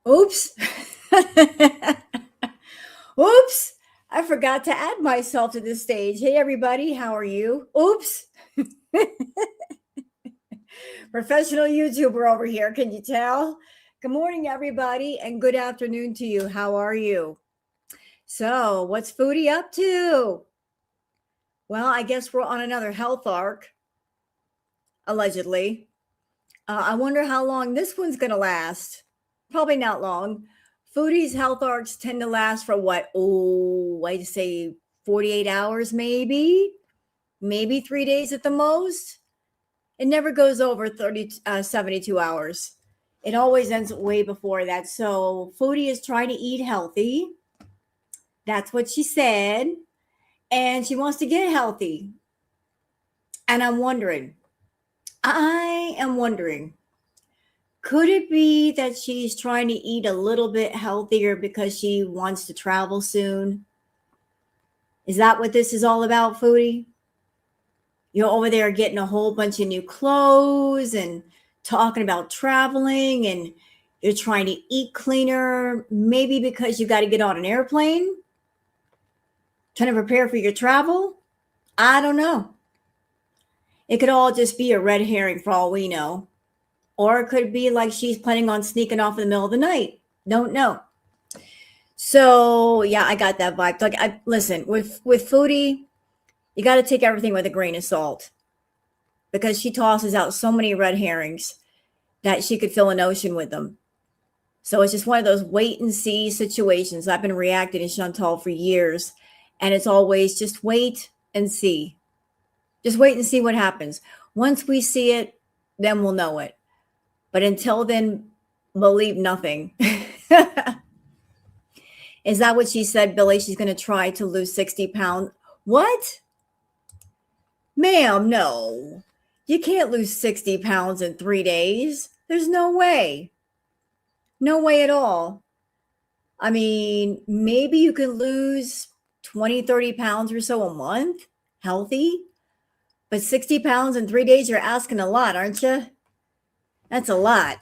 Oops. Oops. I forgot to add myself to this stage. Hey, everybody. How are you? Oops. Professional YouTuber over here. Can you tell? Good morning, everybody, and good afternoon to you. How are you? So, what's Foodie up to? Well, I guess we're on another health arc, allegedly. I wonder how long this one's going to last. Probably not long. Foodie's health arcs tend to last for what? Oh, I'd say 48 hours, maybe 3 days at the most. It never goes over 72 hours. It always ends way before that. So Foodie is trying to eat healthy. That's what she said. And she wants to get healthy. And I am wondering, could it be that she's trying to eat a little bit healthier because she wants to travel soon? Is that what this is all about, Foodie? You're over there getting a whole bunch of new clothes and talking about traveling, and you're trying to eat cleaner, maybe because you got to get on an airplane, trying to prepare for your travel. I don't know. It could all just be a red herring for all we know. Or it could be like she's planning on sneaking off in the middle of the night. Don't know. So yeah, I got that vibe. Like, listen, with Foodie, you got to take everything with a grain of salt, because she tosses out so many red herrings that she could fill an ocean with them. So it's just one of those wait and see situations. I've been reacting to Chantal for years, and it's always just wait and see. Just wait and see what happens. Once we see it, then we'll know it. But until then, believe nothing. Is that what she said, Billy? She's going to try to lose 60 pounds. What? Ma'am, no. You can't lose 60 pounds in 3 days. There's no way. No way at all. I mean, maybe you can lose 20, 30 pounds or so a month, healthy. But 60 pounds in 3 days, you're asking a lot, aren't you? That's a lot.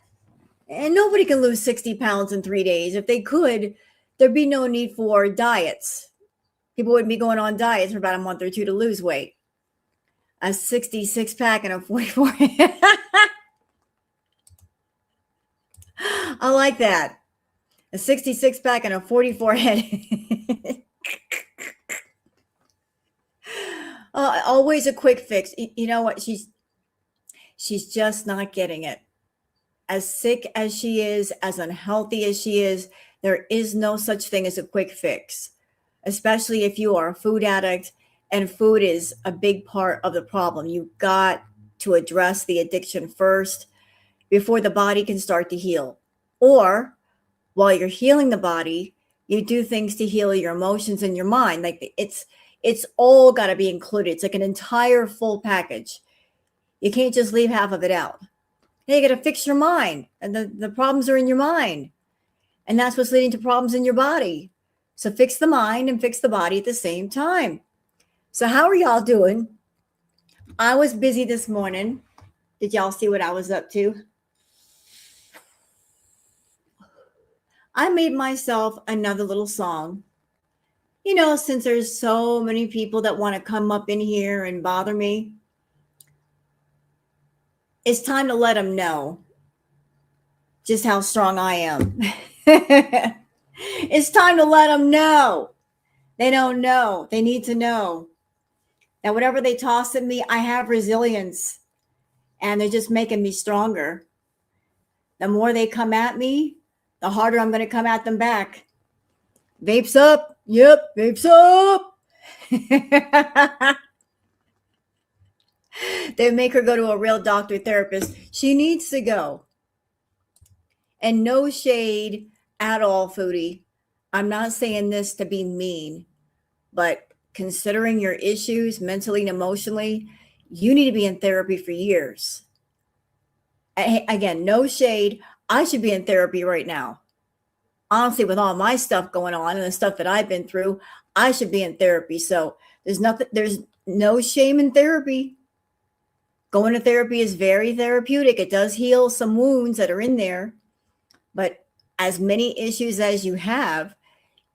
And nobody can lose 60 pounds in 3 days. If they could, there'd be no need for diets. People wouldn't be going on diets for about a month or two to lose weight. A 66 pack and a 44. I like that. A 66 pack and a 44 head. Always a quick fix. You know what? She's just not getting it. As sick as she is, as unhealthy as she is, there is no such thing as a quick fix, especially if you are a food addict and food is a big part of the problem. You've got to address the addiction first before the body can start to heal. Or while you're healing the body, you do things to heal your emotions and your mind. Like it's all got to be included. It's like an entire full package. You can't just leave half of it out. You got to fix your mind, and the problems are in your mind. And that's what's leading to problems in your body. So fix the mind and fix the body at the same time. So how are y'all doing? I was busy this morning. Did y'all see what I was up to? I made myself another little song. You know, since there's so many people that want to come up in here and bother me, it's time to let them know just how strong I am. It's time to let them know. They don't know. They need to know that whatever they toss at me, I have resilience, and they're just making me stronger. The more they come at me, the harder I'm going to come at them back. Vapes up. Yep, vapes up. They make her go to a real doctor therapist. She needs to go. And no shade at all, Foodie. I'm not saying this to be mean, but considering your issues mentally and emotionally, you need to be in therapy for years. Again, no shade. I should be in therapy right now. Honestly, with all my stuff going on and the stuff that I've been through, I should be in therapy. So there's no shame in therapy. Going to therapy is very therapeutic. It does heal some wounds that are in there. But as many issues as you have,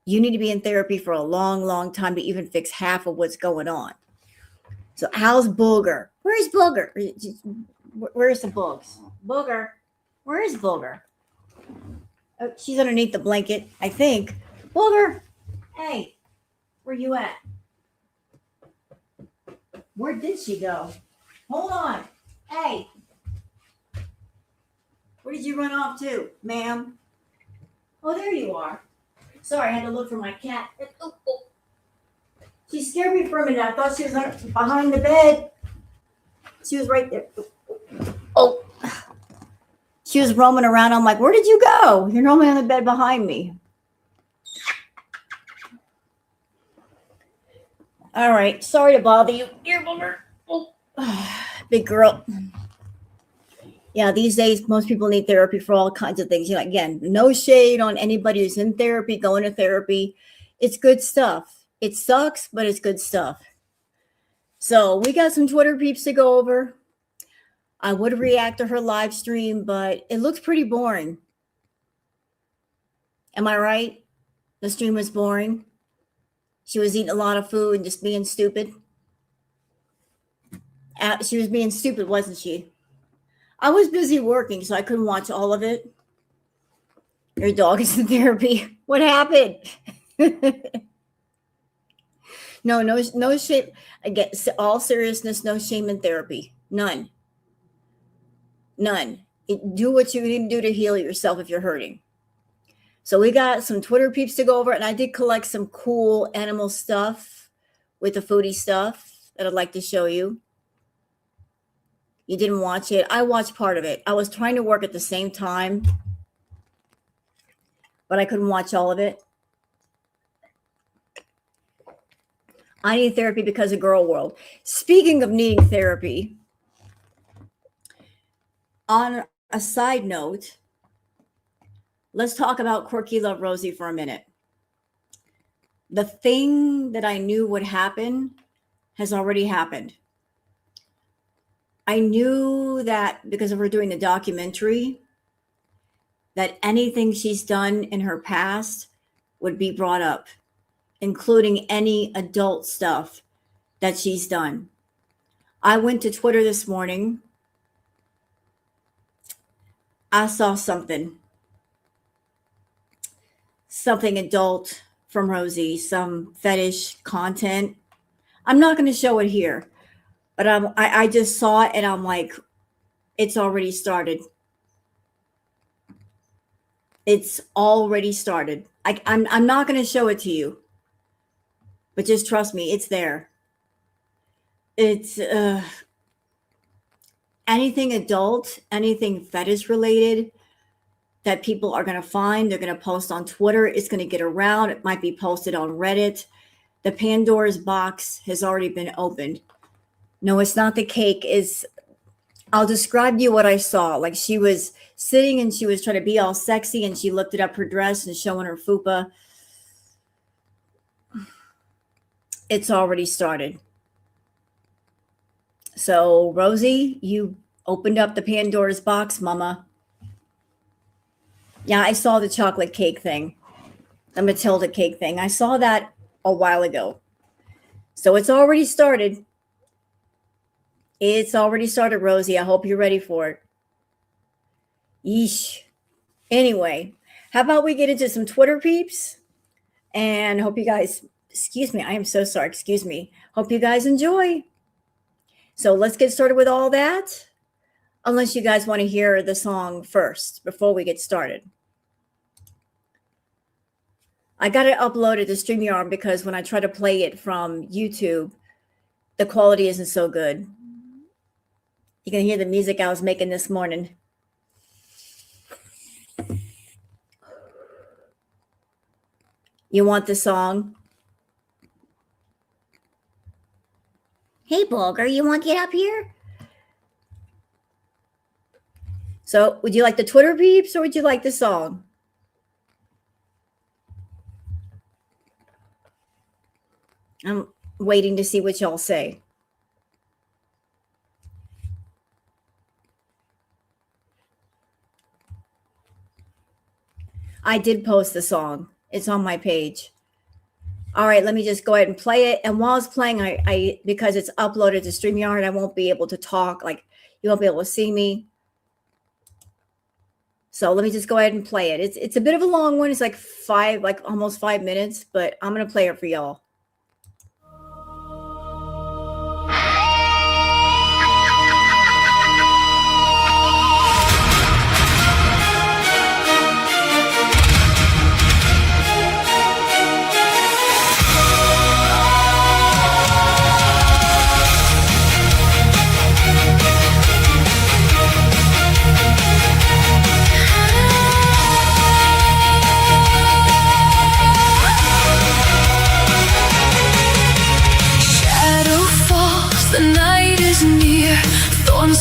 you need to be in therapy for a long, long time to even fix half of what's going on. So how's Booger? Where's Booger? Where's the bugs? Booger. Where is Booger? Oh, she's underneath the blanket, I think. Booger. Hey, where you at? Where did she go? Hold on. Hey. Where did you run off to, ma'am? Oh, there you are. Sorry, I had to look for my cat. Oh, oh. She scared me for a minute. I thought she was behind the bed. She was right there. Oh. She was roaming around. I'm like, where did you go? You're normally on the bed behind me. All right. Sorry to bother you. Here, Booger. Oh. Big girl. Yeah, these days, most people need therapy for all kinds of things. You know, again, no shade on anybody who's in therapy, going to therapy. It's good stuff. It sucks, but it's good stuff. So we got some Twitter peeps to go over. I would react to her live stream, but it looks pretty boring. Am I right? The stream was boring. She was eating a lot of food and just being stupid. She was being stupid, wasn't she? I was busy working, so I couldn't watch all of it. Your dog is in therapy. What happened? No shame. Again, all seriousness, no shame in therapy. None. Do what you need to do to heal yourself if you're hurting. So we got some Twitter peeps to go over, and I did collect some cool animal stuff with the foodie stuff that I'd like to show you. You didn't watch it. I watched part of it. I was trying to work at the same time, but I couldn't watch all of it. I need therapy because of Girl World. Speaking of needing therapy, on a side note, let's talk about Quirky Love Rosie for a minute. The thing that I knew would happen has already happened. I knew that because of her doing the documentary, that anything she's done in her past would be brought up, including any adult stuff that she's done. I went to Twitter this morning. I saw something adult from Rosie, some fetish content. I'm not going to show it here, but I just saw it and I'm like, it's already started. It's already started. I'm not going to show it to you, but just trust me, it's there. It's anything adult, anything fetish related that people are going to find. They're going to post on Twitter. It's going to get around. It might be posted on Reddit. The Pandora's box has already been opened. No, it's not the cake. I'll describe to you what I saw. Like she was sitting and she was trying to be all sexy and she lifted up her dress and showing her fupa. It's already started. So, Rosie, you opened up the Pandora's box, mama. Yeah, I saw the chocolate cake thing, the Matilda cake thing. I saw that a while ago. So it's already started. It's already started, Rosie. I hope you're ready for it. Yeesh. Anyway, how about we get into some Twitter peeps? And hope you guys, excuse me, I am so sorry, excuse me. Hope you guys enjoy. So let's get started with all that. Unless you guys want to hear the song first before we get started. I got it uploaded to StreamYard because when I try to play it from YouTube, the quality isn't so good. You can hear the music I was making this morning. You want the song? Hey, Bulger, you want to get up here? So would you like the Twitter peeps or would you like the song? I'm waiting to see what y'all say. I did post the song. It's on my page. All right, let me just go ahead and play it. And while it's playing, I because it's uploaded to StreamYard, I won't be able to talk. Like, you won't be able to see me. So let me just go ahead and play it. It's a bit of a long one. It's like almost 5 minutes, but I'm gonna play it for y'all.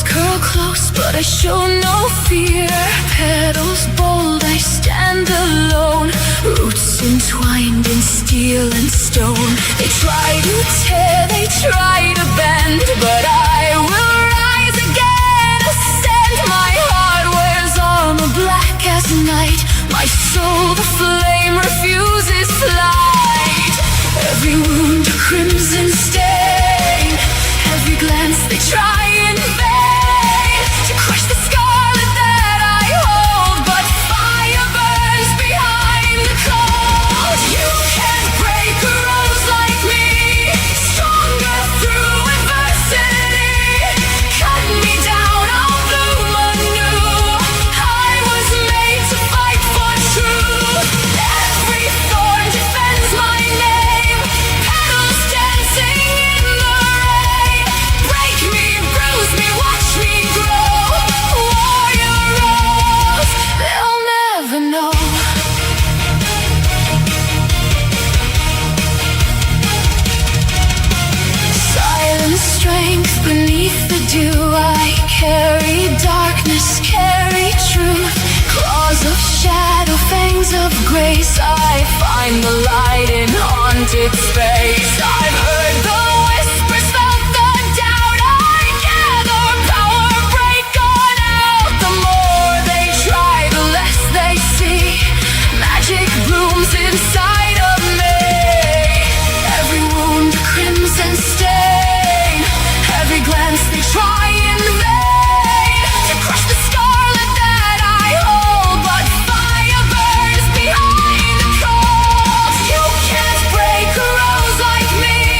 Curl close, but I show no fear. Petals bold, I stand alone. Roots entwined in steel and stone. They try to tear, they try to bend, but I will rise again, ascend. My heart wears armor black as night. My soul, the flame, refuses flight. Every wound a crimson stain. Every glance they try in vain to crush the scarlet that I hold, but fire burns behind the cold. You can't break a rose like me, stronger through adversity. Cut me down, I'll bloom anew. I was made to fight for truth. Every thorn defends my name. Petals dancing in the rain. Break me, bruise me, watch me grow. Warrior rose, they'll never know. Silent strength beneath the dew. I carry darkness, carry truth. Claws of shadow, fangs of grace. I find the light in haunted space. I've heard the whispers, felt the doubt. I gather power, break on out. The more they try, the less they see. Magic blooms inside of me. Every wound a crimson stain. Every glance they try in vain to crush the scarlet that I hold, but fire burns behind the cold. You can't break a rose like me,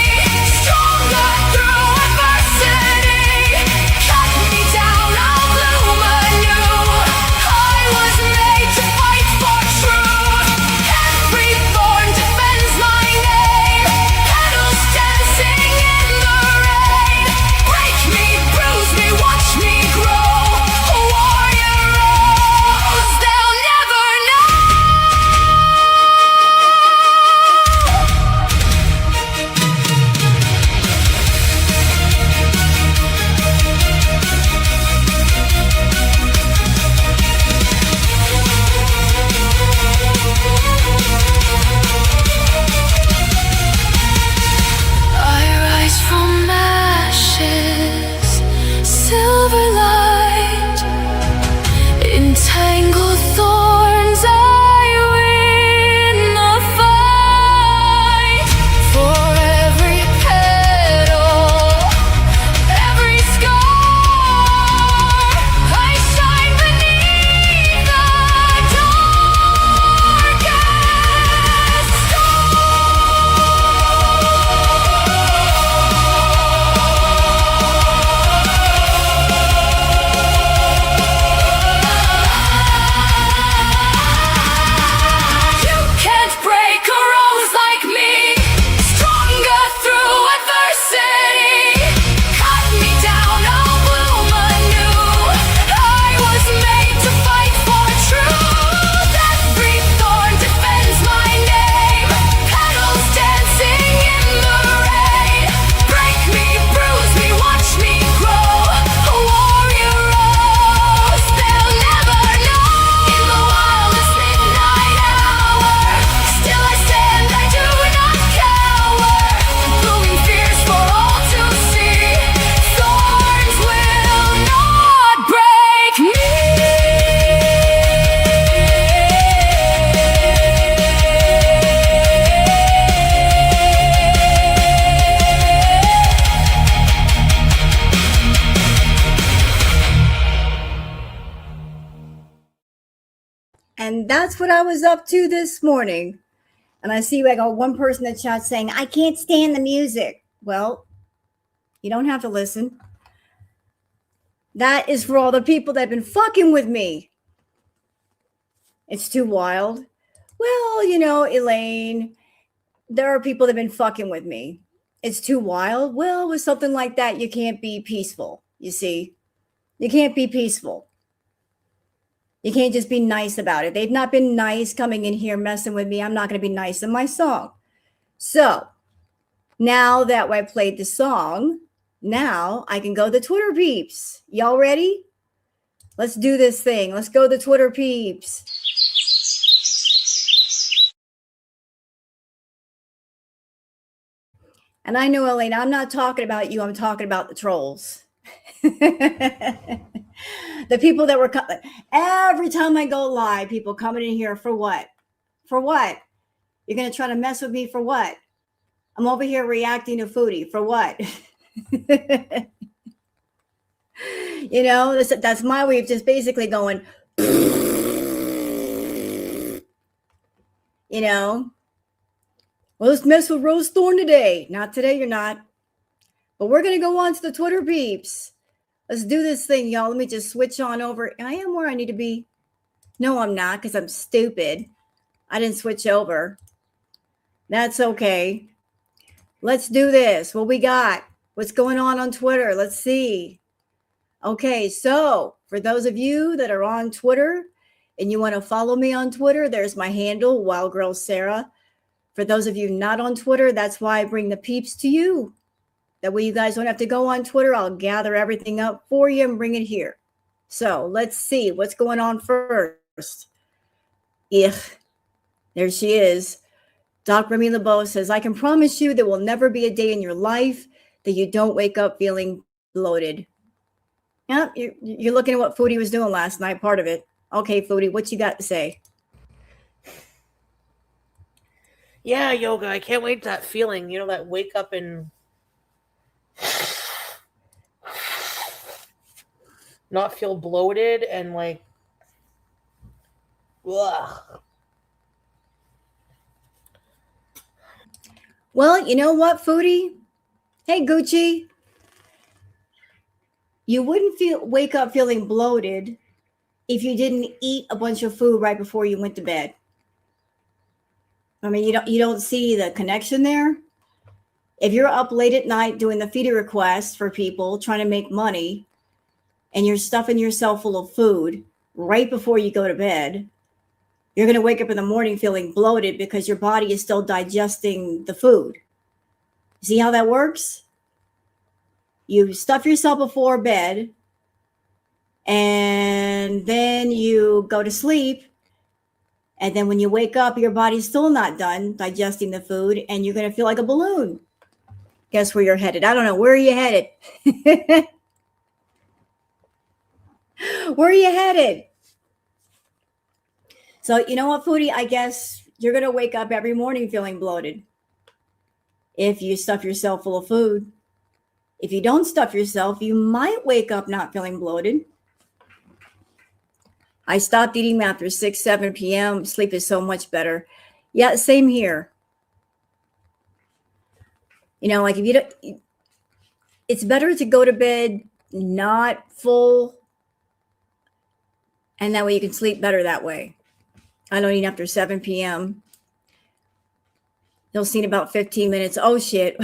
that's what I was up to this morning. And I see like one person in the chat saying, I can't stand the music. Well, you don't have to listen. That is for all the people that have been fucking with me. It's too wild. Well, Elaine, there are people that have been fucking with me. It's too wild. Well, with something like that, you can't be peaceful. You see, you can't be peaceful. You can't just be nice about it. They've not been nice coming in here messing with me. I'm not going to be nice in my song. So now that I played the song, now I can go to Twitter peeps. Y'all ready? Let's do this thing. Let's go to Twitter peeps. And I know, Elaine, I'm not talking about you. I'm talking about the trolls. The people that were coming. Every time I go live, people coming in here for what? For what? You're going to try to mess with me for what? I'm over here reacting to Foodie for what? That's my way of just basically going, well, let's mess with Rose Thorne today. Not today, you're not. But we're going to go on to the Twitter peeps. Let's do this thing, y'all. Let me just switch on over. I am where I need to be. No, I'm not, because I'm stupid. I didn't switch over. That's okay. Let's do this. What we got? What's going on Twitter? Let's see. Okay, so for those of you that are on Twitter and you want to follow me on Twitter, there's my handle, Wild Girl Sarah. For those of you not on Twitter, that's why I bring the peeps to you. That way you guys don't have to go on Twitter. I'll gather everything up for you and bring it here. So let's see what's going on first. There she is. Doc Remy LeBeau says, I can promise you there will never be a day in your life that you don't wake up feeling bloated. Yeah, you're looking at what Foodie was doing last night, part of it. Okay, Foodie, what you got to say? Yeah, yoga. I can't wait that feeling, that wake up and not feel bloated and like, ugh. Well, you know what, Foodie? Hey, Gucci. You wouldn't wake up feeling bloated if you didn't eat a bunch of food right before you went to bed. I mean, you don't see the connection there. If you're up late at night doing the feeder requests for people trying to make money and you're stuffing yourself full of food right before you go to bed, you're going to wake up in the morning feeling bloated because your body is still digesting the food. See how that works? You stuff yourself before bed and then you go to sleep. And then when you wake up, your body's still not done digesting the food and you're going to feel like a balloon. Guess where you're headed? I don't know. Where are you headed? Where are you headed? So you know what, Foodie? I guess you're going to wake up every morning feeling bloated if you stuff yourself full of food. If you don't stuff yourself, you might wake up not feeling bloated. I stopped eating after 6, 7 p.m. Sleep is so much better. Yeah, same here. Like if you don't, it's better to go to bed not full, and that way you can sleep better that way. I don't eat after 7 p.m. You'll see in about 15 minutes. Oh, shit.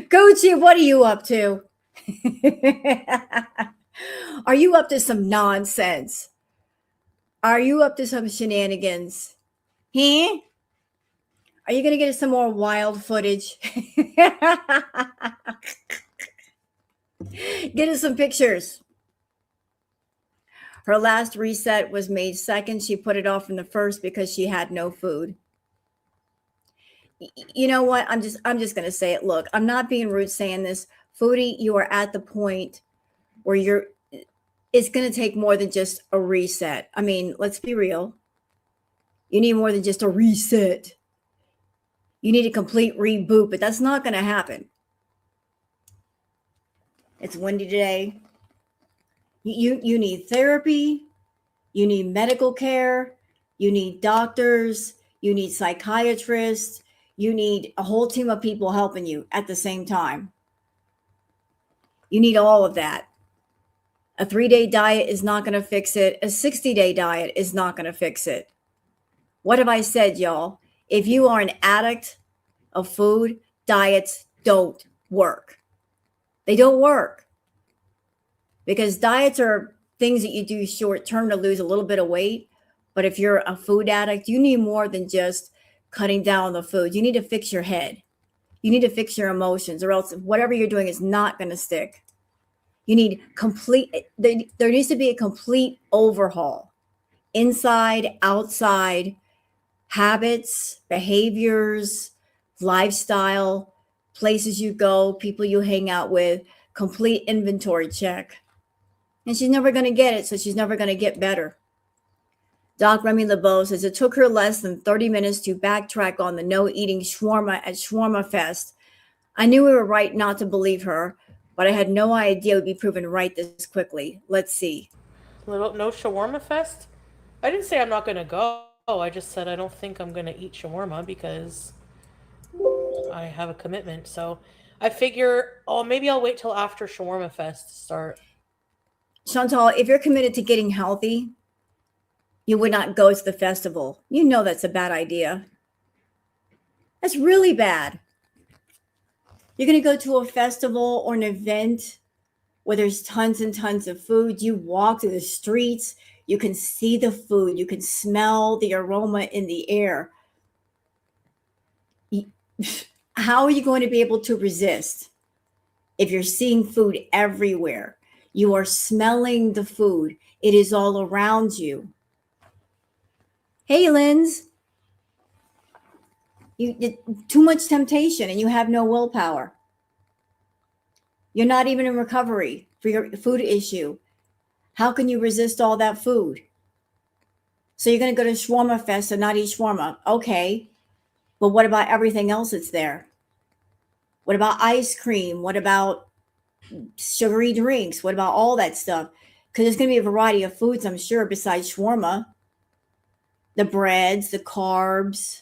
Gucci, what are you up to? Are you up to some nonsense? Are you up to some shenanigans? Huh? Are you going to get some more wild footage? Get us some pictures. Her last reset was May 2nd. She put it off from the 1st because she had no food. You know what? I'm just going to say it. Look, I'm not being rude saying this. Foodie, you are at the point where it's going to take more than just a reset. I mean, let's be real. You need more than just a reset. You need a complete reboot, but that's not going to happen. It's windy today. You need therapy. You need medical care. You need doctors. You need psychiatrists. You need a whole team of people helping you at the same time. You need all of that. A 3-day diet is not going to fix it. A 60-day diet is not going to fix it. What have I said, y'all? If you are an addict of food, diets don't work. They don't work. Because diets are things that you do short term to lose a little bit of weight. But if you're a food addict, you need more than just cutting down on the food. You need to fix your head. You need to fix your emotions, or else whatever you're doing is not going to stick. You need there needs to be a complete overhaul, inside, outside, habits, behaviors, lifestyle, places you go, people you hang out with, complete inventory check. And she's never going to get it, so she's never going to get better. Doc Remy LeBeau says it took her less than 30 minutes to backtrack on the no eating shawarma at Shawarma Fest. I knew we were right not to believe her, but I had no idea it would be proven right this quickly. Let's see. No shawarma fest? I didn't say I'm not going to go. I just said I don't think I'm going to eat shawarma because I have a commitment. So I figure, maybe I'll wait till after Shawarma Fest to start. Chantal, if you're committed to getting healthy, you would not go to the festival. You know that's a bad idea. That's really bad. You're going to go to a festival or an event where there's tons and tons of food. You walk through the streets. You can see the food. You can smell the aroma in the air. How are you going to be able to resist if you're seeing food everywhere? You are smelling the food. It is all around you. Hey, Linz. Too much temptation and you have no willpower. You're not even in recovery for your food issue. How can you resist all that food? So you're going to go to Shawarma Fest and not eat shawarma. Okay. But what about everything else that's there? What about ice cream? What about sugary drinks? What about all that stuff? Because there's going to be a variety of foods, I'm sure, besides shawarma. The breads, the carbs,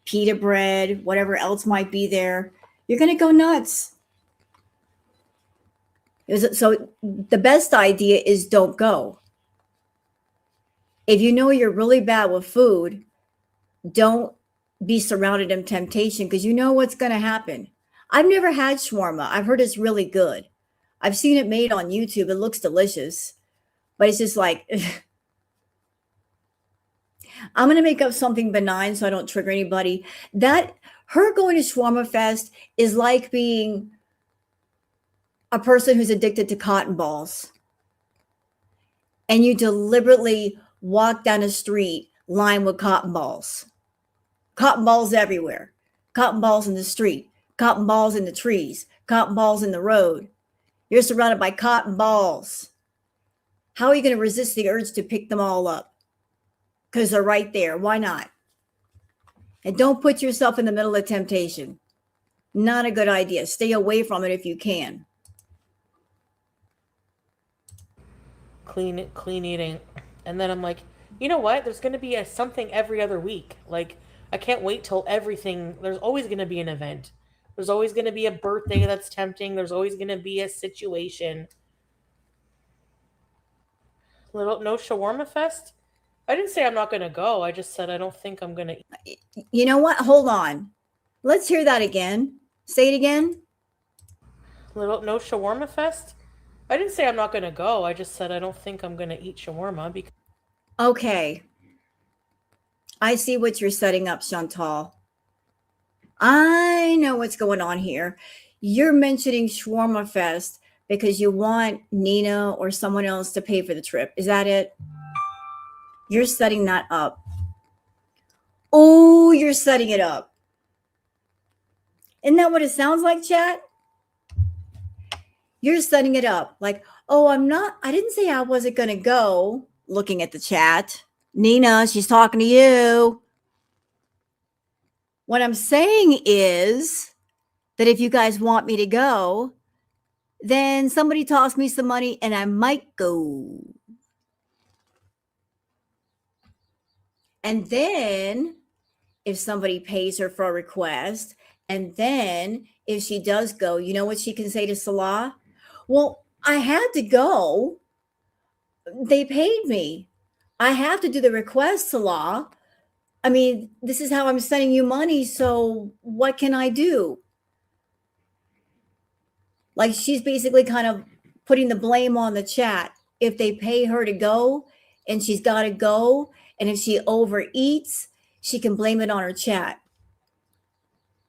pita bread, whatever else might be there. You're going to go nuts. So the best idea is don't go. If you know you're really bad with food, don't be surrounded in temptation because you know what's going to happen. I've never had shawarma. I've heard it's really good. I've seen it made on YouTube. It looks delicious. But it's just like, I'm going to make up something benign so I don't trigger anybody. That her going to Shawarma Fest is like being a person who's addicted to cotton balls. And you deliberately walk down a street lined with cotton balls. Cotton balls everywhere. Cotton balls in the street. Cotton balls in the trees. Cotton balls in the road. You're surrounded by cotton balls. How are you going to resist the urge to pick them all up? Because they're right there. Why not? And don't put yourself in the middle of temptation. Not a good idea. Stay away from it if you can. Clean eating. And then I'm like, you know what? There's going to be something every other week. Like, I can't wait till everything. There's always going to be an event. There's always going to be a birthday that's tempting. There's always going to be a situation. No shawarma fest? I didn't say I'm not going to go. I just said I don't think I'm going to eat. You know what? Hold on. Let's hear that again. Say it again. No shawarma fest? I didn't say I'm not going to go. I just said I don't think I'm going to eat shawarma because... Okay. I see what you're setting up, Chantal. I know what's going on here. You're mentioning Shawarma Fest because you want Nina or someone else to pay for the trip. Is that it? You're setting that up. Oh, you're setting it up. Isn't that what it sounds like, chat? You're setting it up. Like, oh, I didn't say I wasn't going to go. Looking at the chat. Nina, she's talking to you. What I'm saying is that if you guys want me to go, then somebody toss me some money and I might go. And then if somebody pays her for a request, and then if she does go, you know what she can say to Salah? Well, I had to go. They paid me. I have to do the request, Salah. I mean, this is how I'm sending you money. So what can I do? Like she's basically kind of putting the blame on the chat. If they pay her to go and she's got to go, and if she overeats, she can blame it on her chat.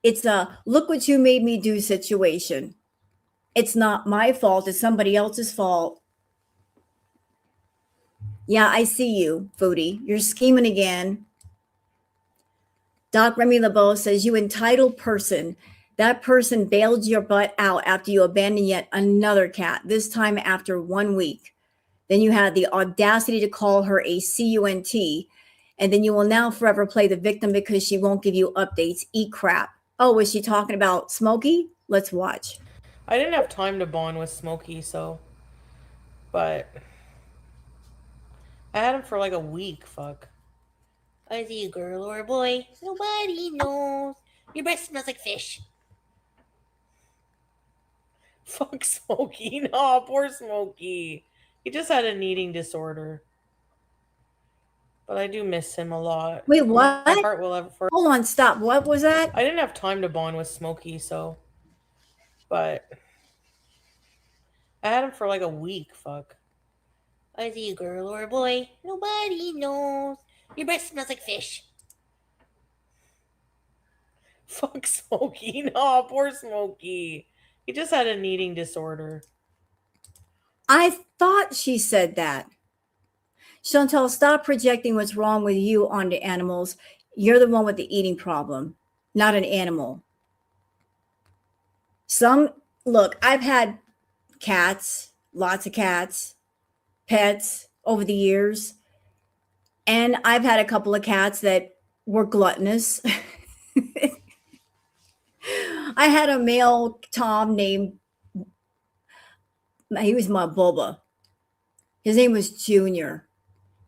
It's a look what you made me do situation. It's not my fault, it's somebody else's fault. Yeah, I see you, Foodie. You're scheming again. Doc Remy LeBeau says, you entitled person. That person bailed your butt out after you abandoned yet another cat, this time after 1 week. Then you had the audacity to call her a CUNT, and then you will now forever play the victim because she won't give you updates. Eat crap. Oh, was she talking about Smokey? Let's watch. I didn't have time to bond with Smokey, but I had him for like a week, fuck. Is he a girl or a boy? Nobody knows. Your breath smells like fish. Fuck Smokey. No, poor Smokey. He just had an eating disorder. But I do miss him a lot. Wait, what? My heart will ever. Hold on, stop. What was that? I didn't have time to bond with Smokey, but I had him for like a week, fuck. Is he a girl or a boy? Nobody knows. Your breath smells like fish. Fuck Smokey. No, poor Smokey. He just had an eating disorder. I thought she said that. Chantal, stop projecting what's wrong with you onto animals. You're the one with the eating problem, not an animal. Look, I've had cats, lots of cats, pets over the years. And I've had a couple of cats that were gluttonous. I had a male Tom named, he was my Bubba. His name was Junior.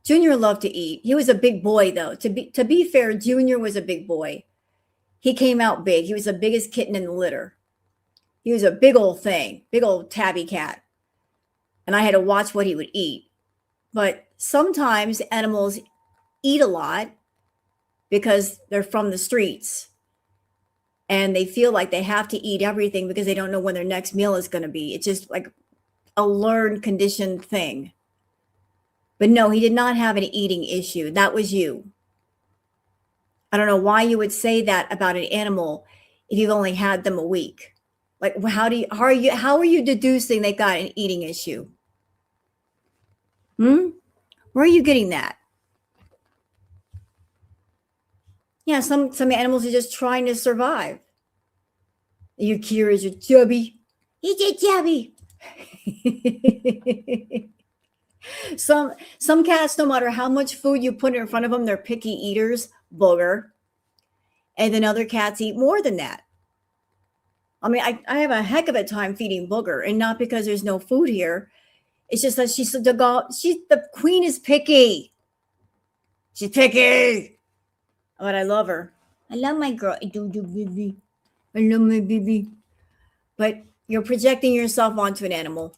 Junior loved to eat. He was a big boy, though. To be fair, Junior was a big boy. He came out big. He was the biggest kitten in the litter. He was a big old thing, big old tabby cat. And I had to watch what he would eat. But sometimes animals eat a lot because they're from the streets. And they feel like they have to eat everything because they don't know when their next meal is going to be. It's just like a learned, conditioned thing. But no, he did not have an eating issue. That was you. I don't know why you would say that about an animal if you've only had them a week. Like, how are you deducing they got an eating issue? Where are you getting that? Yeah, some animals are just trying to survive. Your curious, you're chubby. He's a chubby. Some cats, no matter how much food you put in front of them, they're picky eaters, booger. And then other cats eat more than that. I mean, I have a heck of a time feeding booger, and not because there's no food here. It's just that the queen is picky. She's picky. But I love her. I love my girl. I do, baby. I love my baby. But you're projecting yourself onto an animal.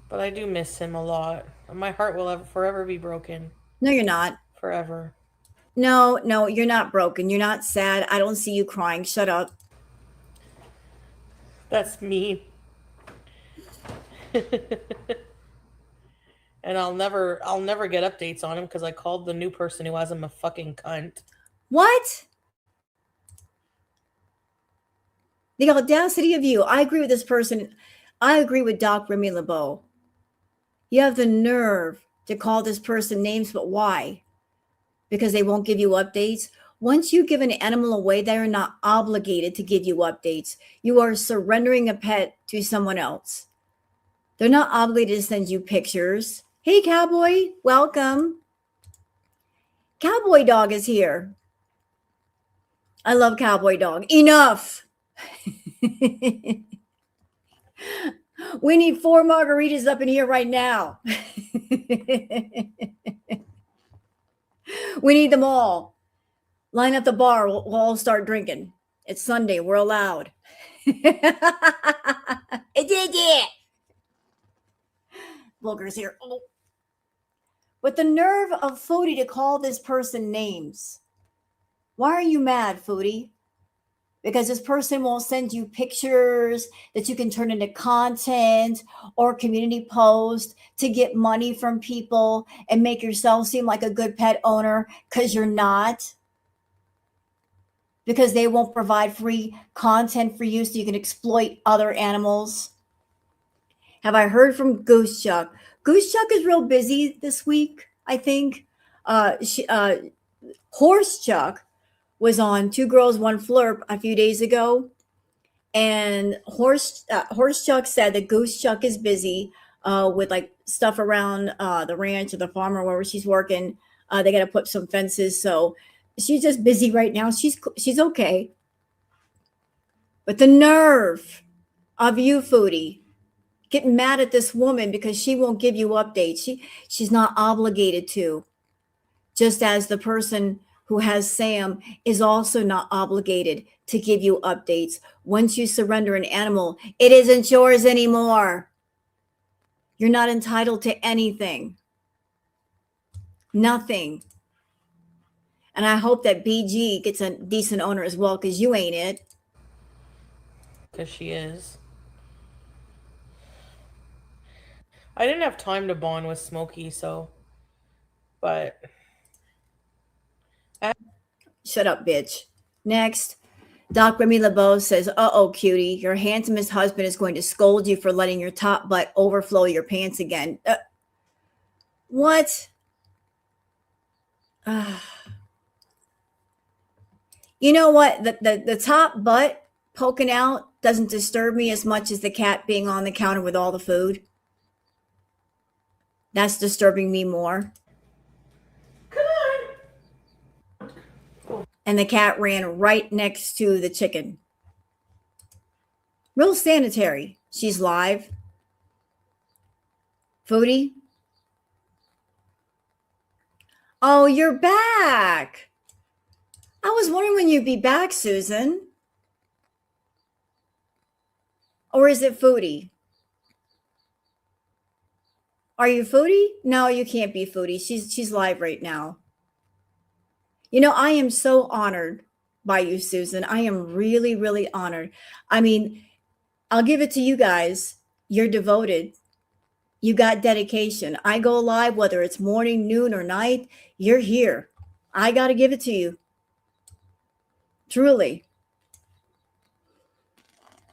But I do miss him a lot. My heart will forever be broken. No, you're not. Forever. No, you're not broken. You're not sad. I don't see you crying. Shut up. That's mean. And I'll never get updates on him because I called the new person who has him a fucking cunt. What? The audacity of you. I agree with this person. I agree with Doc Remy LeBeau. You have the nerve to call this person names, but why? Because they won't give you updates. Once you give an animal away, they are not obligated to give you updates. You are surrendering a pet to someone else. They're not obligated to send you pictures. Hey, Cowboy, welcome. Cowboy Dog is here. I love Cowboy Dog. Enough. We need 4 margaritas up in here right now. We need them all. Line up the bar. We'll all start drinking. It's Sunday. We're allowed. It did it. Booger's here. Oh. But the nerve of Foodie to call this person names. Why are you mad, Foodie? Because this person won't send you pictures that you can turn into content or community post to get money from people and make yourself seem like a good pet owner because you're not. Because they won't provide free content for you so you can exploit other animals. Have I heard from Goose Chuck? Goose Chuck is real busy this week, I think. Horse Chuck was on Two Girls, One Flirp a few days ago. And Horse Chuck said that Goose Chuck is busy with like stuff around the ranch or the farm or wherever she's working. They got to put some fences. So she's just busy right now. She's okay. But the nerve of you, Foodie, getting mad at this woman because she won't give you updates. She's not obligated to. Just as the person who has Sam is also not obligated to give you updates. Once you surrender an animal, it isn't yours anymore. You're not entitled to anything. Nothing. And I hope that BG gets a decent owner as well, because you ain't it. Because she is. I didn't have time to bond with Smokey, so. But. Shut up, bitch. Next. Doc Remy LeBeau says, uh-oh, cutie, your handsomest husband is going to scold you for letting your top butt overflow your pants again. What? You know what? The top butt poking out doesn't disturb me as much as the cat being on the counter with all the food. That's disturbing me more. Come on. And the cat ran right next to the chicken. Real sanitary. She's live. Foodie? Oh, you're back. I was wondering when you'd be back, Susan. Or is it Foodie? Are you Foodie? No, you can't be Foodie. She's live right now. You know, I am so honored by you, Susan. I am really, really honored. I mean, I'll give it to you guys. You're devoted. You got dedication. I go live, whether it's morning, noon, or night. You're here. I got to give it to you. Truly.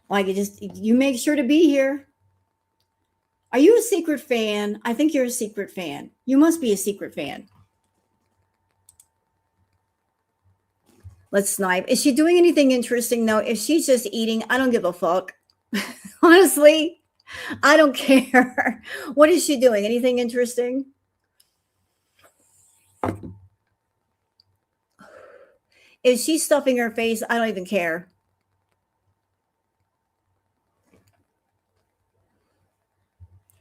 Like, you make sure to be here. Are you a secret fan? I think you're a secret fan. You must be a secret fan. Let's snipe. Is she doing anything interesting, though? If she's just eating, I don't give a fuck. Honestly, I don't care. What is she doing? Anything interesting? If she's stuffing her face, I don't even care.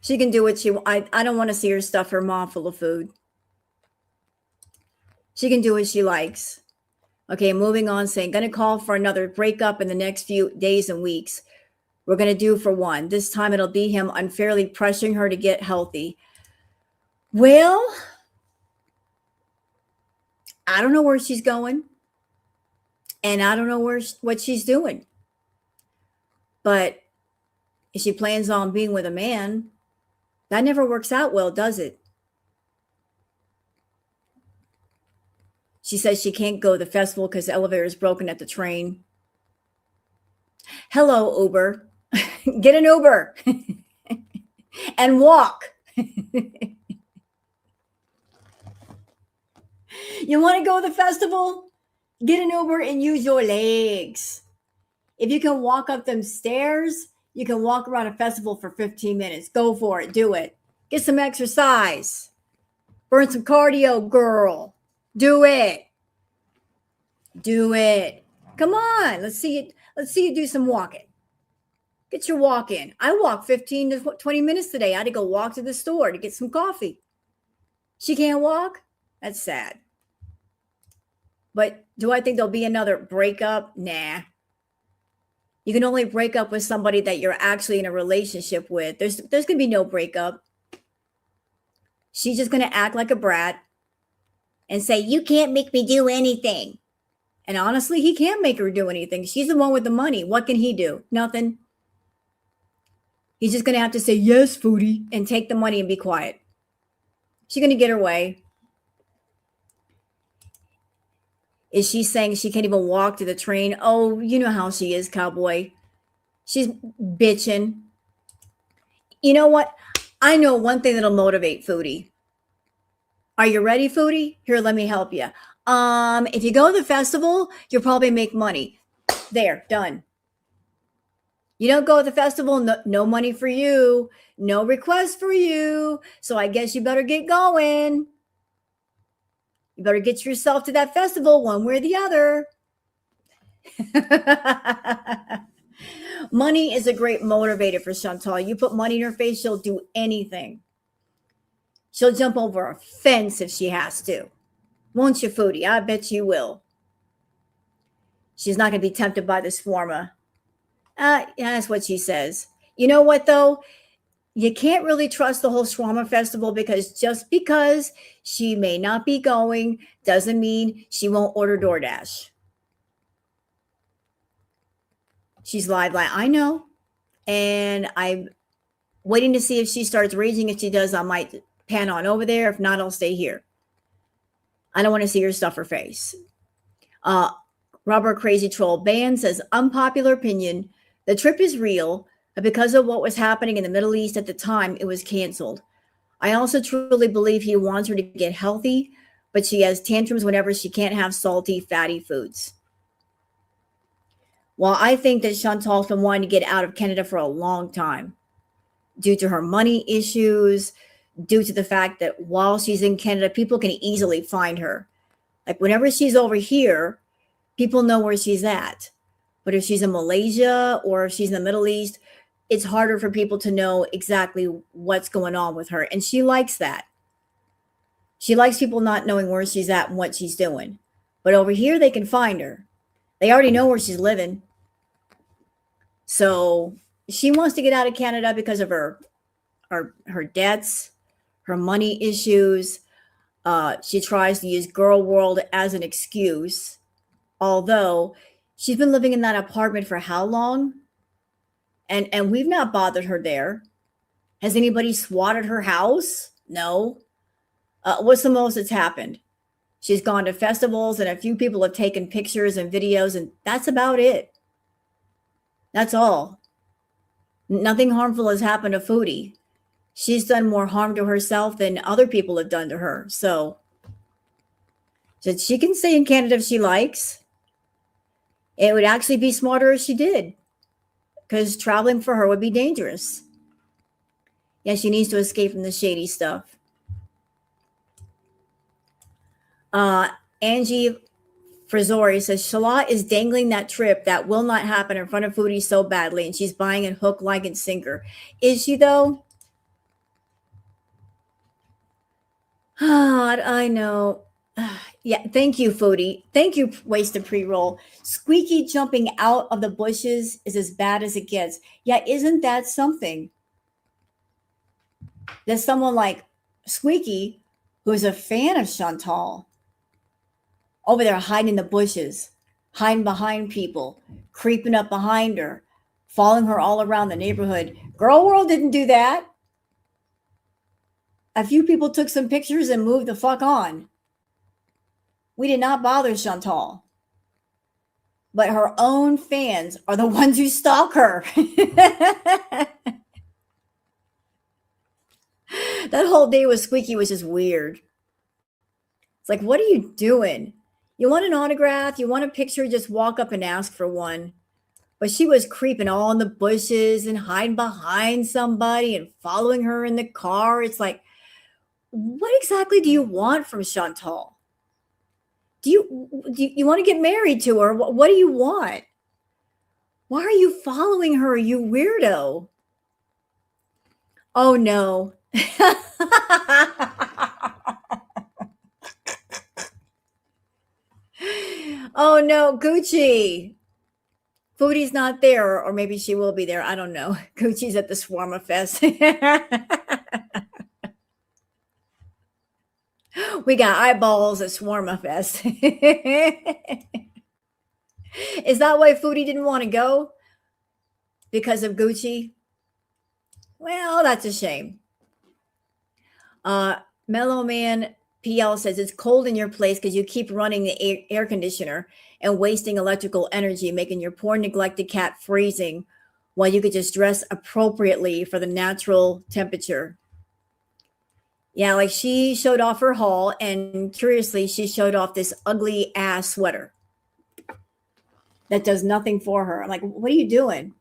She can do what she wants. I don't want to see her stuff her mouth full of food. She can do what she likes. Okay, moving on, saying, going to call for another breakup in the next few days and weeks. We're going to do for one. This time it'll be him unfairly pressuring her to get healthy. Well, I don't know where she's going. And I don't know what she's doing. But if she plans on being with a man, that never works out well, does it? She says she can't go to the festival because the elevator is broken at the train. Hello, Uber. Get an Uber and walk. You want to go to the festival? Get an Uber and use your legs. If you can walk up them stairs, you can walk around a festival for 15 minutes. Go for it. Do it. Get some exercise. Burn some cardio, girl. Do it. Do it. Come on. Let's see it. Let's see you do some walking. Get your walk in. I walked 15 to 20 minutes today. I had to go walk to the store to get some coffee. She can't walk? That's sad. But do I think there'll be another breakup? Nah. You can only break up with somebody that you're actually in a relationship with. There's gonna be no breakup. She's just gonna act like a brat and say, "You can't make me do anything." And honestly, he can't make her do anything. She's the one with the money. What can he do? Nothing. He's just gonna have to say yes, Foodie, and take the money and be quiet. She's gonna get her way. Is she saying she can't even walk to the train? Oh, you know how she is, cowboy. She's bitching. You know what? I know one thing that'll motivate Foodie. Are you ready, Foodie? Here, let me help you. If you go to the festival, you'll probably make money. There, done. You don't go to the festival, no money for you, no request for you. So I guess you better get going. You better get yourself to that festival one way or the other. Money is a great motivator for Chantal. You put money in her face, she'll do anything. She'll jump over a fence if she has to. Won't you, Foodie? I bet you will. She's not going to be tempted by this shawarma. Yeah, that's what she says. You know what, though? You can't really trust the whole shawarma festival because just because she may not be going doesn't mean she won't order DoorDash. She's live like, I know. And I'm waiting to see if she starts raging. If she does, I might pan on over there. If not, I'll stay here. I don't want to see her stuff her face. Robert Crazy Troll Band says, unpopular opinion. The trip is real, but because of what was happening in the Middle East at the time, it was canceled. I also truly believe he wants her to get healthy, but she has tantrums whenever she can't have salty, fatty foods. Well, I think that Chantal's been wanting to get out of Canada for a long time due to her money issues, due to the fact that while she's in Canada, people can easily find her. Like whenever she's over here, people know where she's at. But if she's in Malaysia or if she's in the Middle East, it's harder for people to know exactly what's going on with her. And she likes that. She likes people not knowing where she's at and what she's doing. But over here, they can find her. They already know where she's living. So she wants to get out of Canada because of her debts, her money issues. She tries to use Girl World as an excuse, although she's been living in that apartment for how long? And we've not bothered her there. Has anybody swatted her house? No. What's the most that's happened? She's gone to festivals and a few people have taken pictures and videos, and that's about it. That's all. Nothing harmful has happened to Foodie. She's done more harm to herself than other people have done to her. So she can stay in Canada if she likes. It would actually be smarter if she did, because traveling for her would be dangerous. Yeah, she needs to escape from the shady stuff. Angie Frizori says, Shala is dangling that trip that will not happen in front of Foodie so badly, and she's buying it hook, line, and sinker. Is she, though? I know. Yeah, thank you, Foodie. Thank you, Wasted Pre-Roll. Squeaky jumping out of the bushes is as bad as it gets. Yeah, isn't that something? There's someone like Squeaky, who's a fan of Chantal, over there hiding in the bushes, hiding behind people, creeping up behind her, following her all around the neighborhood. Girl World didn't do that. A few people took some pictures and moved the fuck on. We did not bother Chantal. But her own fans are the ones who stalk her. That whole day with Squeaky was just weird. It's like, what are you doing? You want an autograph? You want a picture? Just walk up and ask for one. But she was creeping all in the bushes and hiding behind somebody and following her in the car. It's like, what exactly do you want from Chantal? Do you want to get married to her? What do you want? Why are you following her, you weirdo? Oh, no. Oh no, Gucci. Foodie's not there, or maybe she will be there. I don't know. Gucci's at the Swarma Fest. We got eyeballs at Swarma Fest. Is that why Foodie didn't want to go? Because of Gucci? Well, that's a shame. Mellow Man PL says it's cold in your place because you keep running the air conditioner and wasting electrical energy, making your poor neglected cat freezing while you could just dress appropriately for the natural temperature. Yeah, like she showed off her haul, and curiously, she showed off this ugly ass sweater that does nothing for her. I'm like, what are you doing?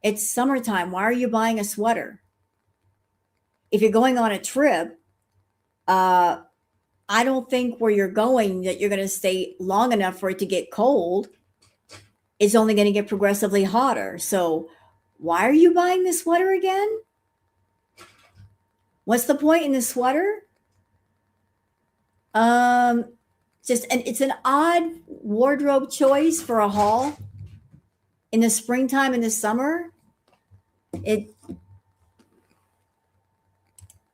It's summertime. Why are you buying a sweater? If you're going on a trip, I don't think where you're going that you're going to stay long enough for it to get cold. It's only going to get progressively hotter. So why are you buying this sweater again? What's the point in the sweater? It's an odd wardrobe choice for a haul in the springtime and the summer.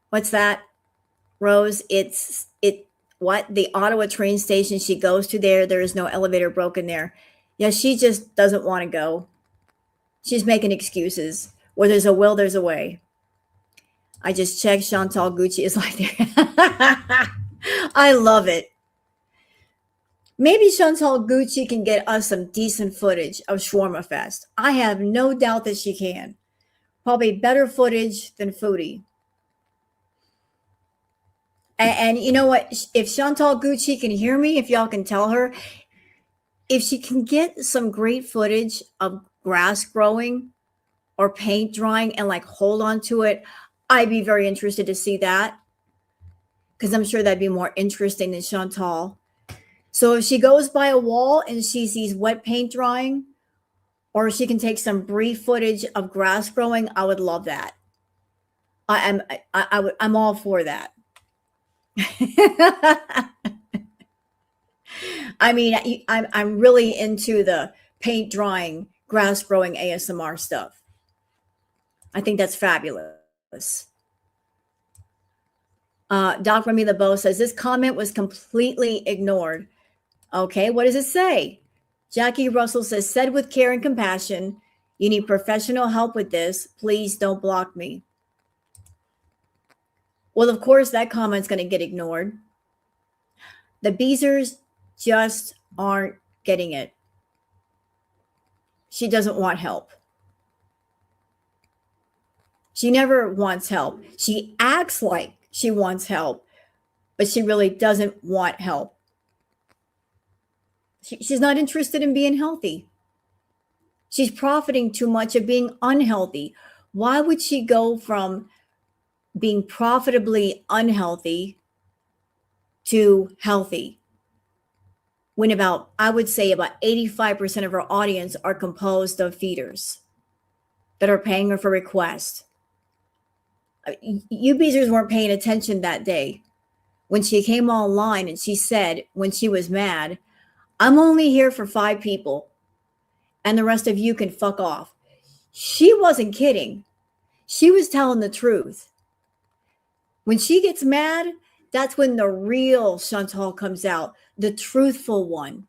What's that, Rose? What? The Ottawa train station she goes to there is no elevator broken there. Yeah, she just doesn't want to go. She's making excuses. Where there's a will, there's a way. I just checked. Chantal Gucci is like there. I love it. Maybe Chantal Gucci can get us some decent footage of Shawarma Fest. I have no doubt that she can. Probably better footage than Foodie. And you know what? If Chantal Gucci can hear me, if y'all can tell her, if she can get some great footage of grass growing or paint drying and like hold on to it, I'd be very interested to see that, because I'm sure that'd be more interesting than Chantal. So if she goes by a wall and she sees wet paint drying, or she can take some brief footage of grass growing, I would love that. I'm all for that. I mean, I'm really into the paint drying, grass growing ASMR stuff. I think that's fabulous. Doc Remy LeBeau says this comment was completely ignored. Okay, what does it say? Jackie Russell says, said with care and compassion, you need professional help with this. Please don't block me. Well, of course, that comment's going to get ignored. The Beezers just aren't getting it. She doesn't want help. She never wants help. She acts like she wants help, but she really doesn't want help. She's not interested in being healthy. She's profiting too much of being unhealthy. Why would she go from being profitably unhealthy to healthy when I would say about 85% of her audience are composed of feeders that are paying her for requests? You Beezers weren't paying attention that day when she came online and she said, when she was mad, I'm only here for 5 people and the rest of you can fuck off. She wasn't kidding. She was telling the truth. When she gets mad, that's when the real Chantal comes out, the truthful one.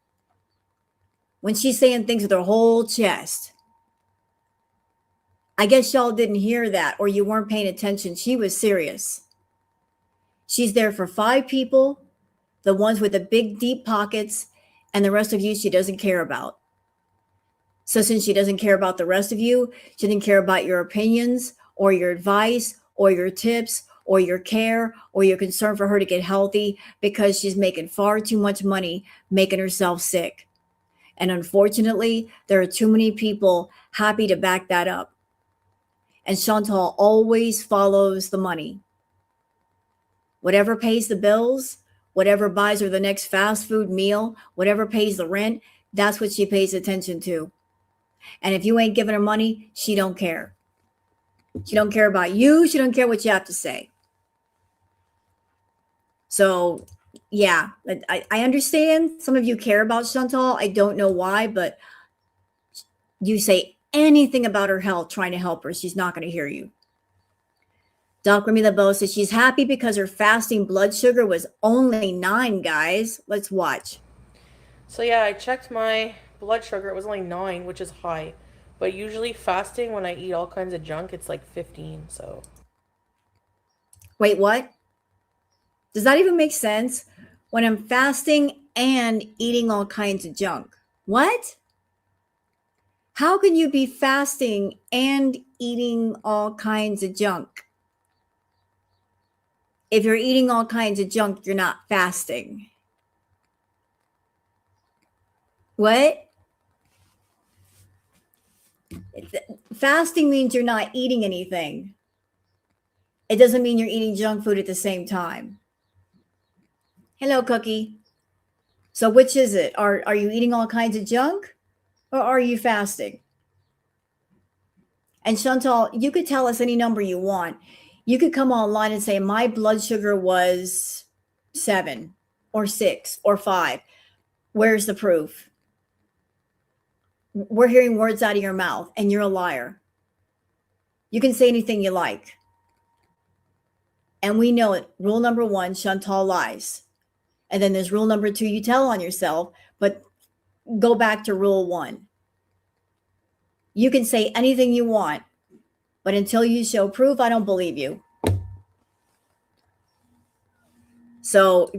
When she's saying things with her whole chest. I guess y'all didn't hear that, or you weren't paying attention. She was serious. She's there for 5 people, the ones with the big, deep pockets, and the rest of you she doesn't care about. So since she doesn't care about the rest of you, she didn't care about your opinions or your advice or your tips or your care or your concern for her to get healthy, because she's making far too much money making herself sick. And unfortunately, there are too many people happy to back that up. And Chantal always follows the money. Whatever pays the bills, whatever buys her the next fast food meal, whatever pays the rent, that's what she pays attention to. And if you ain't giving her money, she don't care. She don't care about you. She don't care what you have to say. So Yeah, I understand some of you care about Chantal. I don't know why, but you say anything about her health, trying to help her, she's not going to hear you. Doc Remy LeBeau says she's happy because her fasting blood sugar was only 9, guys. Let's watch. So yeah, I checked my blood sugar. It was only 9, which is high. But usually fasting, when I eat all kinds of junk, it's like 15. So Wait, what? Does that even make sense? When I'm fasting and eating all kinds of junk. What? How can you be fasting and eating all kinds of junk? If you're eating all kinds of junk, you're not fasting. What? Fasting means you're not eating anything. It doesn't mean you're eating junk food at the same time. Hello, Cookie. So which is it? Are you eating all kinds of junk or are you fasting? And Chantal, you could tell us any number you want. You could come online and say, my blood sugar was 7 or 6 or 5. Where's the proof? We're hearing words out of your mouth and you're a liar. You can say anything you like. And we know it. Rule number 1, Chantal lies. And then there's rule number 2, you tell on yourself, but go back to rule 1. You can say anything you want, but until you show proof, I don't believe you. So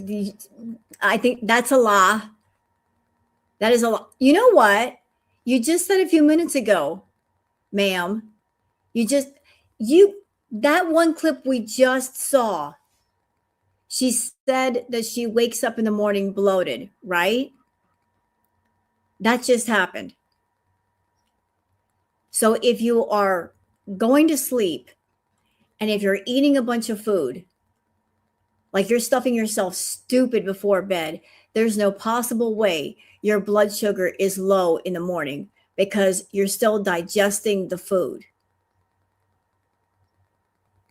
I think that's a lie. That is a lie. You know what? You just said a few minutes ago, ma'am, that one clip we just saw, she said that she wakes up in the morning bloated, right? That just happened. So if you are going to sleep and if you're eating a bunch of food, like you're stuffing yourself stupid before bed, there's no possible way your blood sugar is low in the morning because you're still digesting the food.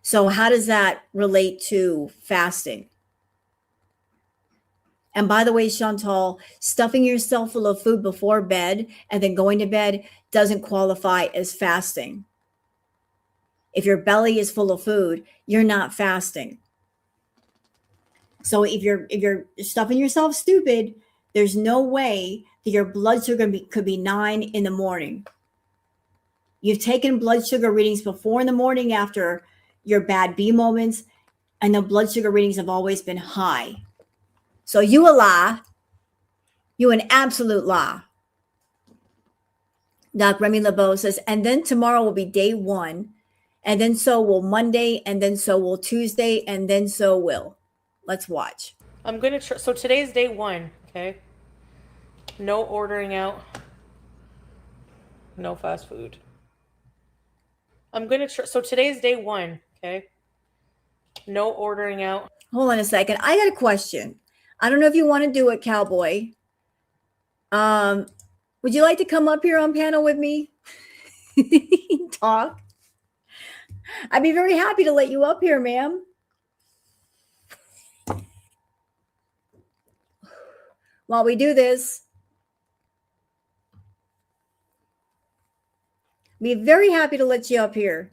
So how does that relate to fasting? And by the way, Chantal, stuffing yourself full of food before bed and then going to bed doesn't qualify as fasting. If your belly is full of food, you're not fasting. So if you're stuffing yourself stupid, there's no way that your blood sugar could be 9 in the morning. You've taken blood sugar readings before in the morning after your bad B moments, and the blood sugar readings have always been high. So you a lie. You an absolute lie. Doc Remy LeBeau says, and then tomorrow will be day 1, and then so will Monday, and then so will Tuesday, and then so will. Let's watch. I'm gonna try. So today's day 1. Okay. No ordering out. No fast food. I'm gonna try. So today's day 1. Okay. No ordering out. Hold on a second. I got a question. I don't know if you want to do it, Cowboy. Would you like to come up here on panel with me? Talk. I'd be very happy to let you up here, ma'am. While we do this, be very happy to let you up here.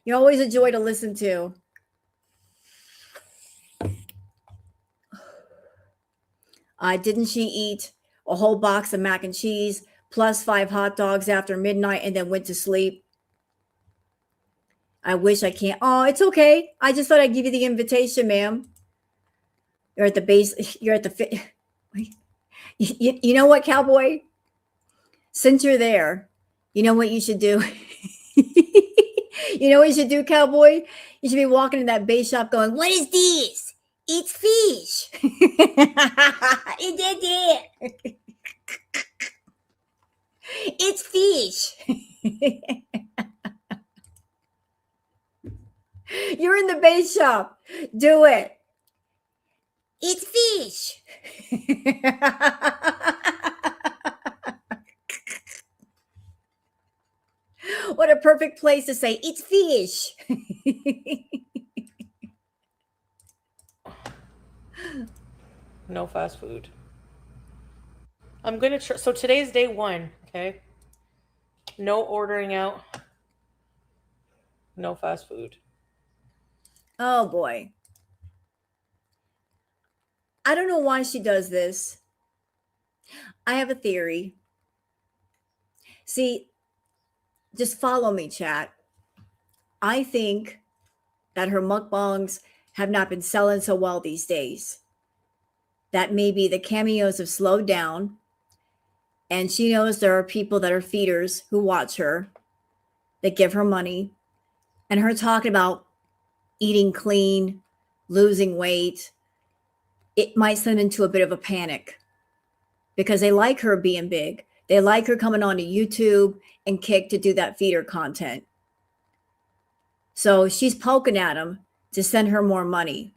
You're always a joy to listen to. Didn't she eat a whole box of mac and cheese plus 5 hot dogs after midnight and then went to sleep? I wish I can't. Oh, it's okay. I just thought I'd give you the invitation, ma'am. You're at the base. You're at the you know what, Cowboy? Since you're there, you know what you should do? You know what you should do, Cowboy? You should be walking in that base shop going, what is this? It's fish. It's fish. You're in the base shop. Do it. It's fish. What a perfect place to say, it's fish. No fast food. I'm gonna try. So today's day one. Okay. No ordering out. No fast food. Oh boy. I don't know why she does this. I have a theory. See, just follow me, chat. I think that her mukbangs have not been selling so well these days. That maybe the cameos have slowed down, and she knows there are people that are feeders who watch her, that give her money, and her talking about eating clean, losing weight, it might send into a bit of a panic because they like her being big. They like her coming onto YouTube and Kick to do that feeder content. So she's poking at him to send her more money.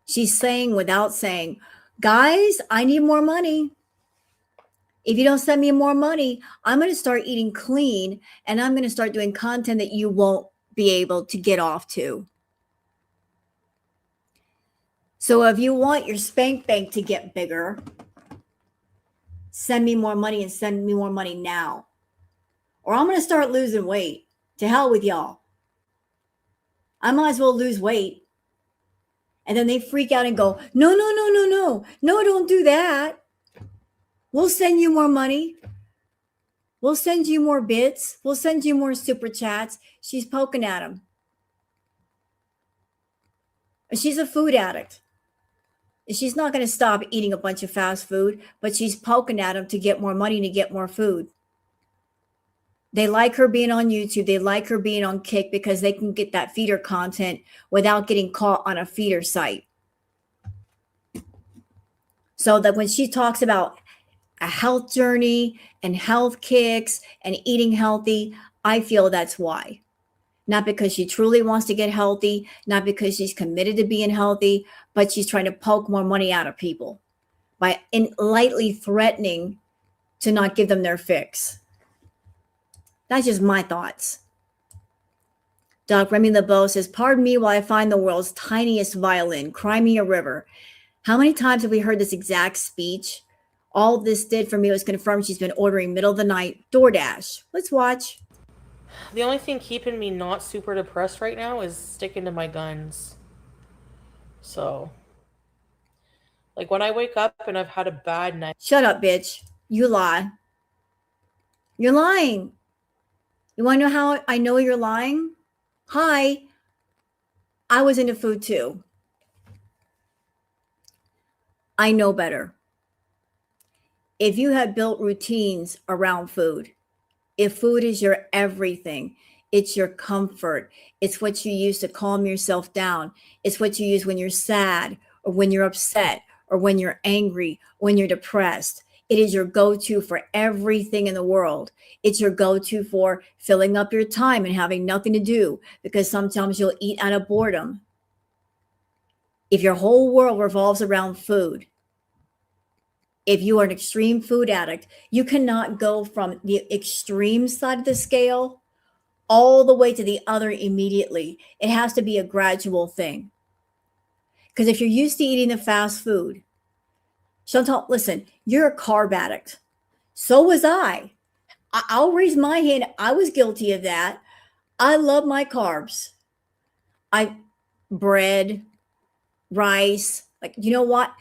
She's saying without saying, guys, I need more money. If you don't send me more money, I'm going to start eating clean and I'm going to start doing content that you won't be able to get off to. So if you want your spank bank to get bigger, send me more money and send me more money now. Or I'm going to start losing weight. To hell with y'all. I might as well lose weight. And then they freak out and go, no, no, no, no, no. No, don't do that. We'll send you more money. We'll send you more bits. We'll send you more super chats. She's poking at him. And she's a food addict. She's not going to stop eating a bunch of fast food, but she's poking at him to get more money, to get more food. They like her being on YouTube. They like her being on Kick because they can get that feeder content without getting caught on a feeder site. So that when she talks about a health journey and health kicks and eating healthy, I feel that's why. Not because she truly wants to get healthy, not because she's committed to being healthy, but she's trying to poke more money out of people by lightly threatening to not give them their fix. That's just my thoughts. Doc Remy LeBeau says, pardon me while I find the world's tiniest violin. Cry me a river. How many times have we heard this exact speech? All this did for me was confirm she's been ordering middle of the night DoorDash. Let's watch. The only thing keeping me not super depressed right now is sticking to my guns. So, like when I wake up and I've had a bad night. Shut up, bitch. You lie. You're lying. You want to know how I know you're lying? Hi. I was into food too. I know better. If you have built routines around food, if food is your everything, it's your comfort, it's what you use to calm yourself down, it's what you use when you're sad or when you're upset or when you're angry, when you're depressed. It is your go-to for everything in the world. It's your go-to for filling up your time and having nothing to do because sometimes you'll eat out of boredom. If your whole world revolves around food, if you are an extreme food addict, you cannot go from the extreme side of the scale all the way to the other immediately. It has to be a gradual thing. Because if you're used to eating the fast food, Chantal, listen, you're a carb addict. So was I. I'll raise my hand. I was guilty of that. I love my carbs. Bread, rice, like, you know what?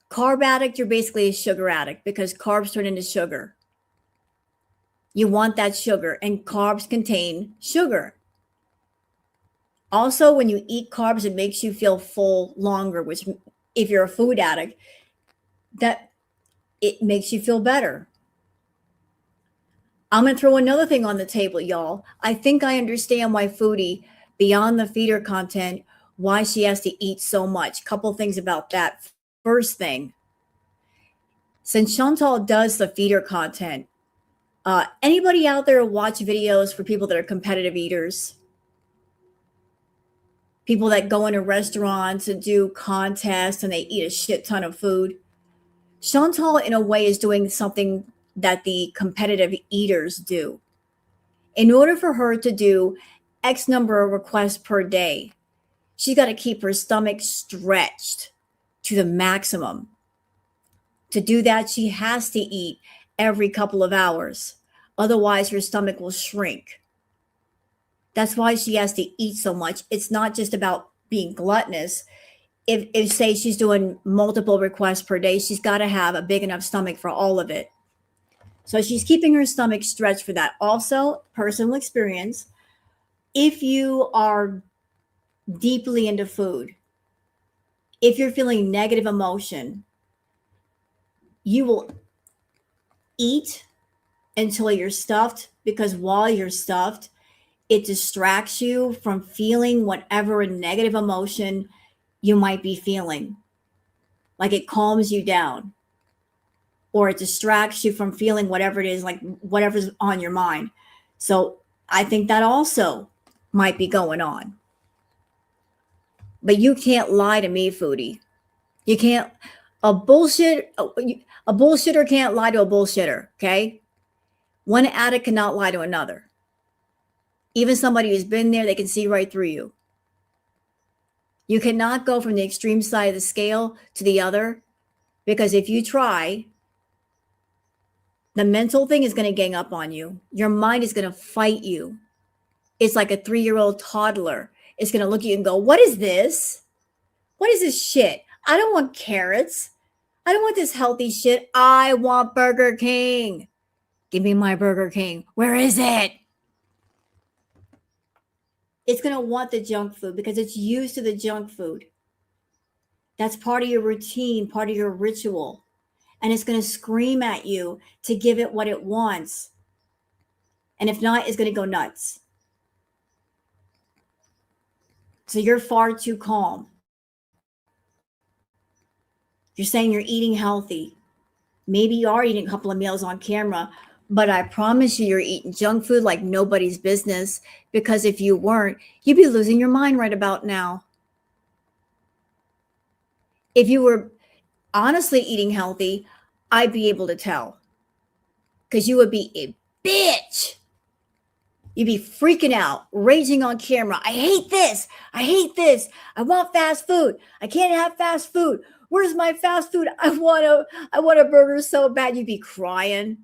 Carb addict, you're basically a sugar addict because carbs turn into sugar. You want that sugar, and carbs contain sugar. Also, when you eat carbs, it makes you feel full longer, which if you're a food addict, that it makes you feel better. I'm going to throw another thing on the table, y'all. I think I understand why Foodie, beyond the feeder content, why she has to eat so much. Couple things about that. First thing, since Chantal does the feeder content, anybody out there watch videos for people that are competitive eaters? People that go into restaurants and do contests and they eat a shit ton of food. Chantal, in a way, is doing something that the competitive eaters do. In order for her to do X number of requests per day, she's got to keep her stomach stretched to the maximum. To do that, she has to eat every couple of hours. Otherwise, her stomach will shrink. That's why she has to eat so much. It's not just about being gluttonous. If say she's doing multiple requests per day, she's got to have a big enough stomach for all of it. So she's keeping her stomach stretched for that. Also, personal experience, if you are deeply into food, if you're feeling negative emotion, you will eat until you're stuffed, because while you're stuffed, it distracts you from feeling whatever negative emotion you might be feeling. Like it calms you down, or it distracts you from feeling whatever it is, like whatever's on your mind. So I think that also might be going on. But you can't lie to me, Foodie. You can't. A bullshitter can't lie to a bullshitter. Okay, one addict cannot lie to another. Even somebody who's been there, they can see right through you. You cannot go from the extreme side of the scale to the other, because if you try, the mental thing is going to gang up on you. Your mind is going to fight you. It's like a 3-year-old toddler. It's going to look at you and go, "What is this? What is this shit? I don't want carrots. I don't want this healthy shit. I want Burger King. Give me my Burger King. Where is it?" It's going to want the junk food because it's used to the junk food. That's part of your routine, part of your ritual. And it's going to scream at you to give it what it wants. And if not, it's going to go nuts. So you're far too calm. You're saying you're eating healthy. Maybe you are eating a couple of meals on camera, but I promise you, you're eating junk food like nobody's business, because if you weren't, you'd be losing your mind right about now. If you were honestly eating healthy, I'd be able to tell, because you would be a bitch. You'd be freaking out, raging on camera. "I hate this. I hate this. I want fast food. I can't have fast food. Where's my fast food? I want a burger so bad." You'd be crying.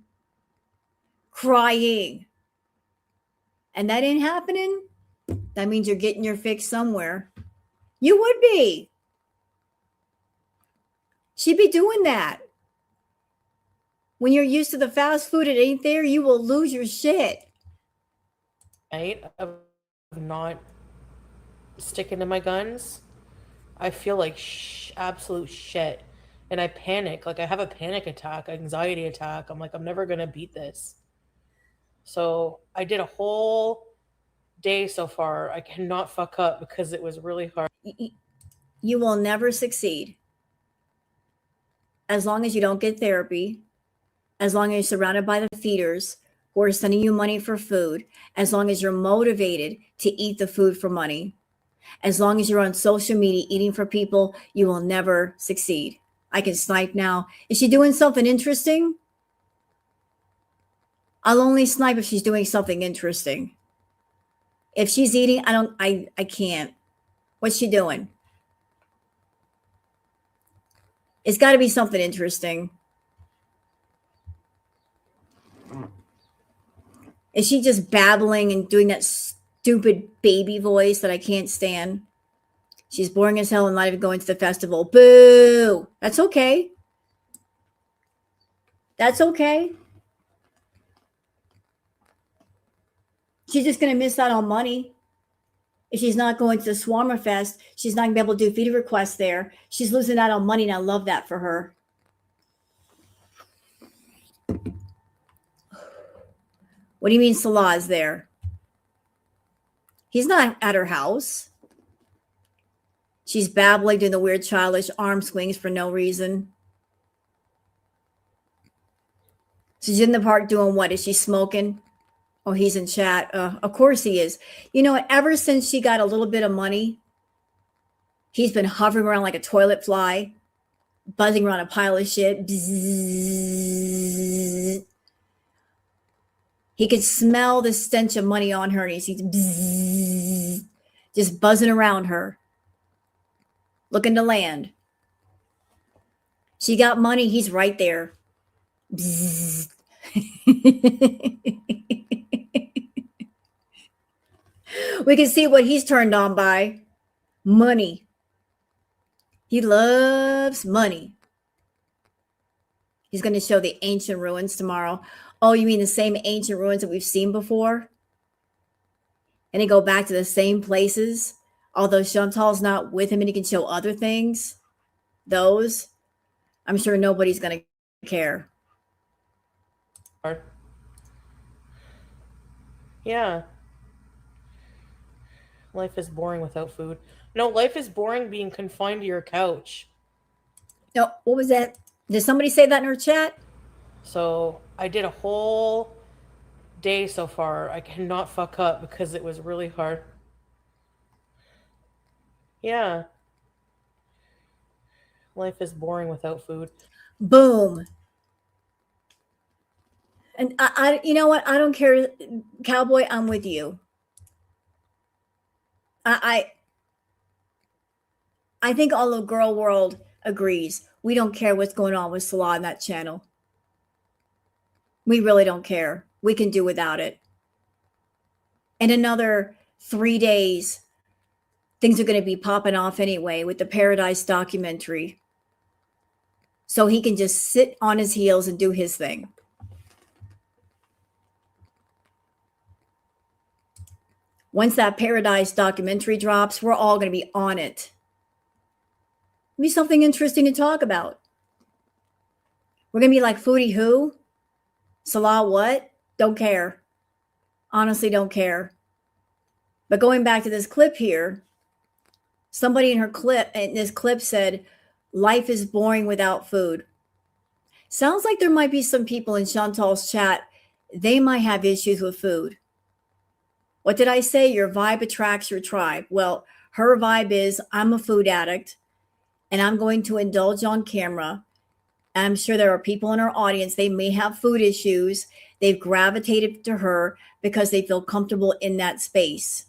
And that ain't happening. That means you're getting your fix somewhere. You would be. She'd be doing that. When you're used to the fast food, it ain't there, you will lose your shit. Right? Of not sticking to my guns, I feel like absolute shit. And I panic. Like I have a panic attack, anxiety attack. I'm like, I'm never going to beat this. So I did a whole day so far. I cannot fuck up because it was really hard. You will never succeed as long as you don't get therapy, as long as you're surrounded by the feeders who are sending you money for food, as long as you're motivated to eat the food for money, as long as you're on social media eating for people, you will never succeed. I can snipe now. Is she doing something interesting? I'll only snipe if she's doing something interesting. If she's eating, I can't. What's she doing? It's got to be something interesting. Is she just babbling and doing that stupid baby voice that I can't stand? She's boring as hell and not even going to the festival. Boo! That's okay. That's okay. She's just going to miss out on money. If she's not going to the Swarmer Fest, she's not going to be able to do feeder requests there. She's losing out on money, and I love that for her. What do you mean Salah is there? He's not at her house. She's babbling, doing the weird childish arm swings for no reason. She's in the park doing what? Is she smoking? Oh, he's in chat. Of course he is. You know what? Ever since she got a little bit of money, he's been hovering around like a toilet fly, buzzing around a pile of shit. Bzzz. He could smell the stench of money on her, and he's bzzz, just buzzing around her, looking to land. She got money. He's right there. Bzzz. We can see what he's turned on by. Money. He loves money. He's going to show the ancient ruins tomorrow. Oh, you mean the same ancient ruins that we've seen before? And they go back to the same places? Although Chantal's not with him and he can show other things? Those? I'm sure nobody's going to care. Yeah. Life is boring without food. No, life is boring being confined to your couch. No, what was that? Did somebody say that in her chat? So I did a whole day so far. I cannot fuck up because it was really hard. Yeah. Life is boring without food. Boom. And you know what? I don't care, Cowboy. I'm with you. I think all of girl world agrees. We don't care what's going on with Salah on that channel. We really don't care. We can do without it. In another 3 days, things are going to be popping off anyway with the Paradise documentary. So he can just sit on his heels and do his thing. Once that Paradise documentary drops, we're all going to be on it. It'll be something interesting to talk about. We're going to be like Foodie who? Salah what? Don't care. Honestly, don't care. But going back to this clip here, somebody in this clip said, life is boring without food. Sounds like there might be some people in Chantal's chat, they might have issues with food. What did I say? Your vibe attracts your tribe. Well, her vibe is, I'm a food addict and I'm going to indulge on camera. And I'm sure there are people in our audience, they may have food issues. They've gravitated to her because they feel comfortable in that space.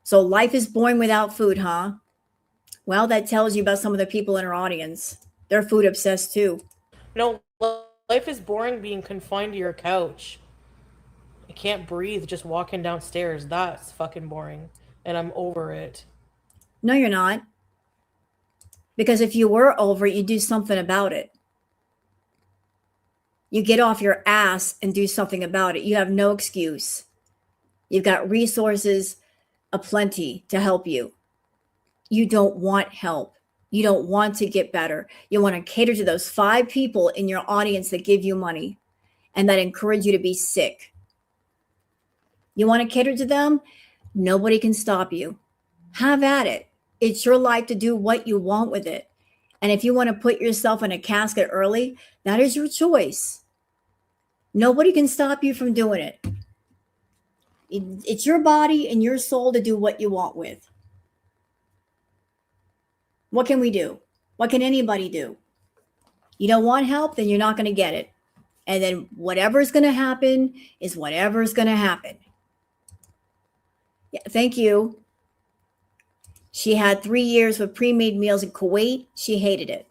So life is boring without food, huh? Well, that tells you about some of the people in our audience. They're food obsessed too. No, life is boring being confined to your couch. I can't breathe just walking downstairs. That's fucking boring. And I'm over it. No, you're not. Because if you were over it, you'd do something about it. You get off your ass and do something about it. You have no excuse. You've got resources aplenty to help you. You don't want help. You don't want to get better. You want to cater to those 5 people in your audience that give you money and that encourage you to be sick. You want to cater to them? Nobody can stop you. Have at it. It's your life to do what you want with it. And if you want to put yourself in a casket early, that is your choice. Nobody can stop you from doing it. It's your body and your soul to do what you want with. What can we do? What can anybody do? You don't want help, then you're not going to get it. And then whatever's going to happen is whatever's going to happen. Yeah, thank you. She had 3 years with pre-made meals in Kuwait. She hated it.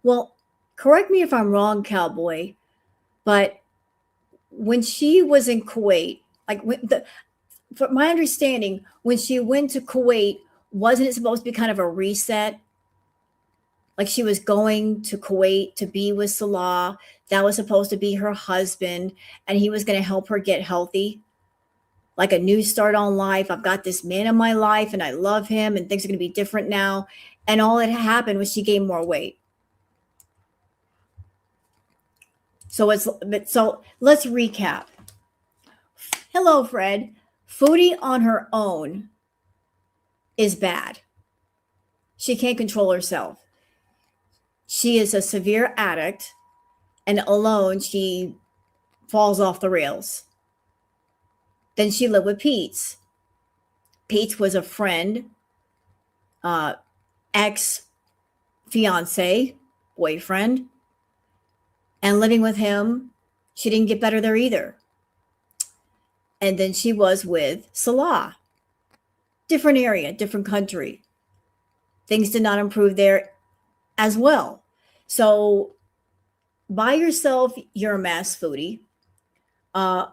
Well, correct me if I'm wrong, Cowboy, but when she was in Kuwait, from my understanding, when she went to Kuwait, wasn't it supposed to be kind of a reset? Like she was going to Kuwait to be with Salah. That was supposed to be her husband, and he was going to help her get healthy. Like a new start on life. I've got this man in my life and I love him and things are going to be different now. And all that happened was she gained more weight. So let's recap. Hello, Fred. Foodie on her own is bad. She can't control herself. She is a severe addict, and alone she falls off the rails. Then she lived with Peeps. Peeps was a friend, ex-fiance, boyfriend. And living with him, she didn't get better there either. And then she was with Salah. Different area, different country. Things did not improve there as well. So by yourself, you're a mess, Foodie. Uh,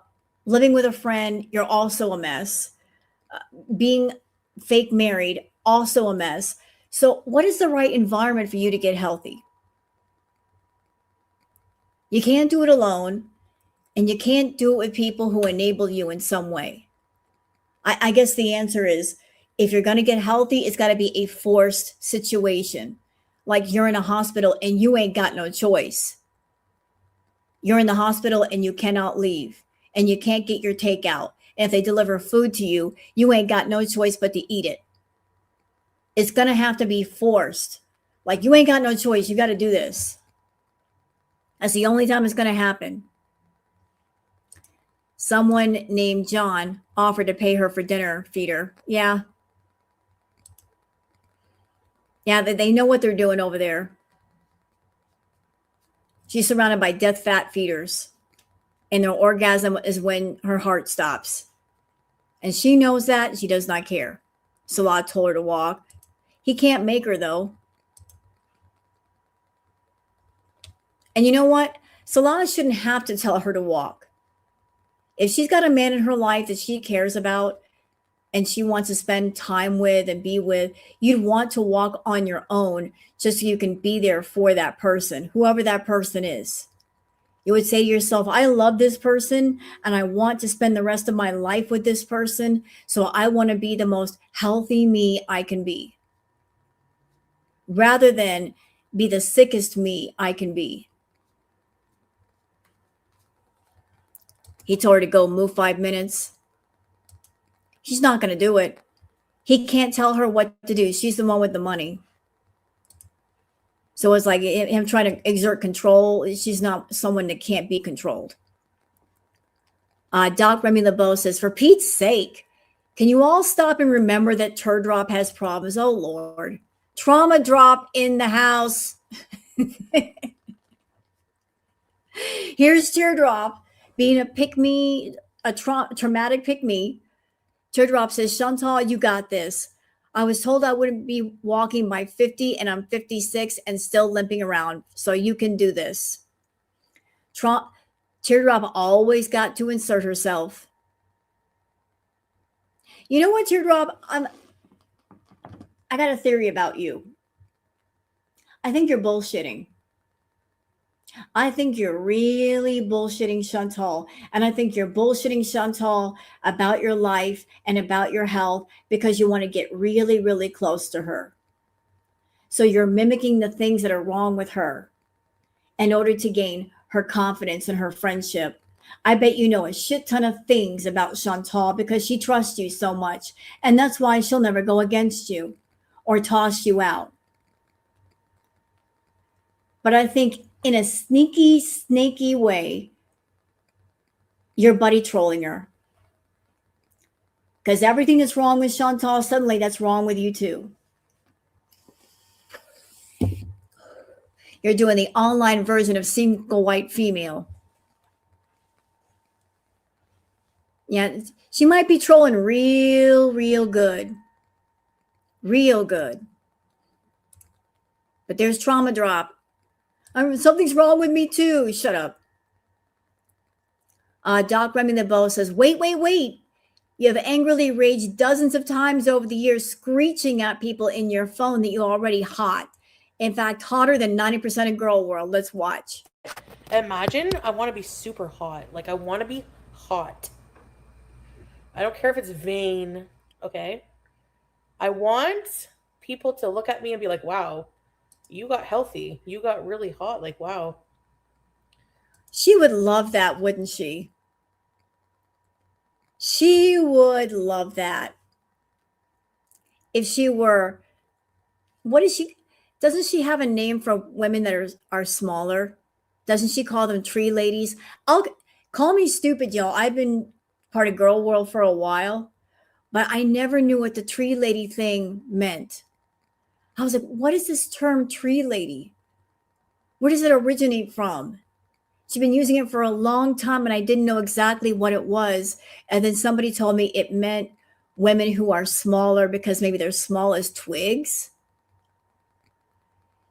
Living with a friend, you're also a mess. Being fake married, also a mess. So, what is the right environment for you to get healthy? You can't do it alone, and you can't do it with people who enable you in some way. I guess the answer is if you're going to get healthy, it's got to be a forced situation. Like you're in a hospital and you ain't got no choice. You're in the hospital and you cannot leave and you can't get your takeout. And if they deliver food to you, you ain't got no choice but to eat it. It's going to have to be forced. Like you ain't got no choice. You got to do this. That's the only time it's going to happen. Someone named John offered to pay her for dinner, feed her. Yeah. Yeah, they know what they're doing over there. She's surrounded by death fat feeders. And their orgasm is when her heart stops. And she knows that. She does not care. Salah told her to walk. He can't make her, though. And you know what? Salah shouldn't have to tell her to walk. If she's got a man in her life that she cares about and she wants to spend time with and be with, you'd want to walk on your own just so you can be there for that person, whoever that person is. You would say to yourself, I love this person and I want to spend the rest of my life with this person. So I want to be the most healthy me I can be, rather than be the sickest me I can be. He told her to go move 5 minutes. She's not going to do it. He can't tell her what to do. She's the one with the money. So it's like him trying to exert control. She's not someone that can't be controlled. Doc Remy LeBeau says, for Pete's sake, can you all stop and remember that Turd Drop has problems? Oh, Lord. Trauma drop in the house. Here's Teardrop being a pick-me, a traumatic pick-me. Teardrop says, Chantal, you got this. I was told I wouldn't be walking by 50 and I'm 56 and still limping around. So you can do this. Teardrop always got to insert herself. You know what, Teardrop? I got a theory about you. I think you're bullshitting. I think you're really bullshitting Chantal. And I think you're bullshitting Chantal about your life and about your health because you want to get really, really close to her. So you're mimicking the things that are wrong with her in order to gain her confidence and her friendship. I bet you know a shit ton of things about Chantal because she trusts you so much. And that's why she'll never go against you or toss you out. But I think in a sneaky, snaky way, you're buddy trolling her. Because everything that's wrong with Chantal, suddenly that's wrong with you too. You're doing the online version of single white female. Yeah, she might be trolling real good. Real good. But there's trauma drop. Something's wrong with me too. Shut up. Doc Remy LeBeau says, wait. You have angrily raged dozens of times over the years, screeching at people in your phone that you're already hot. In fact, hotter than 90% of girl world. Let's watch. Imagine I want to be super hot. Like, I want to be hot. I don't care if it's vain, okay? I want people to look at me and be like, wow, you got healthy. You got really hot. Like, wow. She would love that, wouldn't she? She would love that. If she were, what is she? Doesn't she have a name for women that are smaller? Doesn't she call them tree ladies? Call me stupid, y'all. I've been part of girl world for a while, but I never knew what the tree lady thing meant. I was like, what is this term tree lady? Where does it originate from? She's been using it for a long time and I didn't know exactly what it was. And then somebody told me it meant women who are smaller because maybe they're small as twigs.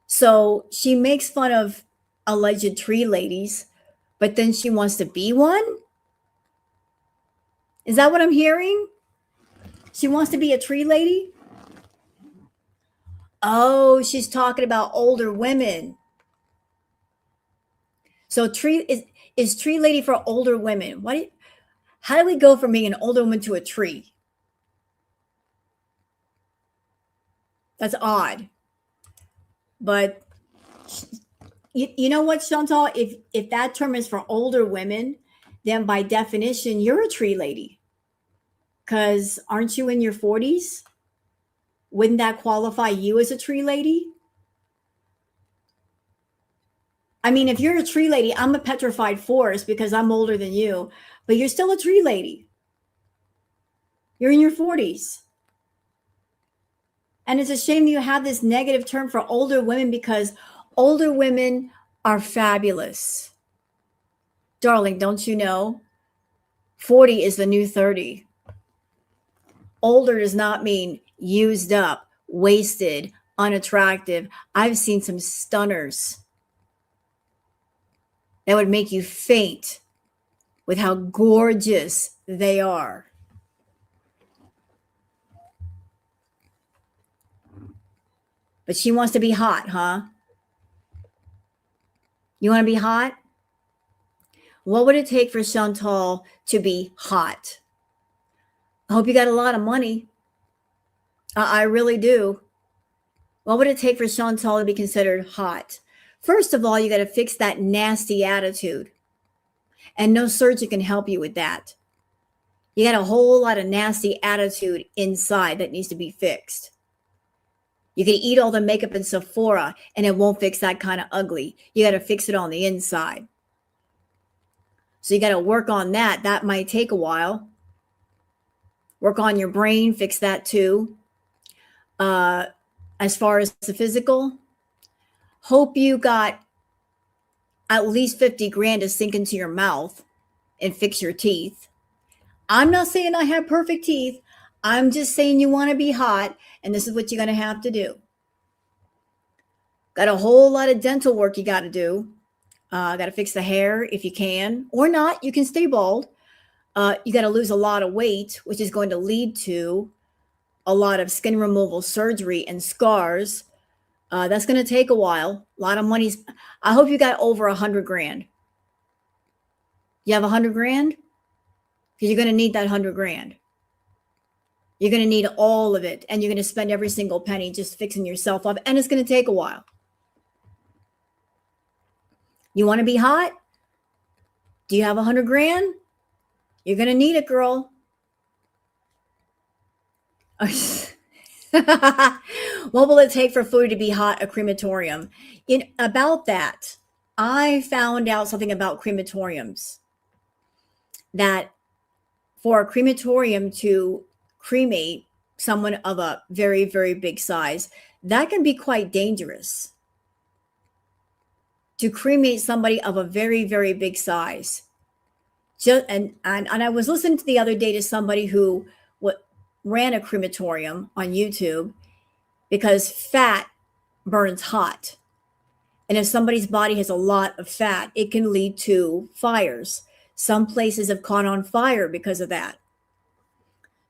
So she makes fun of alleged tree ladies, but then she wants to be one? Is that what I'm hearing? She wants to be a tree lady? Oh, she's talking about older women. So is tree lady for older women. How do we go from being an older woman to a tree? That's odd. But you know what, Chantal? If that term is for older women, then by definition, you're a tree lady. Because aren't you in your 40s? Wouldn't that qualify you as a tree lady? I mean, if you're a tree lady, I'm a petrified forest because I'm older than you, but you're still a tree lady. You're in your 40s. And it's a shame that you have this negative term for older women because older women are fabulous. Darling, don't you know? 40 is the new 30. Older does not mean used up, wasted, unattractive. I've seen some stunners that would make you faint with how gorgeous they are. But she wants to be hot, huh? You want to be hot? What would it take for Chantal to be hot? I hope you got a lot of money. I really do. What would it take for Chantal to be considered hot? First of all, you got to fix that nasty attitude. And no surgeon can help you with that. You got a whole lot of nasty attitude inside that needs to be fixed. You can eat all the makeup in Sephora and it won't fix that kind of ugly. You got to fix it on the inside. So you got to work on that. That might take a while. Work on your brain, fix that too. As far as the physical, hope you got at least 50 grand to sink into your mouth and fix your teeth. I'm not saying I have perfect teeth. I'm just saying you want to be hot, and this is what you're going to have to do. Got a whole lot of dental work you got to do. Got to fix the hair if you can, or not. You can stay bald. You got to lose a lot of weight, which is going to lead to a lot of skin removal surgery and scars. That's going to take a while. A lot of money. I hope you got over 100 grand. You have 100 grand? Because you're going to need that 100 grand. You're going to need all of it. And you're going to spend every single penny just fixing yourself up. And it's going to take a while. You want to be hot? Do you have 100 grand? You're going to need it, girl. What will it take for Foodie to be hot? A crematorium. About that, I found out something about crematoriums. That for a crematorium to cremate someone of a very, very big size, that can be quite dangerous. To cremate somebody of a very, very big size. And I was listening to the other day to somebody who ran a crematorium on YouTube because fat burns hot. And if somebody's body has a lot of fat, it can lead to fires. Some places have caught on fire because of that.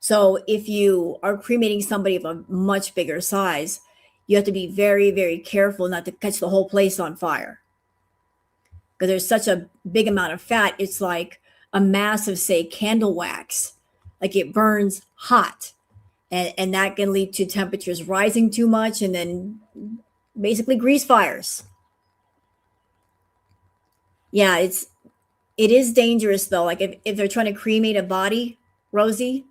So if you are cremating somebody of a much bigger size, you have to be very, very careful not to catch the whole place on fire. Because there's such a big amount of fat, it's like a mass of, say, candle wax. Like it burns hot. And that can lead to temperatures rising too much and then basically grease fires. Yeah, it is dangerous though. Like if they're trying to cremate a body, Rosie,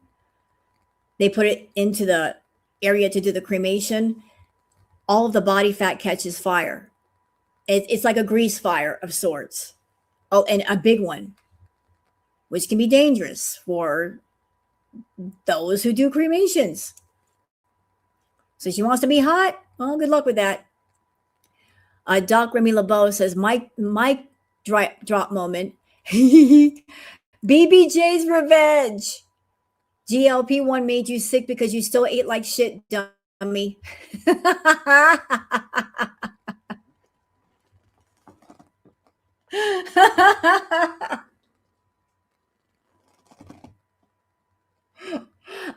they put it into the area to do the cremation. All of the body fat catches fire. It's like a grease fire of sorts. Oh, and a big one, which can be dangerous for those who do cremations. So she wants to be hot. Well, good luck with that. Doc Remy LeBeau says, Mike drop moment. BBJ's revenge. GLP-1 made you sick because you still ate like shit, dummy. I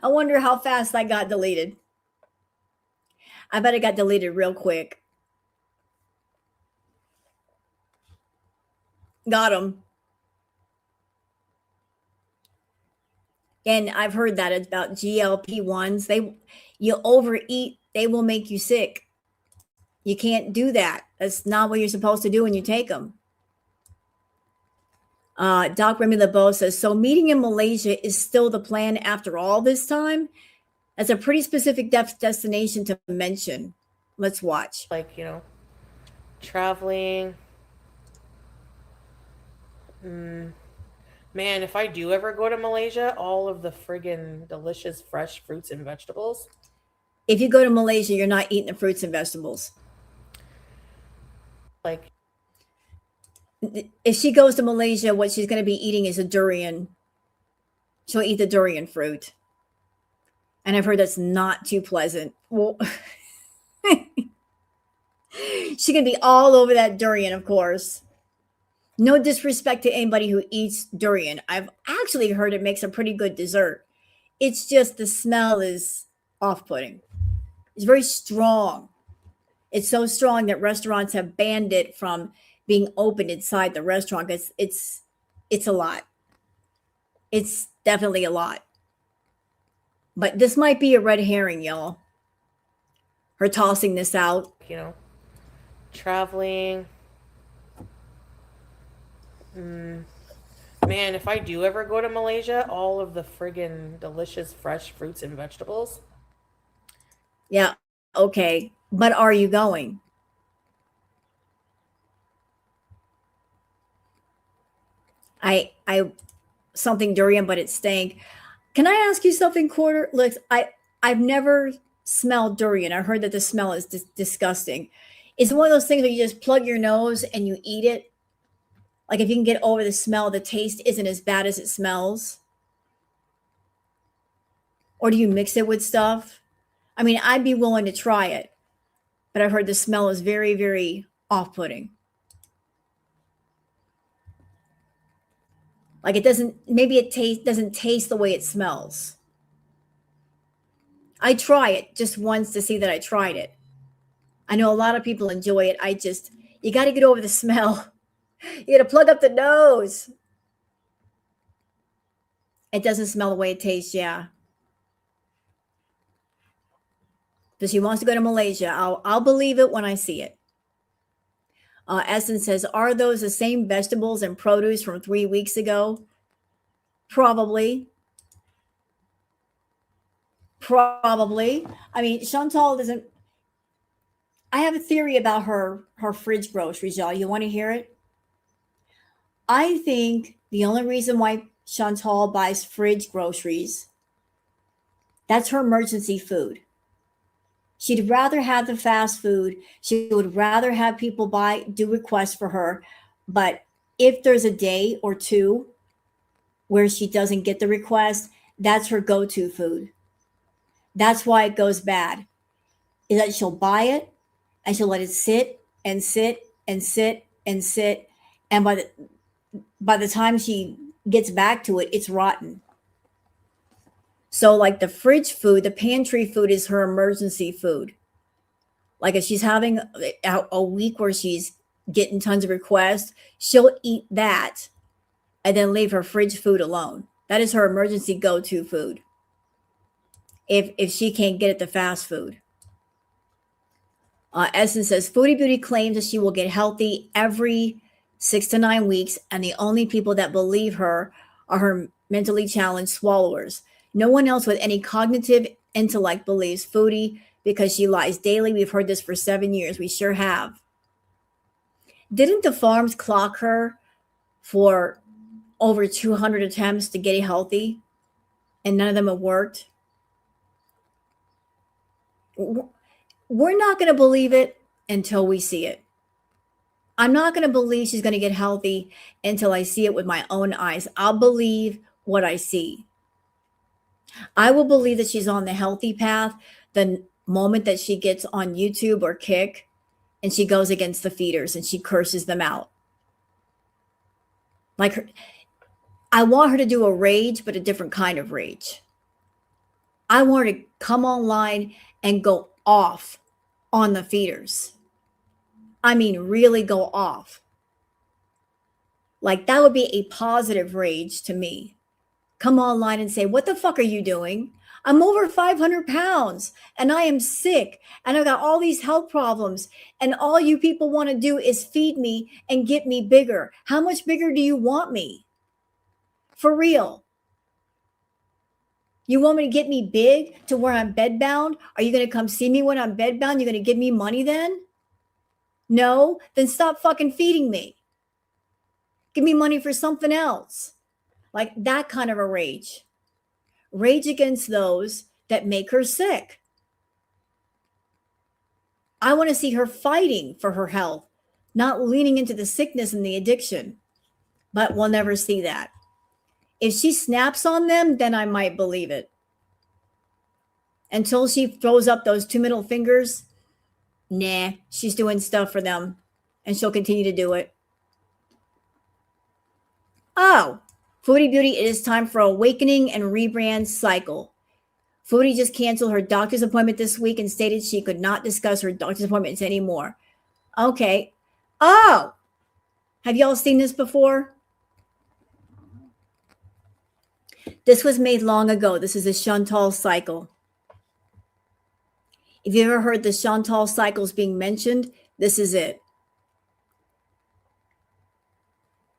wonder how fast that got deleted. I bet it got deleted real quick. Got him. And I've heard that about GLP-1s. You overeat, they will make you sick. You can't do that. That's not what you're supposed to do when you take them. Doc Remy LeBeau says, so meeting in Malaysia is still the plan after all this time? That's a pretty specific destination to mention. Let's watch. Like, traveling. Man, if I do ever go to Malaysia, all of the friggin' delicious fresh fruits and vegetables. If you go to Malaysia, you're not eating the fruits and vegetables. Like, if she goes to Malaysia, what she's going to be eating is a durian. She'll eat the durian fruit. And I've heard that's not too pleasant. Well, she can be all over that durian, of course. No disrespect to anybody who eats durian. I've actually heard it makes a pretty good dessert. It's just the smell is off-putting. It's very strong. It's so strong that restaurants have banned it from being opened inside the restaurant because it's a lot. It's definitely a lot. But this might be a red herring, y'all. Her tossing this out. Traveling. Man, if I do ever go to Malaysia, all of the friggin' delicious fresh fruits and vegetables. Yeah, okay. But are you going? I something durian, but it stank. Can I ask you something, Quarter? Look, I've never smelled durian. I heard that the smell is disgusting. It's one of those things where you just plug your nose and you eat it. Like if you can get over the smell, the taste isn't as bad as it smells. Or do you mix it with stuff? I mean, I'd be willing to try it, but I've heard the smell is very, very off-putting. Like it doesn't, maybe it doesn't taste the way it smells. I try it just once to see that I tried it. I know a lot of people enjoy it. You got to get over the smell. You got to plug up the nose. It doesn't smell the way it tastes, yeah. But she wants to go to Malaysia. I'll believe it when I see it. Essence says, are those the same vegetables and produce from 3 weeks ago? Probably. I mean, Chantal doesn't. I have a theory about her fridge groceries, y'all. You want to hear it? I think the only reason why Chantal buys fridge groceries, that's her emergency food. She'd rather have the fast food. She would rather have people do requests for her. But if there's a day or two where she doesn't get the request, that's her go-to food. That's why it goes bad. Is that she'll buy it and she'll let it sit and sit and sit and sit. And by the time she gets back to it, it's rotten. So like the fridge food, the pantry food is her emergency food. Like if she's having a week where she's getting tons of requests, she'll eat that and then leave her fridge food alone. That is her emergency go-to food. If she can't get it the fast food. Essence says, Foodie Beauty claims that she will get healthy every 6 to 9 weeks, and the only people that believe her are her mentally challenged swallowers. No one else with any cognitive intellect believes Foodie because she lies daily. We've heard this for 7 years. We sure have. Didn't the farms clock her for over 200 attempts to get healthy, and none of them have worked? We're not going to believe it until we see it. I'm not going to believe she's going to get healthy until I see it with my own eyes. I'll believe what I see. I will believe that she's on the healthy path the moment that she gets on YouTube or Kick and she goes against the feeders and she curses them out. Like I want her to do a rage, but a different kind of rage. I want her to come online and go off on the feeders. I mean, really go off. Like that would be a positive rage to me. Come online and say, what the fuck are you doing? I'm over 500 pounds and I am sick and I've got all these health problems. And all you people want to do is feed me and get me bigger. How much bigger do you want me? For real. You want me to get me big to where I'm bedbound? Are you going to come see me when I'm bedbound? You're going to give me money then? No? Then stop fucking feeding me. Give me money for something else. Like that kind of a rage. Rage against those that make her sick. I want to see her fighting for her health, not leaning into the sickness and the addiction. But we'll never see that. If she snaps on them, then I might believe it. Until she throws up those two middle fingers, nah, she's doing stuff for them and she'll continue to do it. Oh, Foodie Beauty, it is time for awakening and rebrand cycle. Foodie just canceled her doctor's appointment this week and stated she could not discuss her doctor's appointments anymore. Okay. Oh, have y'all seen this before? This was made long ago. This is a Chantal cycle. If you ever heard the Chantal cycles being mentioned, this is it.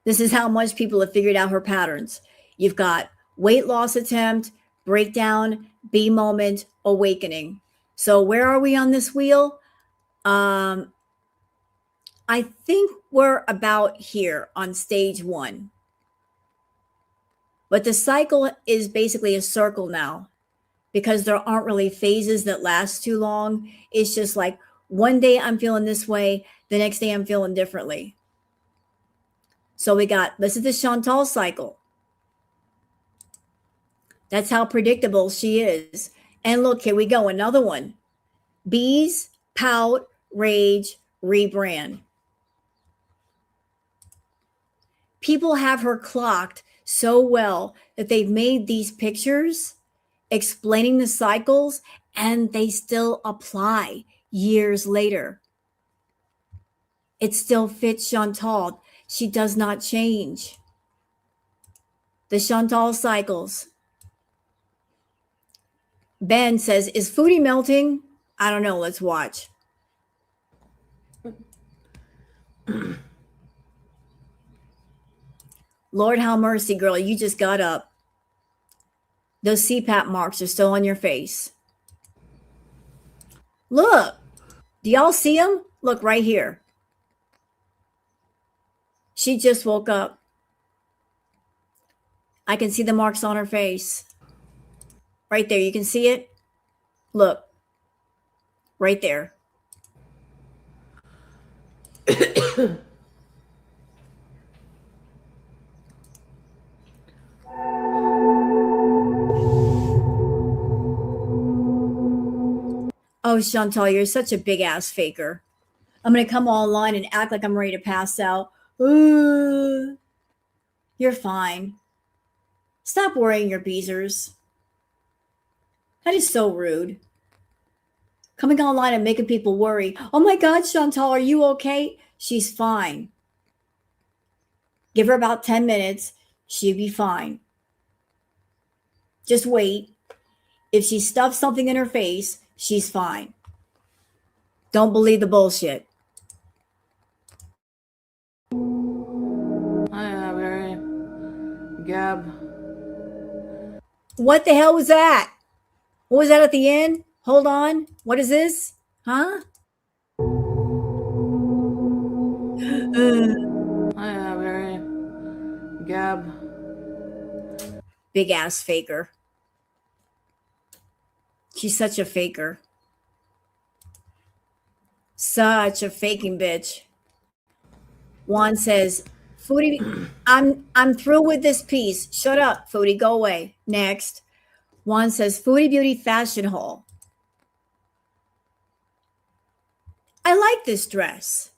This is how much people have figured out her patterns. You've got weight loss attempt, breakdown, B moment, awakening. So where are we on this wheel? I think we're about here on stage 1. But the cycle is basically a circle now because there aren't really phases that last too long. It's just like one day I'm feeling this way, the next day I'm feeling differently. So this is the Chantal cycle. That's how predictable she is. And look, here we go. Another one. Bees, pout, rage, rebrand. People have her clocked so well that they've made these pictures explaining the cycles and they still apply years later. It still fits Chantal. She does not change. The Chantal cycles. Ben says, is Foodie melting? I don't know. Let's watch. Lord, have mercy, girl. You just got up. Those CPAP marks are still on your face. Look. Do y'all see them? Look right here. She just woke up. I can see the marks on her face. Right there. You can see it? Look. Right there. Oh, Chantal, you're such a big ass faker. I'm going to come online and act like I'm ready to pass out. Ooh, you're fine. Stop worrying your beezers. That is so rude. Coming online and making people worry. Oh my God, Chantal, are you okay? She's fine. Give her about 10 minutes. She'll be fine. Just wait. If she stuffs something in her face, she's fine. Don't believe the bullshit. Hi, Barry. Gab. What the hell was that? What was that at the end? Hold on. What is this? Huh? Hi, Barry. Gab. Big ass faker. She's such a faker. Such a faking bitch. Juan says, Foodie, I'm through with this piece. Shut up, Foodie. Go away. Next. Juan says, Foodie Beauty Fashion Haul. I like this dress.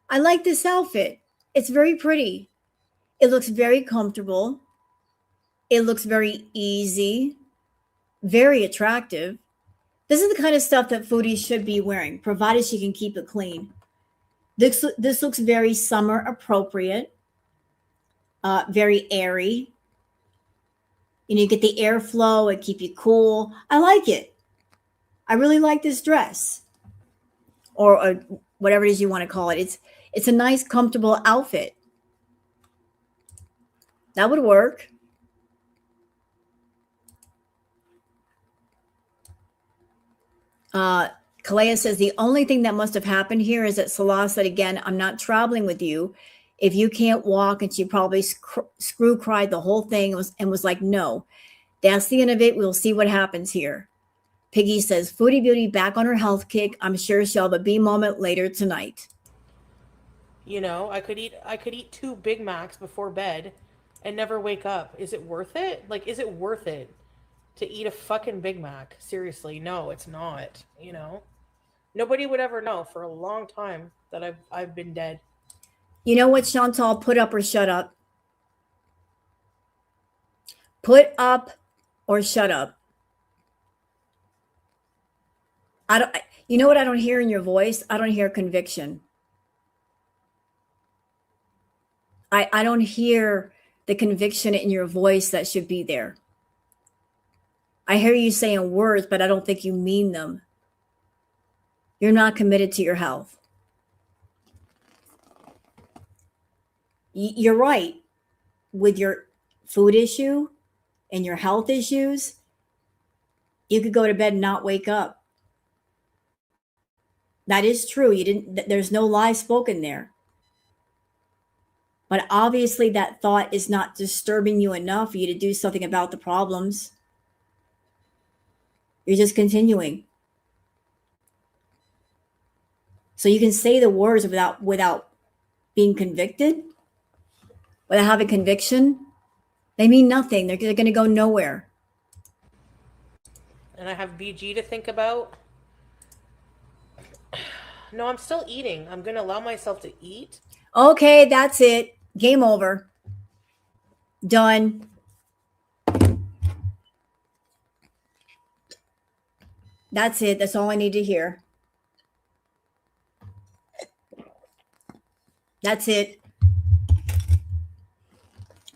I like this outfit. It's very pretty. It looks very comfortable. It looks very easy, very attractive. This is the kind of stuff that foodies should be wearing, provided she can keep it clean. This looks very summer appropriate, very airy. You get the airflow and keep you cool. I like it. I really like this dress, or whatever it is you want to call it. It's a nice, comfortable outfit. That would work. Kalea says the only thing that must have happened here is that Salah said again, "I'm not traveling with you if you can't walk," and she probably screw cried the whole thing and was like, "No, that's the end of it. We'll see what happens here." Piggy says, "Foodie Beauty back on her health kick. I'm sure she'll have a B moment later tonight." I could eat 2 Big Macs before bed and never wake up. Is it worth it? Like, is it worth it to eat a fucking Big Mac? Seriously, no, it's not. Nobody would ever know for a long time that I've been dead. You know what, Chantal? Put up or shut up. Put up or shut up. You know what I don't hear in your voice? I don't hear conviction. I don't hear the conviction in your voice that should be there. I hear you saying words, but I don't think you mean them. You're not committed to your health. You're right. With your food issue and your health issues, you could go to bed and not wake up. That is true. There's no lie spoken there. But obviously that thought is not disturbing you enough for you to do something about the problems. You're just continuing. So you can say the words without being convicted, without having conviction. They mean nothing. They're going to go nowhere. And I have BG to think about. No, I'm still eating. I'm going to allow myself to eat. Okay, that's it. Game over. Done. That's it. That's all I need to hear. That's it.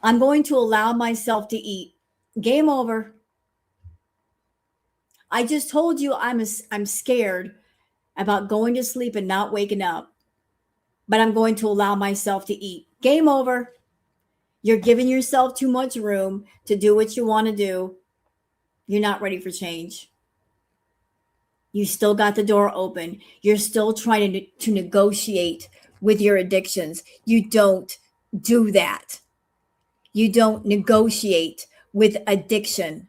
I'm going to allow myself to eat. Game over. I just told you I'm scared about going to sleep and not waking up. But I'm going to allow myself to eat. Game over. You're giving yourself too much room to do what you want to do. You're not ready for change. You still got the door open. You're still trying to negotiate with your addictions. You don't do that. You don't negotiate with addiction.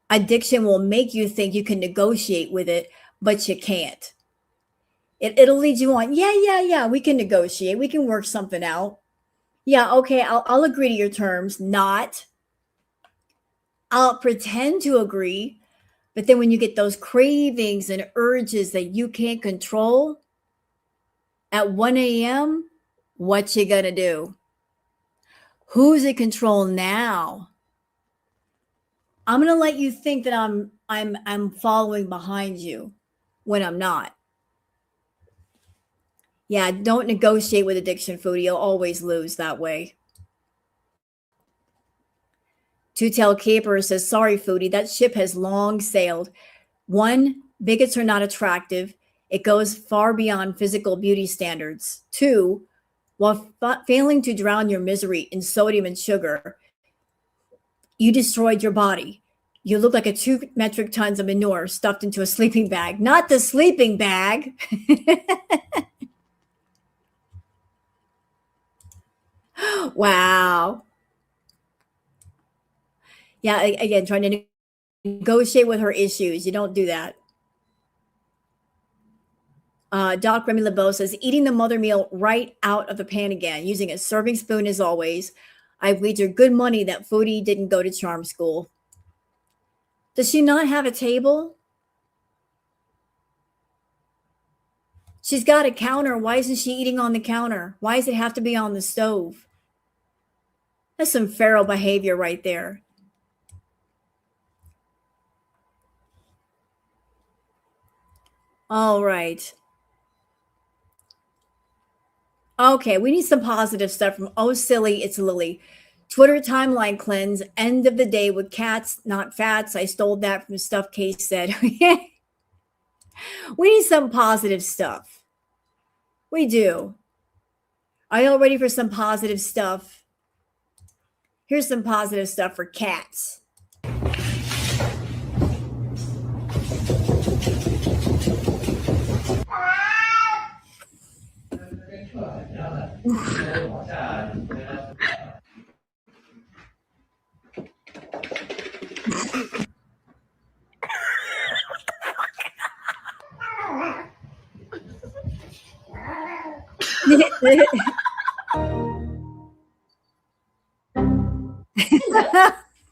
Addiction will make you think you can negotiate with it, but you can't. It'll lead you on. Yeah. We can negotiate. We can work something out. Yeah, okay, I'll agree to your terms. Not. I'll pretend to agree. But then when you get those cravings and urges that you can't control at 1 a.m., what you gonna do? Who's in control now? I'm gonna let you think that I'm following behind you when I'm not. Yeah, don't negotiate with addiction, Foodie. You'll always lose that way. Two-Tail Caper says, "Sorry, Foodie, that ship has long sailed. 1, bigots are not attractive. It goes far beyond physical beauty standards. 2, while failing to drown your misery in sodium and sugar, you destroyed your body. You look like 2 metric tons of manure stuffed into a sleeping bag." Not the sleeping bag. Wow. Yeah, again, trying to negotiate with her issues. You don't do that. Doc Remy LeBeau says, "Eating the mother meal right out of the pan again, using a serving spoon as always. I've wagered good money that Foodie didn't go to charm school." Does she not have a table? She's got a counter. Why isn't she eating on the counter? Why does it have to be on the stove? That's some feral behavior right there. All right. Okay, we need some positive stuff from Oh Silly, It's Lily. Twitter timeline cleanse, end of the day with cats, not fats. I stole that from stuff Case said. We need some positive stuff. We do. Are y'all ready for some positive stuff? Here's some positive stuff for cats.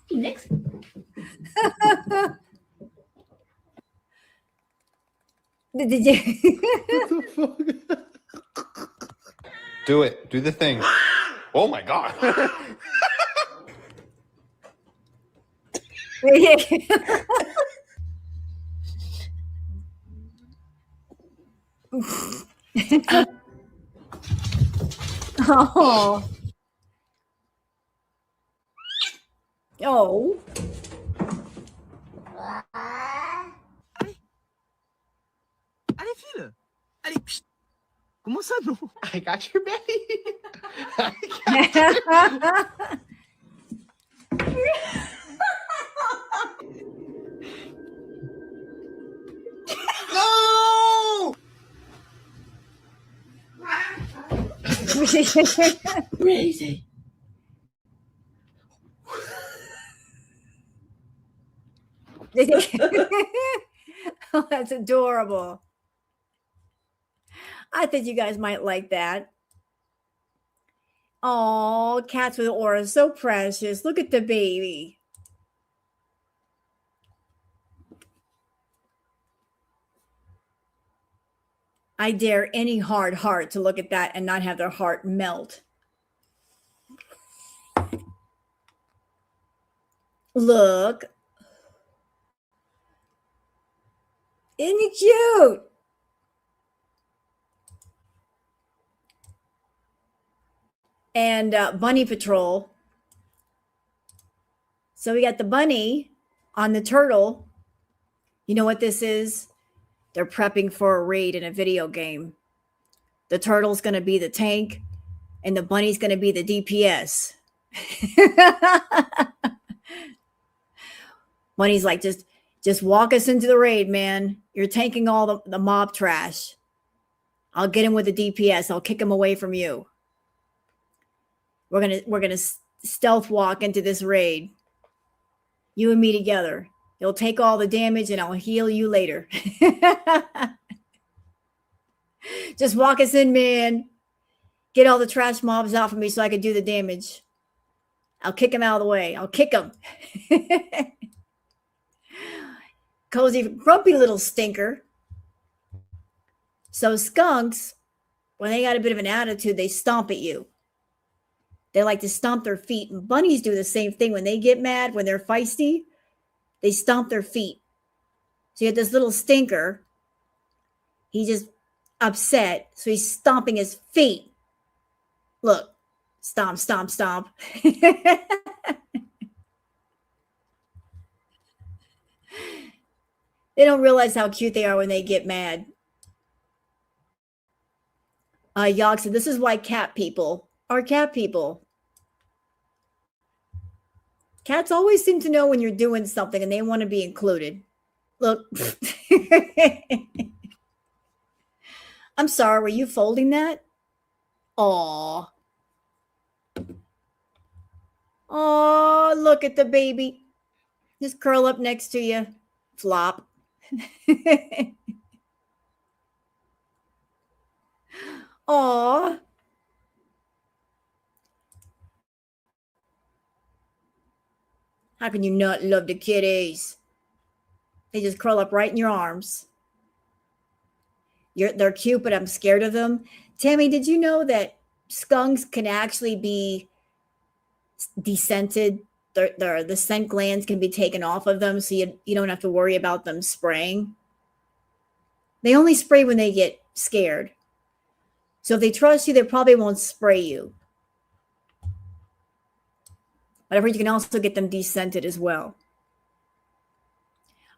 Next. Did you? What the fuck? Do it. Do the thing. Oh my god. Oh. Oh. Allez, file. Allez, pchit. Comment ça, non? I got your belly. No! Crazy. Oh, that's adorable. I think you guys might like that. Oh, cats with aura, so precious. Look at the baby. I dare any hard heart to look at that and not have their heart melt. Look. Isn't he cute? And Bunny Patrol. So we got the bunny on the turtle. You know what this is? They're prepping for a raid in a video game. The turtle's going to be the tank, and the bunny's going to be the DPS. Bunny's like, just walk us into the raid, man. You're tanking all the mob trash. I'll get him with the DPS. I'll kick him away from you. We're gonna stealth walk into this raid. You and me together. You'll take all the damage and I'll heal you later. Just walk us in, man. Get all the trash mobs off of me so I can do the damage. I'll kick him out of the way. I'll kick him. Cozy, grumpy little stinker. So skunks, when they got a bit of an attitude, they stomp at you. They like to stomp their feet. And bunnies do the same thing when they get mad, when they're feisty. They stomp their feet. So you have this little stinker. He's just upset. So he's stomping his feet. Look. Stomp, stomp, stomp. They don't realize how cute they are when they get mad. Yog said, this is why cat people are cat people. Cats always seem to know when you're doing something and they want to be included. Look. I'm sorry, were you folding that? Aw. Oh, look at the baby. Just curl up next to you. Flop. Aw. How can you not love the kitties? They just curl up right in your arms. They're cute, but I'm scared of them. Tammy, did you know that skunks can actually be descented. The scent glands can be taken off of them, so you don't have to worry about them spraying. They only spray when they get scared. So if they trust you, they probably won't spray you. But you can also get them descented as well.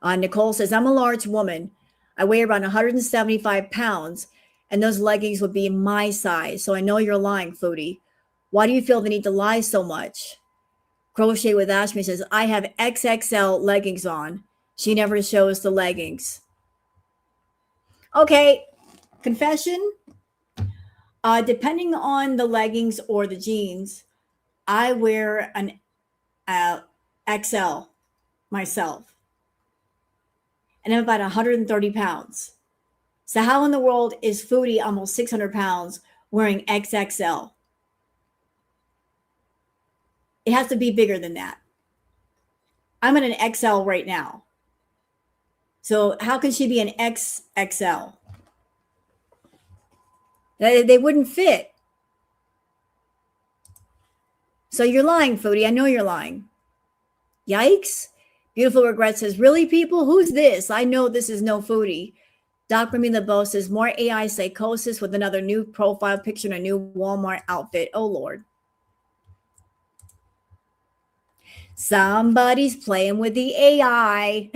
Nicole says, I'm a large woman. I weigh around 175 pounds, and those leggings would be my size. So I know you're lying, Foodie. Why do you feel the need to lie so much? Crochet with Ashmi says, I have XXL leggings on. She never shows the leggings. Okay, confession. Depending on the leggings or the jeans, I wear an XL myself. And I'm about 130 pounds. So how in the world is Foodie almost 600 pounds wearing XXL? It has to be bigger than that. I'm at an XL right now. So how can she be an XXL? They wouldn't fit. So you're lying, Foodie. I know you're lying. Yikes. Beautiful Regret says, really, people? Who's this? I know this is no Foodie. Doc Remy LeBeau says, more AI psychosis with another new profile picture and a new Walmart outfit. Oh, Lord. Somebody's playing with the AI.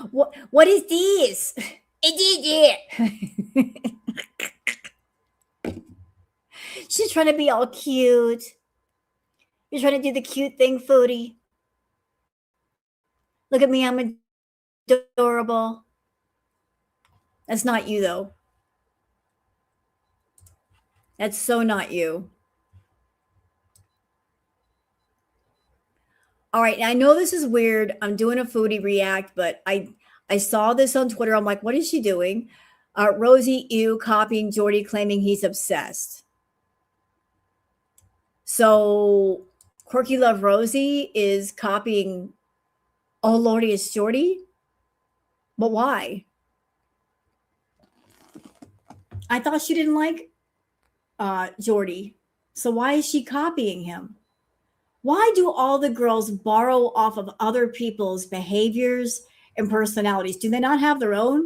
What is this? It did it. She's trying to be all cute. You're trying to do the cute thing, Foodie. Look at me, I'm adorable. That's not you, though. That's so not you. All right, I know this is weird. I'm doing a Foodie react, but I saw this on Twitter. I'm like, what is she doing? Rosie Ew copying Jordy, claiming he's obsessed. So Quirky Love Rosie is copying Oh Lordy, it's Jordy? But why? I thought she didn't like Jordy. So why is she copying him? Why do all the girls borrow off of other people's behaviors and personalities? Do they not have their own?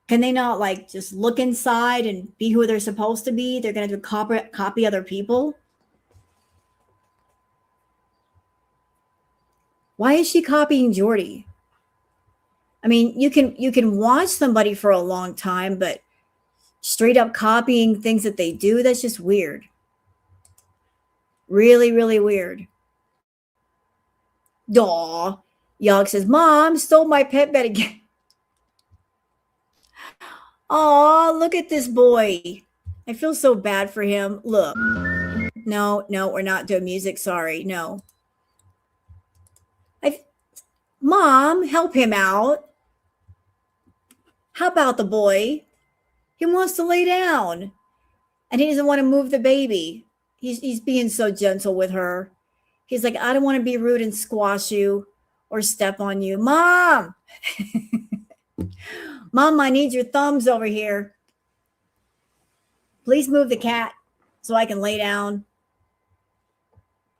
Can they not like just look inside and be who they're supposed to be? They're going to copy other people. Why is she copying Jordy? I mean, you can watch somebody for a long time, but straight up copying things that they do, that's just weird. Really, really weird. Daw. Yog says, Mom stole my pet bed again. Aw, look at this boy. I feel so bad for him. Look. No, we're not doing music. Sorry. No. Mom, help him out. How about the boy? He wants to lay down. And he doesn't want to move the baby. He's being so gentle with her. He's like, I don't want to be rude and squash you or step on you. Mom! Mom, I need your thumbs over here. Please move the cat so I can lay down.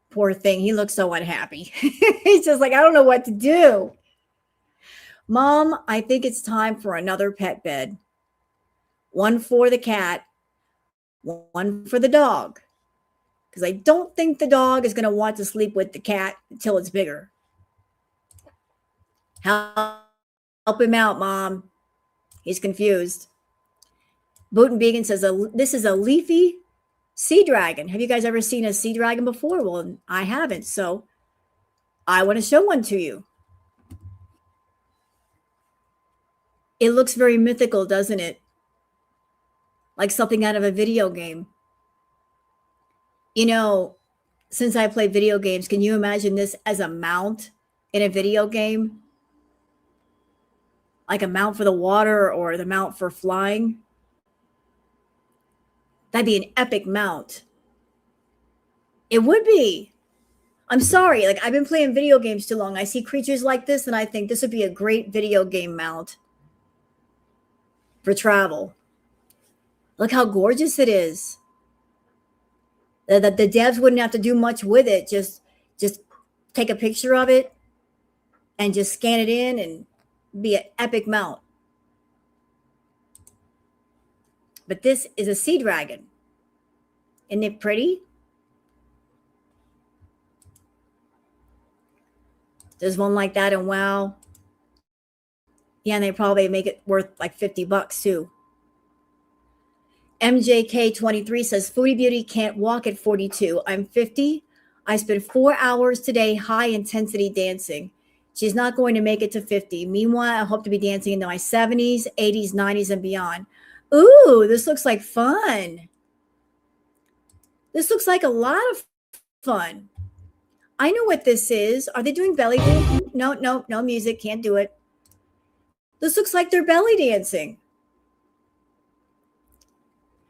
Poor thing. He looks so unhappy. He's just like, I don't know what to do. Mom, I think it's time for another pet bed. One for the cat, one for the dog. Because I don't think the dog is going to want to sleep with the cat until it's bigger. Help him out, Mom. He's confused. Boot and Began says, this is a leafy sea dragon. Have you guys ever seen a sea dragon before? Well, I haven't, so I want to show one to you. It looks very mythical, doesn't it? Like something out of a video game. You know, since I play video games, can you imagine this as a mount in a video game? Like a mount for the water or the mount for flying? That'd be an epic mount. It would be. I'm sorry. Like, I've been playing video games too long. I see creatures like this and I think this would be a great video game mount. for travel. Look how gorgeous it is. The devs wouldn't have to do much with it. Just take a picture of it and just scan it in and be an epic mount. But this is a sea dragon. Isn't it pretty? There's one like that in WoW. Yeah, and they probably make it worth like $50 too. MJK23 says, Foodie Beauty can't walk at 42. I'm 50. I spent 4 hours today high intensity dancing. She's not going to make it to 50. Meanwhile, I hope to be dancing into my 70s, 80s, 90s, and beyond. Ooh, this looks like fun. This looks like a lot of fun. I know what this is. Are they doing belly dance? No music. Can't do it. This looks like they're belly dancing.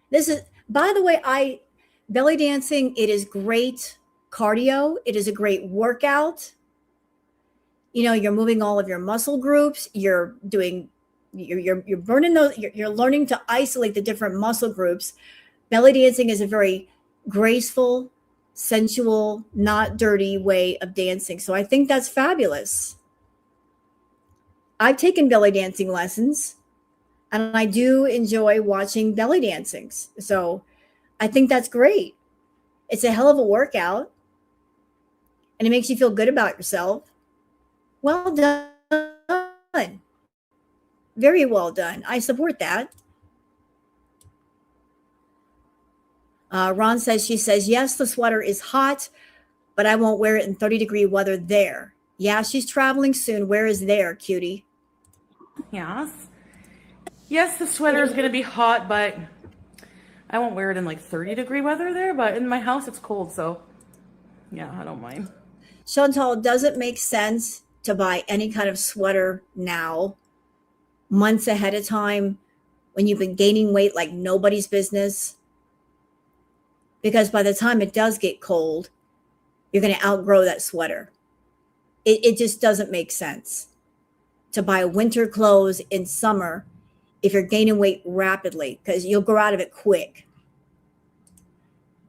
This is, by the way, belly dancing, it is great cardio. It is a great workout. You know, you're moving all of your muscle groups. You're burning those. You're learning to isolate the different muscle groups. Belly dancing is a very graceful, sensual, not dirty way of dancing. So I think that's fabulous. I've taken belly dancing lessons. And I do enjoy watching belly dancings. So I think that's great. It's a hell of a workout. And it makes you feel good about yourself. Well done. Very well done. I support that. Ron says, she says, yes, the sweater is hot, but I won't wear it in 30-degree weather there. Yeah, she's traveling soon. Where is there, cutie? Yes. Yes, the sweater is going to be hot, but I won't wear it in like 30-degree weather there, but in my house it's cold, so yeah, I don't mind. Chantal, does it make sense to buy any kind of sweater now, months ahead of time, when you've been gaining weight like nobody's business? Because by the time it does get cold, you're going to outgrow that sweater. It just doesn't make sense to buy winter clothes in summer if you're gaining weight rapidly, because you'll grow out of it quick.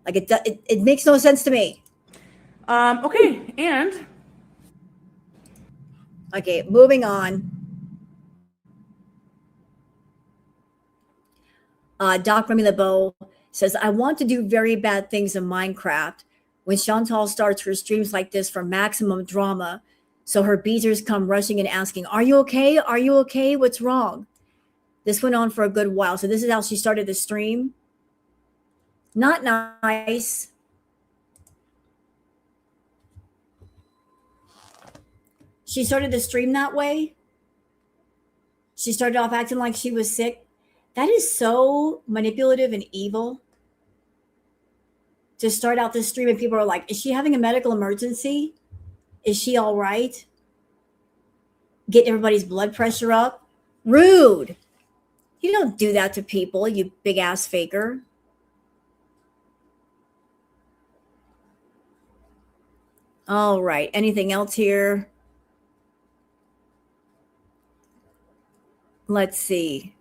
Like it makes no sense to me. Okay, and okay, moving on. Doc Remy LeBeau says, I want to do very bad things in Minecraft when Chantal starts her streams like this for maximum drama. So her beaters come rushing and asking, are you okay? Are you okay? What's wrong? This went on for a good while. So this is how she started the stream. Not nice. She started the stream that way. She started off acting like she was sick. That is so manipulative and evil. To start out this stream and people are like, is she having a medical emergency? Is she all right? Getting everybody's blood pressure up. Rude. You don't do that to people, you big ass faker. All right. Anything else here? Let's see.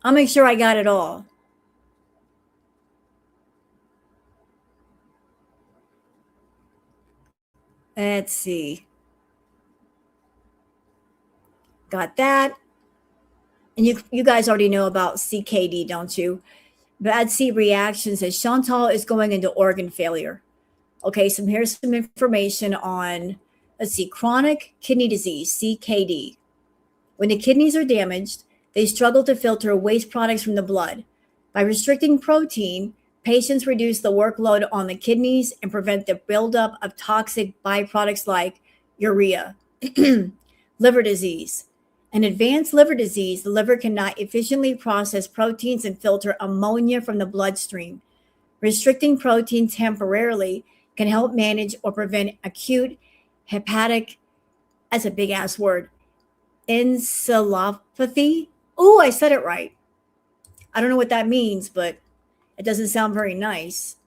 I'll make sure I got it all. Let's see. Got that. And you guys already know about CKD, don't you? Bad C reaction says Chantal is going into organ failure. Okay, so here's some information on, let's see, chronic kidney disease, CKD. When the kidneys are damaged, they struggle to filter waste products from the blood. By restricting protein, patients reduce the workload on the kidneys and prevent the buildup of toxic byproducts like urea. Liver disease. In advanced liver disease, the liver cannot efficiently process proteins and filter ammonia from the bloodstream. Restricting protein temporarily can help manage or prevent acute hepatic, that's a big ass word, encephalopathy. Oh, I said it right. I don't know what that means, but it doesn't sound very nice.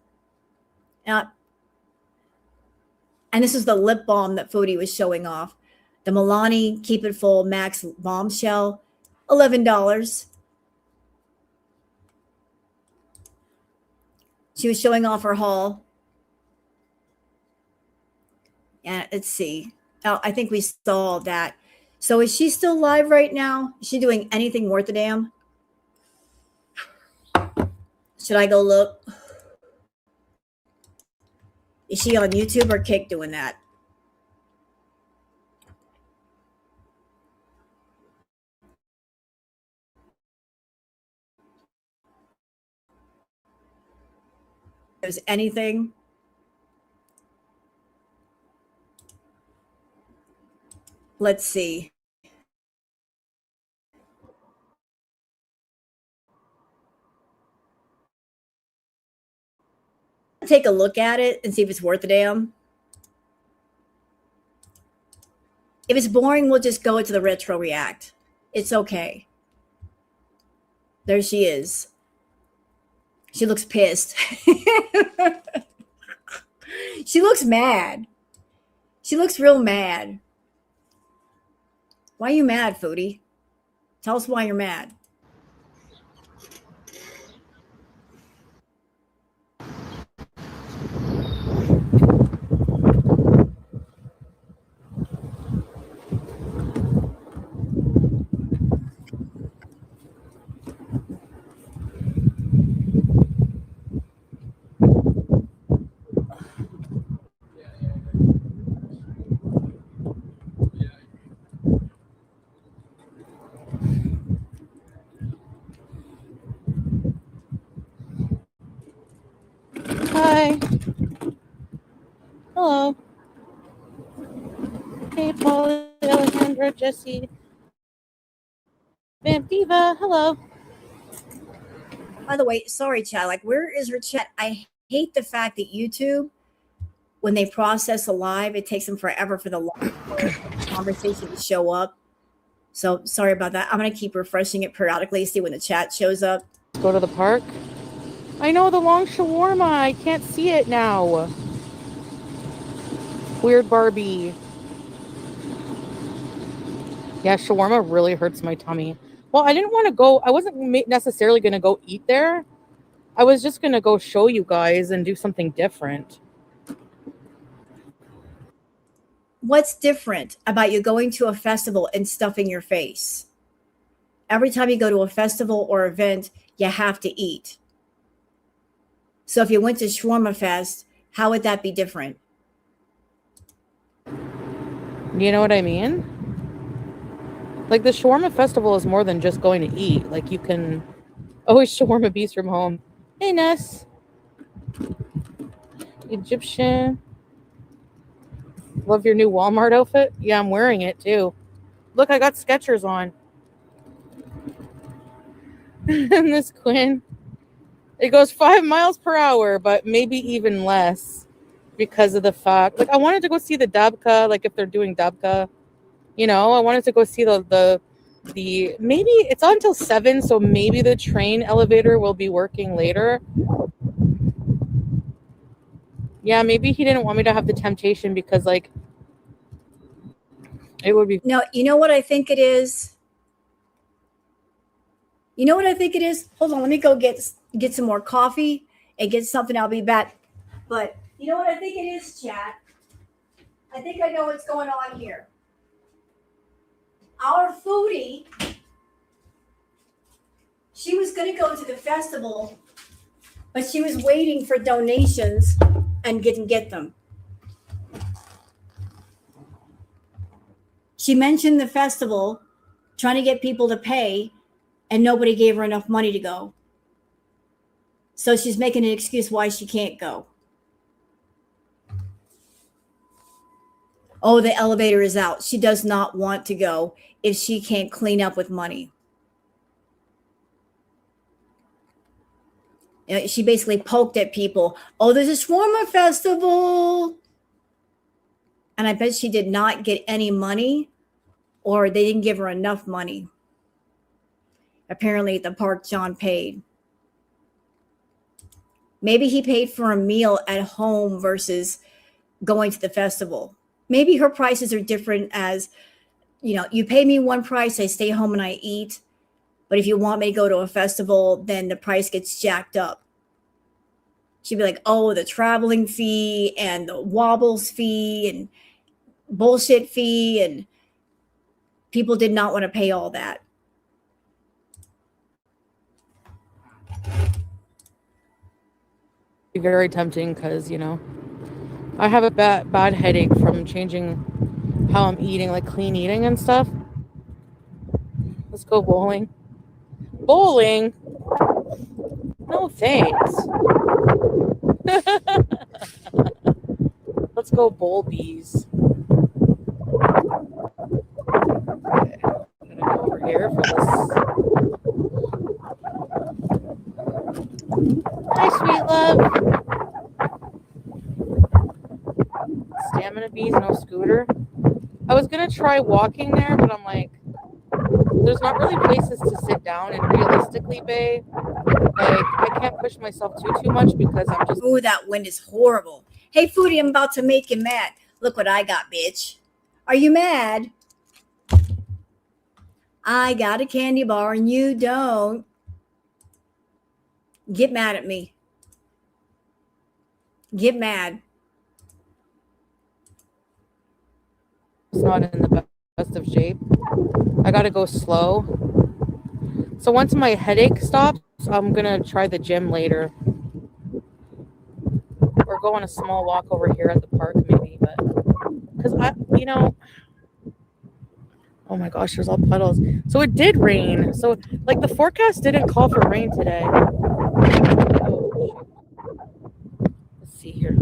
And this is the lip balm that Foodie was showing off. The Milani Keep It Full Max Bombshell, $11. She was showing off her haul. And let's see. Oh, I think we saw that. So is she still live right now? Is she doing anything worth a damn? Should I go look? Is she on YouTube or Kick doing that? There's anything? Let's see. Take a look at it and see if it's worth a damn. If it's boring, we'll just go into the retro react. It's okay. There she is. She looks pissed. She looks mad. She looks real mad. Why are you mad, Foodie? Tell us why you're mad. Hi. Hello. Hey, Polly, Alexandra, Jesse, Vamp Diva. Hello. By the way, sorry, chat. Like, where is her chat? I hate the fact that YouTube, when they process a live, it takes them forever for the conversation to show up. So sorry about that. I'm going to keep refreshing it periodically, see when the chat shows up. Go to the park. I know the long shawarma. I can't see it now. Weird Barbie. Yeah, shawarma really hurts my tummy. Well, I didn't want to go. I wasn't necessarily going to go eat there. I was just going to go show you guys and do something different. What's different about you going to a festival and stuffing your face? Every time you go to a festival or event, you have to eat. So if you went to Shawarma Fest, how would that be different? You know what I mean? Like, the shawarma festival is more than just going to eat. Like, you can always shawarma beast from home. Hey, Ness. Egyptian. Love your new Walmart outfit. Yeah, I'm wearing it too. Look, I got Skechers on. And this Quinn, it goes 5 miles per hour, but maybe even less because of the fact, like, I wanted to go see the Dabka, like, if they're doing Dabka, you know, I wanted to go see the maybe it's on until 7, so maybe the train elevator will be working later. Yeah, maybe he didn't want me to have the temptation because, like, it would be. No, you know what I think it is? You know what I think it is? Hold on, let me go get some more coffee and get something. I'll be back. But you know what I think it is, chat? I think I know what's going on here. Our Foodie, she was going to go to the festival, but she was waiting for donations and didn't get them. She mentioned the festival, trying to get people to pay, and nobody gave her enough money to go. So she's making an excuse why she can't go. Oh, the elevator is out. She does not want to go if she can't clean up with money. You know, she basically poked at people. Oh, there's a shawarma festival. And I bet she did not get any money, or they didn't give her enough money. Apparently at the park, John paid. Maybe he paid for a meal at home versus going to the festival. Maybe her prices are different, as, you know, you pay me one price, I stay home and I eat. But if you want me to go to a festival, then the price gets jacked up. She'd be like, oh, the traveling fee and the wobbles fee and bullshit fee. And people did not want to pay all that. Very tempting because, you know, I have a bad headache from changing how I'm eating, like clean eating and stuff. Let's go bowling. Bowling? No thanks. Let's go bowl bees. Okay. I'm gonna go over here for this. Hi, sweet love. Stamina bees, no scooter. I was gonna try walking there, but I'm like, there's not really places to sit down, and realistically, babe, like I can't push myself too much because I'm just. Ooh, that wind is horrible. Hey, Foodie, I'm about to make you mad. Look what I got, bitch. Are you mad? I got a candy bar and you don't. Get mad at me. Get mad. It's not in the best of shape. I gotta go slow. So once my headache stops, I'm gonna try the gym later. Or go on a small walk over here at the park maybe, but because you know, oh my gosh, there's all puddles. So it did rain. So like the forecast didn't call for rain today. Oh, let's see here.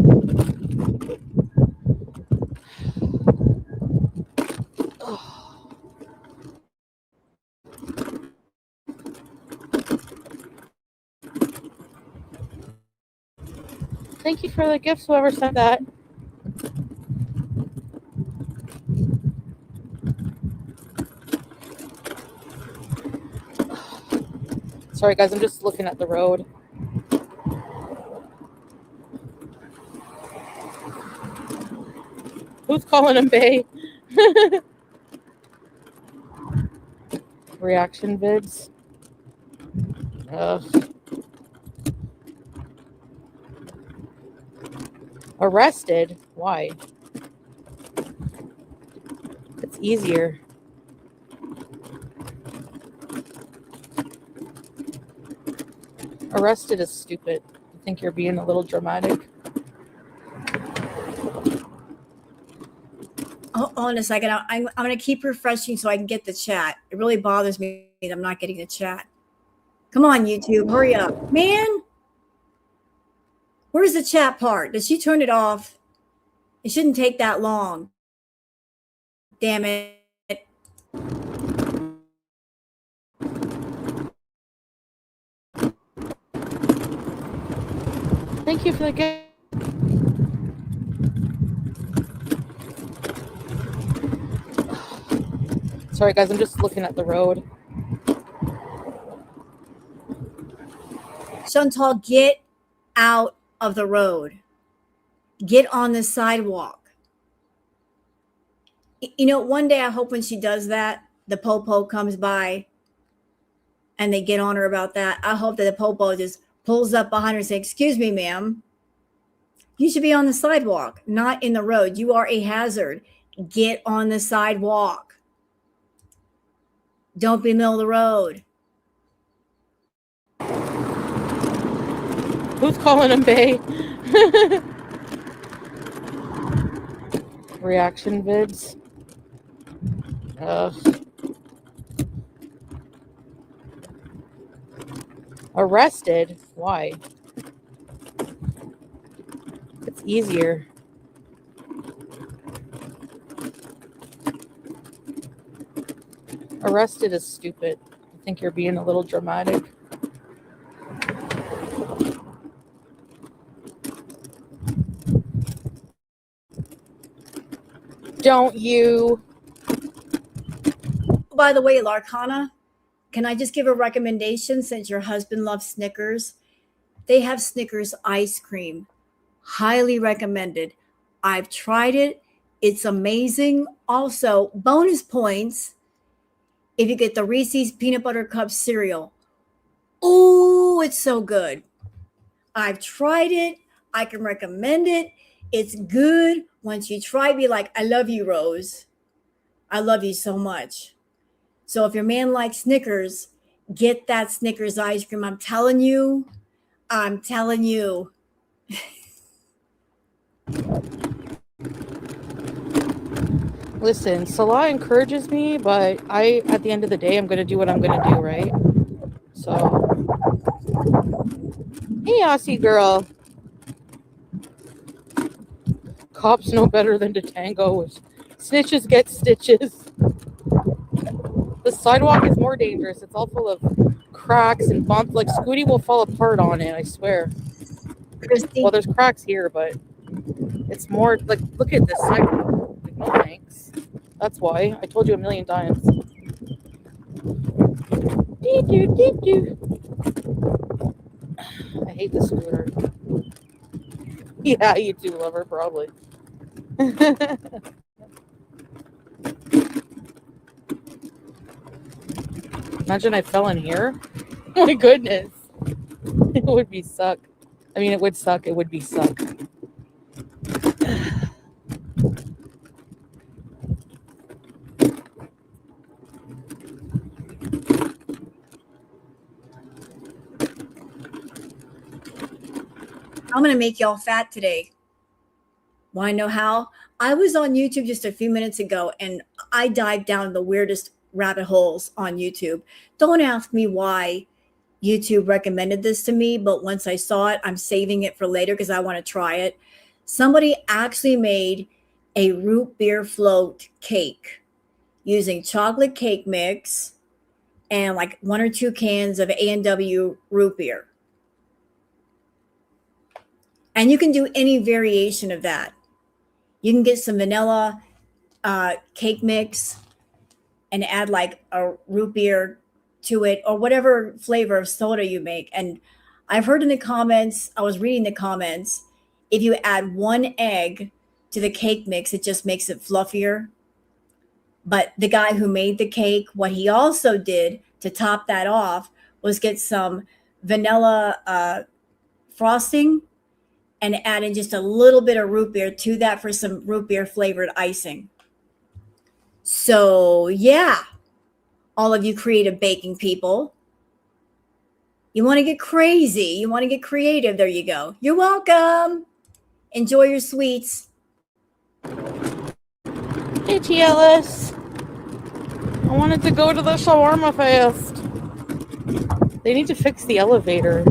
Oh. Thank you for the gifts, whoever sent that. Sorry, guys, I'm just looking at the road. Who's calling him Bay? Reaction vids. Ugh. Arrested? Why? It's easier. Arrested is stupid. I think you're being a little dramatic. Hold on a second. I'm going to keep refreshing so I can get the chat. It really bothers me that I'm not getting the chat. Come on, YouTube. Hurry up. Man, where's the chat part? Did she turn it off? It shouldn't take that long. Damn it. Thank you for the gift. Sorry, guys, I'm just looking at the road. Chantal, get out of the road. Get on the sidewalk. You know, one day I hope when she does that, the popo comes by and they get on her about that. I hope that the popo just pulls up behind her and says, excuse me, ma'am. You should be on the sidewalk, not in the road. You are a hazard. Get on the sidewalk. Don't be middle of the road. Who's calling him Bay? Reaction vids. Ugh. Arrested? Why? It's easier. Arrested is stupid. I think you're being a little dramatic. Don't you? By the way, Larkana, can I just give a recommendation since your husband loves Snickers? They have Snickers ice cream. Highly recommended. I've tried it. It's amazing. Also, bonus points if you get the Reese's Peanut Butter Cup cereal. Oh, it's so good. I've tried it. I can recommend it. It's good. Once you try, be like, I love you, Rose. I love you so much. So if your man likes Snickers, get that Snickers ice cream. I'm telling you. Listen, Salah encourages me, but at the end of the day, I'm going to do what I'm going to do, right? So, hey, Aussie girl. Cops know better than to tango. Snitches get stitches. The sidewalk is more dangerous. It's all full of cracks and bumps. Like, Scooty will fall apart on it, I swear. Christy. Well, there's cracks here, but it's more like, look at this sidewalk. Like, no thanks. That's why. I told you a million times. I hate this scooter. Yeah, you do love her, probably. Imagine I fell in here. Oh my goodness. It would be suck. I mean, it would suck. It would be suck. I'm going to make y'all fat today. Want to know how? I was on YouTube just a few minutes ago and I dived down the weirdest rabbit holes on YouTube. Don't ask me why YouTube recommended this to me, but once I saw it, I'm saving it for later because I want to try it. Somebody actually made a root beer float cake using chocolate cake mix and like 1 or 2 cans of A&W root beer. And you can do any variation of that. You can get some vanilla cake mix and add like a root beer to it or whatever flavor of soda you make. And I've heard in the comments, I was reading the comments, if you add 1 egg to the cake mix, it just makes it fluffier. But the guy who made the cake, what he also did to top that off was get some vanilla frosting and add in just a little bit of root beer to that for some root beer flavored icing. So yeah, all of you creative baking people, you want to get crazy, you want to get creative, there you go. You're welcome. Enjoy your sweets. Hey, TLS. I wanted to go to the shawarma fest. They need to fix the elevator.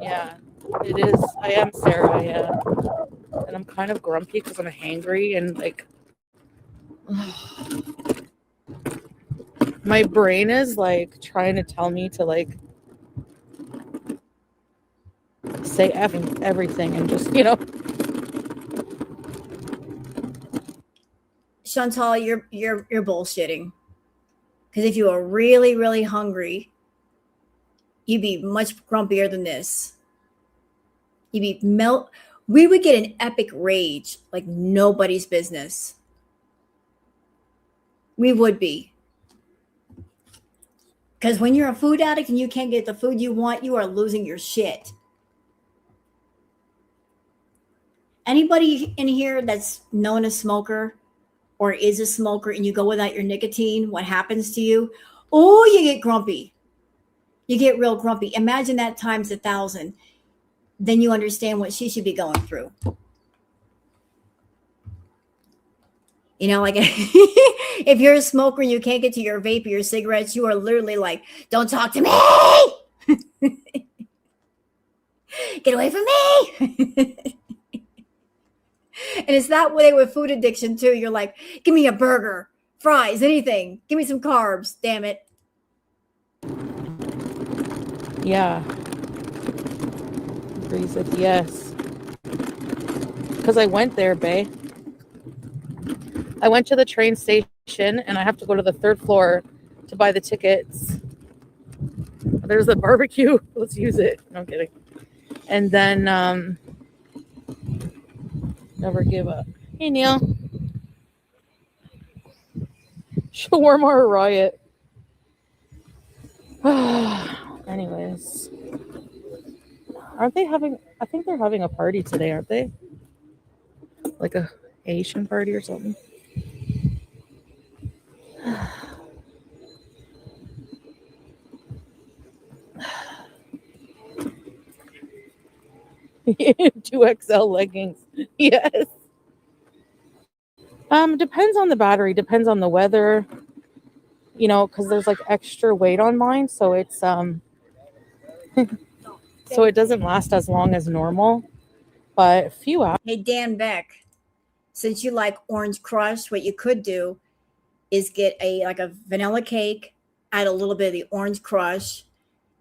Yeah, it is. I am Sarah, yeah. And I'm kind of grumpy because I'm hangry and like my brain is like trying to tell me to like say everything and just, you know. Chantal, you're bullshitting. Because if you were really, really hungry, you'd be much grumpier than this. You'd be we would get an epic rage like nobody's business. We would be. Because when you're a food addict and you can't get the food you want, you are losing your shit. Anybody in here that's known a smoker or is a smoker and you go without your nicotine, what happens to you? Oh, you get grumpy. You get real grumpy. Imagine that times 1,000. Then you understand what she should be going through. You know, like if you're a smoker and you can't get to your vape or your cigarettes, you are literally like, don't talk to me. Get away from me. And it's that way with food addiction too. You're like, give me a burger, fries, anything. Give me some carbs, damn it. Yeah. Bree said yes. Because I went there, bae. I went to the train station and I have to go to the 3rd floor to buy the tickets. There's a barbecue. Let's use it. No, I'm kidding. And then never give up. Hey, Neil. Shawarma or riot? Anyways, aren't they having? I think they're having a party today, aren't they? Like a Asian party or something. Two XL leggings. Yes. Depends on the battery. Depends on the weather. You know, because there's like extra weight on mine, so it's so it doesn't last as long as normal. But a few hours. Hey, Dan Beck, since you like Orange Crush, what you could do is get a vanilla cake, add a little bit of the Orange Crush,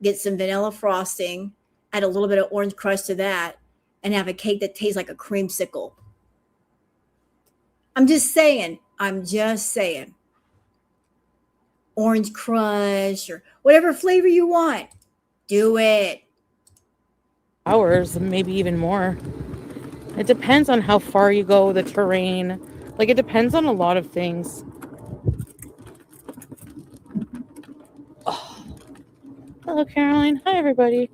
get some vanilla frosting, add a little bit of Orange Crush to that, and have a cake that tastes like a creamsicle. I'm just saying. Orange Crush or whatever flavor you want. Do it. Hours, maybe even more. It depends on how far you go, the terrain. Like, it depends on a lot of things. Oh. Hello, Caroline. Hi, everybody.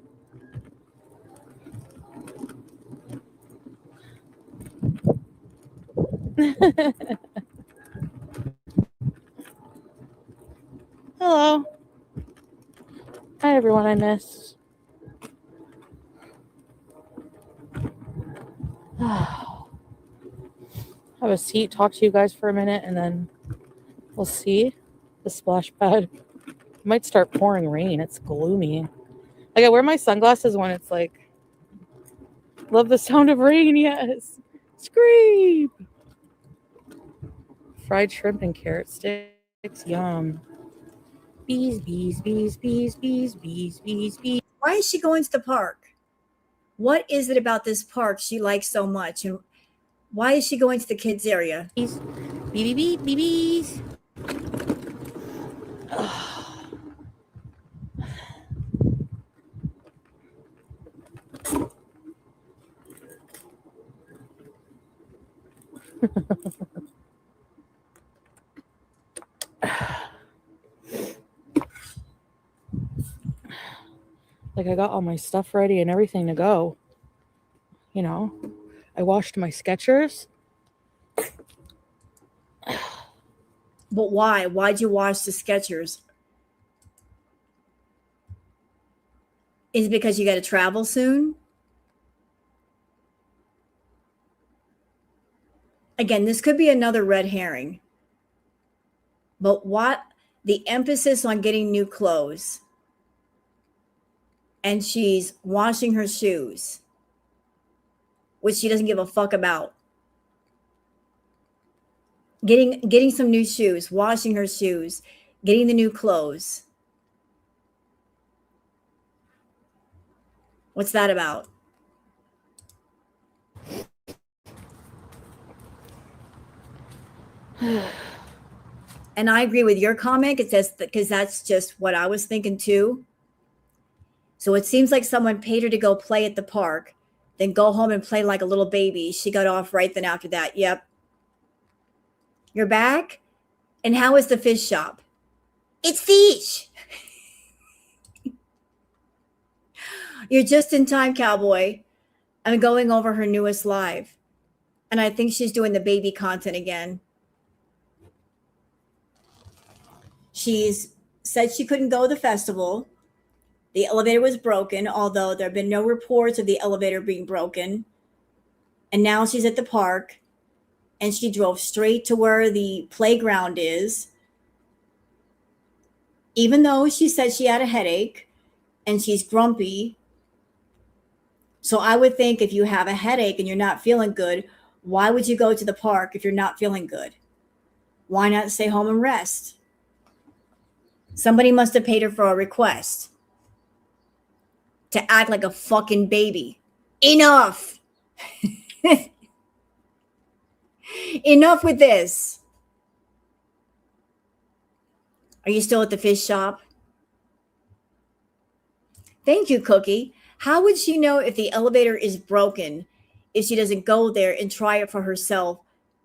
Hello. Hi, everyone I missed. Have a seat, talk to you guys for a minute, and then we'll see the splash pad. It might start pouring rain. It's gloomy. Like, I wear my sunglasses when it's like, love the sound of rain. Yes. Scream. Fried shrimp and carrot sticks. Yum. Bees, bees, bees, bees, bees, bees, bees, bees. Why is she going to the park? What is it about this park she likes so much? And why is she going to the kids' area? Bees, bee, bee, bee, bees. Like, I got all my stuff ready and everything to go. You know, I washed my Skechers. But why? Why'd you wash the Skechers? Is it because you got to travel soon? Again, this could be another red herring. But what the emphasis on getting new clothes, and she's washing her shoes, which she doesn't give a fuck about. Getting some new shoes, washing her shoes, getting the new clothes. What's that about? And I agree with your comment. It says because that's just what I was thinking too. So it seems like someone paid her to go play at the park, then go home and play like a little baby. She got off right then after that. Yep. You're back? And how is the fish shop? It's fish. You're just in time, cowboy. I'm going over her newest live. And I think she's doing the baby content again. She's said she couldn't go to the festival. The elevator was broken, although there have been no reports of the elevator being broken. And now she's at the park, and she drove straight to where the playground is, even though she said she had a headache and she's grumpy. So I would think if you have a headache and you're not feeling good, why would you go to the park if you're not feeling good? Why not stay home and rest? Somebody must have paid her for a request to act like a fucking baby. Enough. Enough with this. Are you still at the fish shop? Thank you, Cookie. How would she know if the elevator is broken if she doesn't go there and try it for herself?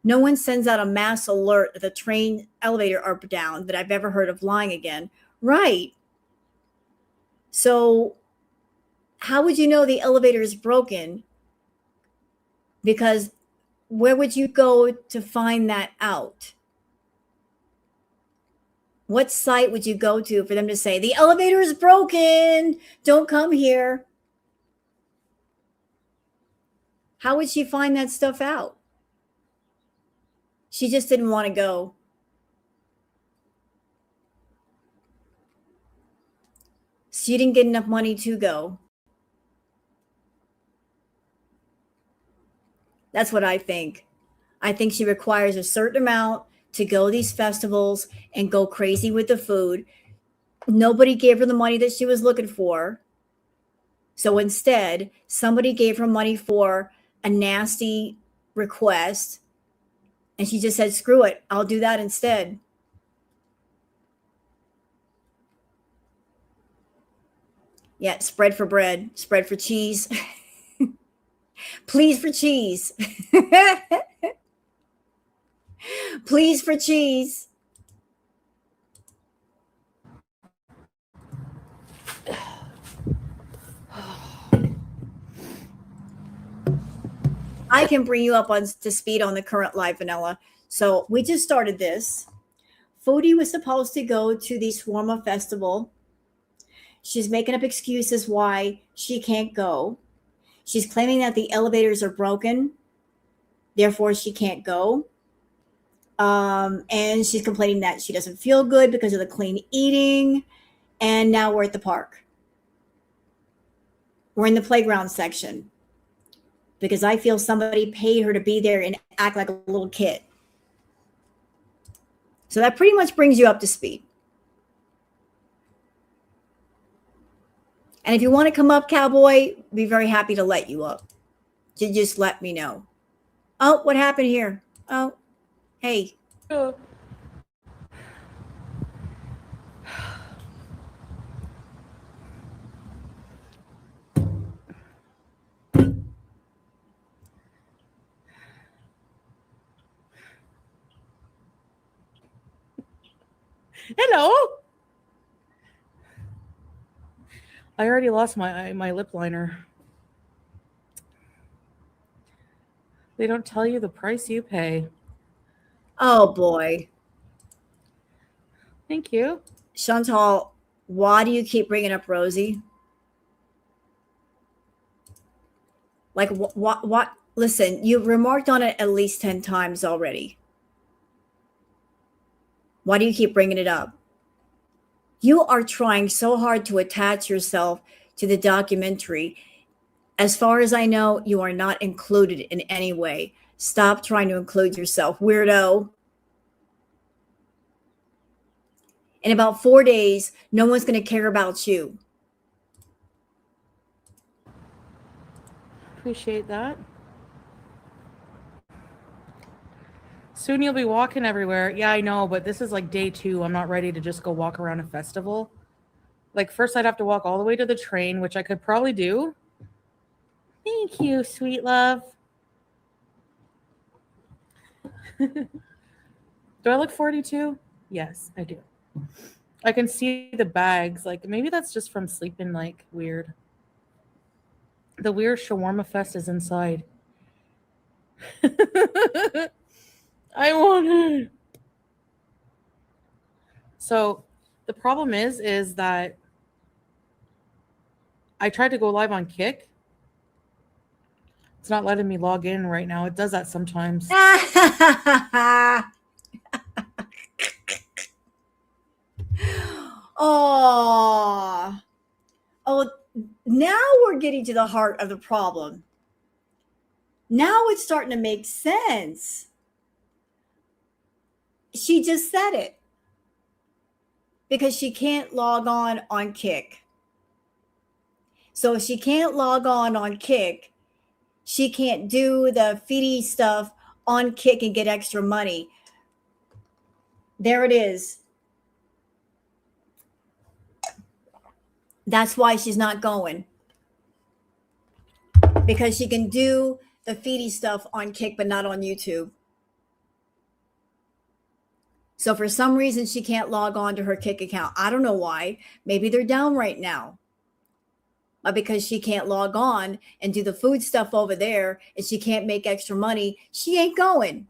No one sends out a mass alert that the train elevator are down that I've ever heard of lying again. Right. So how would you know the elevator is broken? Because where would you go to find that out? What site would you go to for them to say, the elevator is broken, don't come here? How would she find that stuff out? She just didn't want to go. She didn't get enough money to go. That's what I think. I think she requires a certain amount to go to these festivals and go crazy with the food. Nobody gave her the money that she was looking for. So instead, somebody gave her money for a nasty request. And she just said, screw it, I'll do that instead. Yeah, spread for bread, spread for cheese. Please for cheese. Please for cheese. I can bring you up on to speed on the current live, Vanilla. So we just started this. Foodie was supposed to go to the Swarma Festival. She's making up excuses why she can't go. She's claiming that the elevators are broken, therefore she can't go. And she's complaining that she doesn't feel good because of the clean eating. And now we're at the park. We're in the playground section because I feel somebody paid her to be there and act like a little kid. So that pretty much brings you up to speed. And if you want to come up, Cowboy, be very happy to let you up. You just let me know. Oh, what happened here? Oh, hey. Hello. I already lost my lip liner. They don't tell you the price you pay. Oh, boy. Thank you. Chantal, why do you keep bringing up Rosie? Like, what? Listen, you remarked on it at least 10 times already. Why do you keep bringing it up? You are trying so hard to attach yourself to the documentary. As far as I know, you are not included in any way. Stop trying to include yourself, weirdo. In about 4 days, no one's going to care about you. Appreciate that. Soon you'll be walking everywhere. Yeah, I know, but this is like day 2. I'm not ready to just go walk around a festival. Like, first I'd have to walk all the way to the train, which I could probably do. Thank you, sweet love. Do I look 42? Yes, I do. I can see the bags. Like, maybe that's just from sleeping like weird. The weird shawarma fest is inside. I want it. So the problem is that I tried to go live on Kick. It's not letting me log in right now. It does that sometimes. Oh, now we're getting to the heart of the problem. Now it's starting to make sense. She just said it because she can't log on Kick. So if she can't log on Kick, she can't do the Foodie stuff on Kick and get extra money. There it is. That's why she's not going. Because she can do the Foodie stuff on Kick, but not on YouTube. So for some reason, she can't log on to her Kick account. I don't know why. Maybe they're down right now. because she can't log on and do the food stuff over there and she can't make extra money, she ain't going.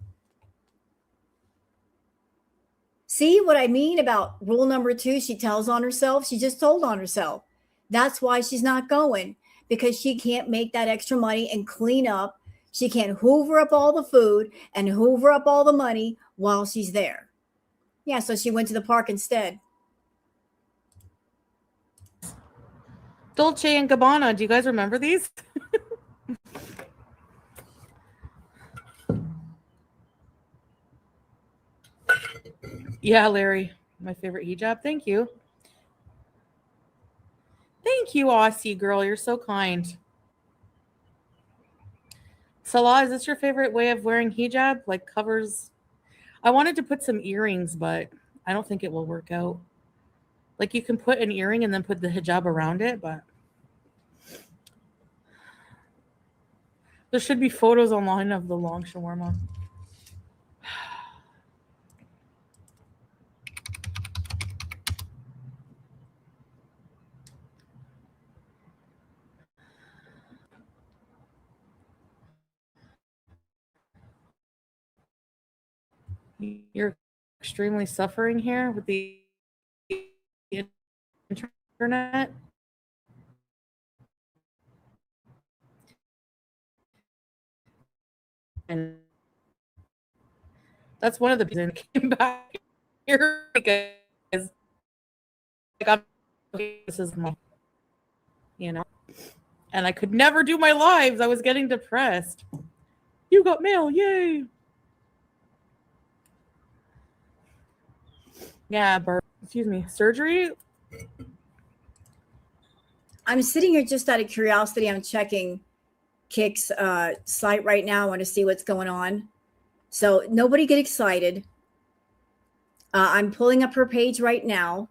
See what I mean about rule number 2? She tells on herself. She just told on herself. That's why she's not going, because she can't make that extra money and clean up. She can't hoover up all the food and hoover up all the money while she's there. Yeah, so she went to the park instead. Dolce and Gabbana. Do you guys remember these? Yeah, Larry. My favorite hijab. Thank you. Thank you, Aussie girl. You're so kind. Salah, is this your favorite way of wearing hijab? Like covers? I wanted to put some earrings, but I don't think it will work out. Like you can put an earring and then put the hijab around it, but there should be photos online of the long shawarma. You're extremely suffering here with the internet. And that's one of the reasons I came back here, because like this is my, and I could never do my lives. I was getting depressed. You got mail, yay! Yeah, excuse me, surgery. I'm sitting here just out of curiosity. I'm checking Kick's site right now. I want to see what's going on. So nobody get excited. I'm pulling up her page right now.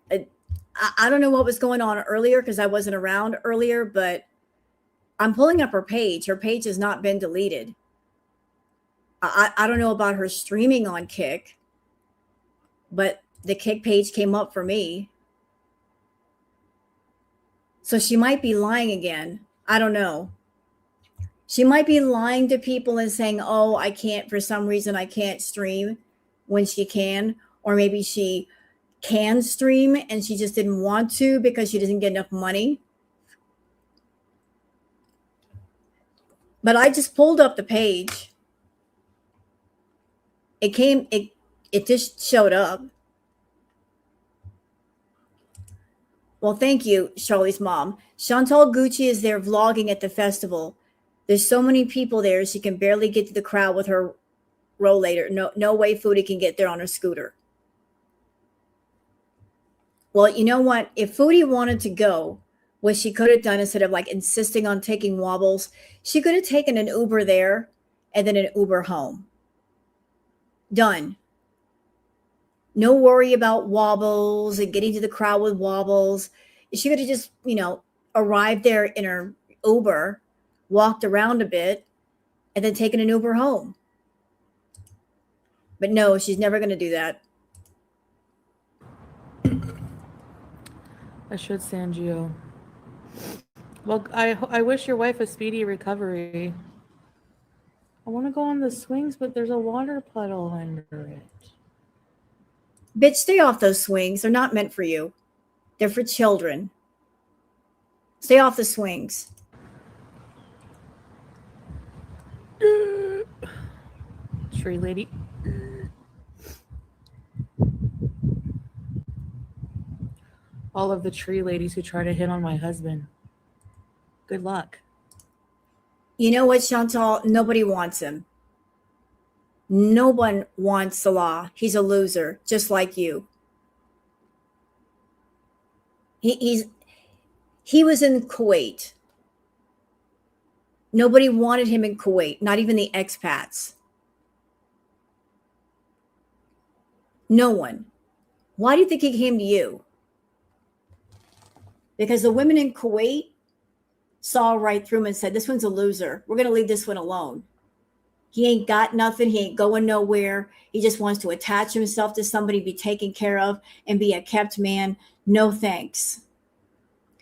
I don't know what was going on earlier because I wasn't around earlier, but I'm pulling up her page. Her page has not been deleted. I don't know about her streaming on Kick, but the Kick page came up for me. So she might be lying again. I don't know. She might be lying to people and saying, oh, I can't, for some reason, I can't stream when she can. Or maybe she can stream and she just didn't want to because she doesn't get enough money. But I just pulled up the page. It just showed up. Well, thank you, Charlie's mom. Chantal Gucci is there vlogging at the festival. There's so many people there, she can barely get to the crowd with her rollator. No way Foodie can get there on her scooter. Well, you know what? If Foodie wanted to go, what she could have done instead of like insisting on taking wobbles, she could have taken an Uber there and then an Uber home. Done. No worry about wobbles and getting to the crowd with wobbles. She could have just, arrived there in her Uber, walked around a bit, and then taken an Uber home. But no, she's never going to do that. I should send you. Well, I wish your wife a speedy recovery. I want to go on the swings, but there's a water puddle under it. Bitch, stay off those swings. They're not meant for you. They're for children. Stay off the swings. Tree lady. All of the tree ladies who try to hit on my husband. Good luck. You know what, Chantal? Nobody wants him. No one wants Salah. He's a loser, just like you. He was in Kuwait. Nobody wanted him in Kuwait, not even the expats. No one. Why do you think he came to you? Because the women in Kuwait saw right through him and said, this one's a loser. We're going to leave this one alone. He ain't got nothing. He ain't going nowhere. He just wants to attach himself to somebody, be taken care of, and be a kept man. No thanks.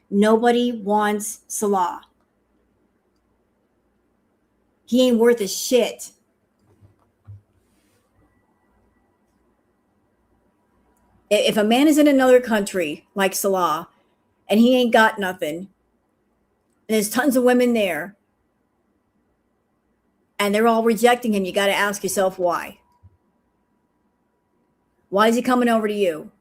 Nobody wants Salah. He ain't worth a shit. If a man is in another country like Salah and he ain't got nothing, and there's tons of women there, and they're all rejecting him, you got to ask yourself why. Why is he coming over to you?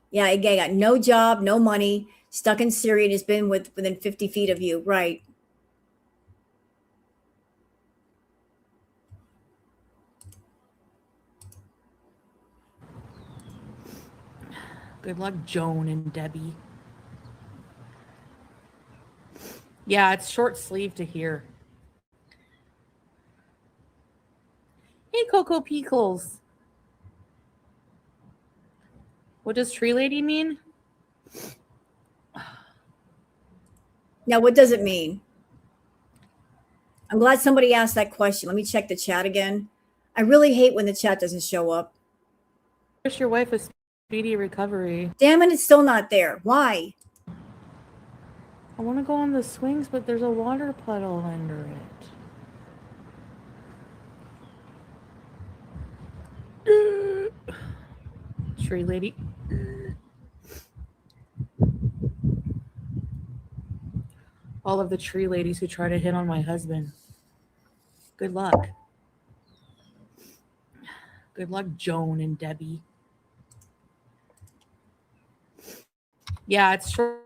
Yeah, again, got no job, no money, stuck in Syria, and has been within 50 feet of you. Right. Good luck, Joan and Debbie. Yeah, it's short sleeve to here. Hey, Coco Pickles. What does tree lady mean? Now, what does it mean? I'm glad somebody asked that question. Let me check the chat again. I really hate when the chat doesn't show up. Wish your wife a speedy recovery. Damn it, it's still not there. Why? I want to go on the swings, but there's a water puddle under it. Tree lady. All of the tree ladies who try to hit on my husband. Good luck. Good luck, Joan and Debbie. Yeah, it's short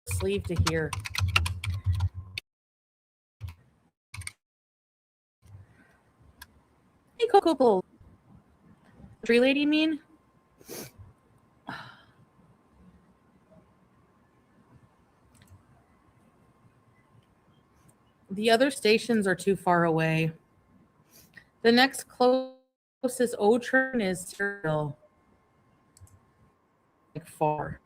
sleeve to here. Hey, Coco. Tree lady mean? The other stations are too far away. The next closest O train is still like far.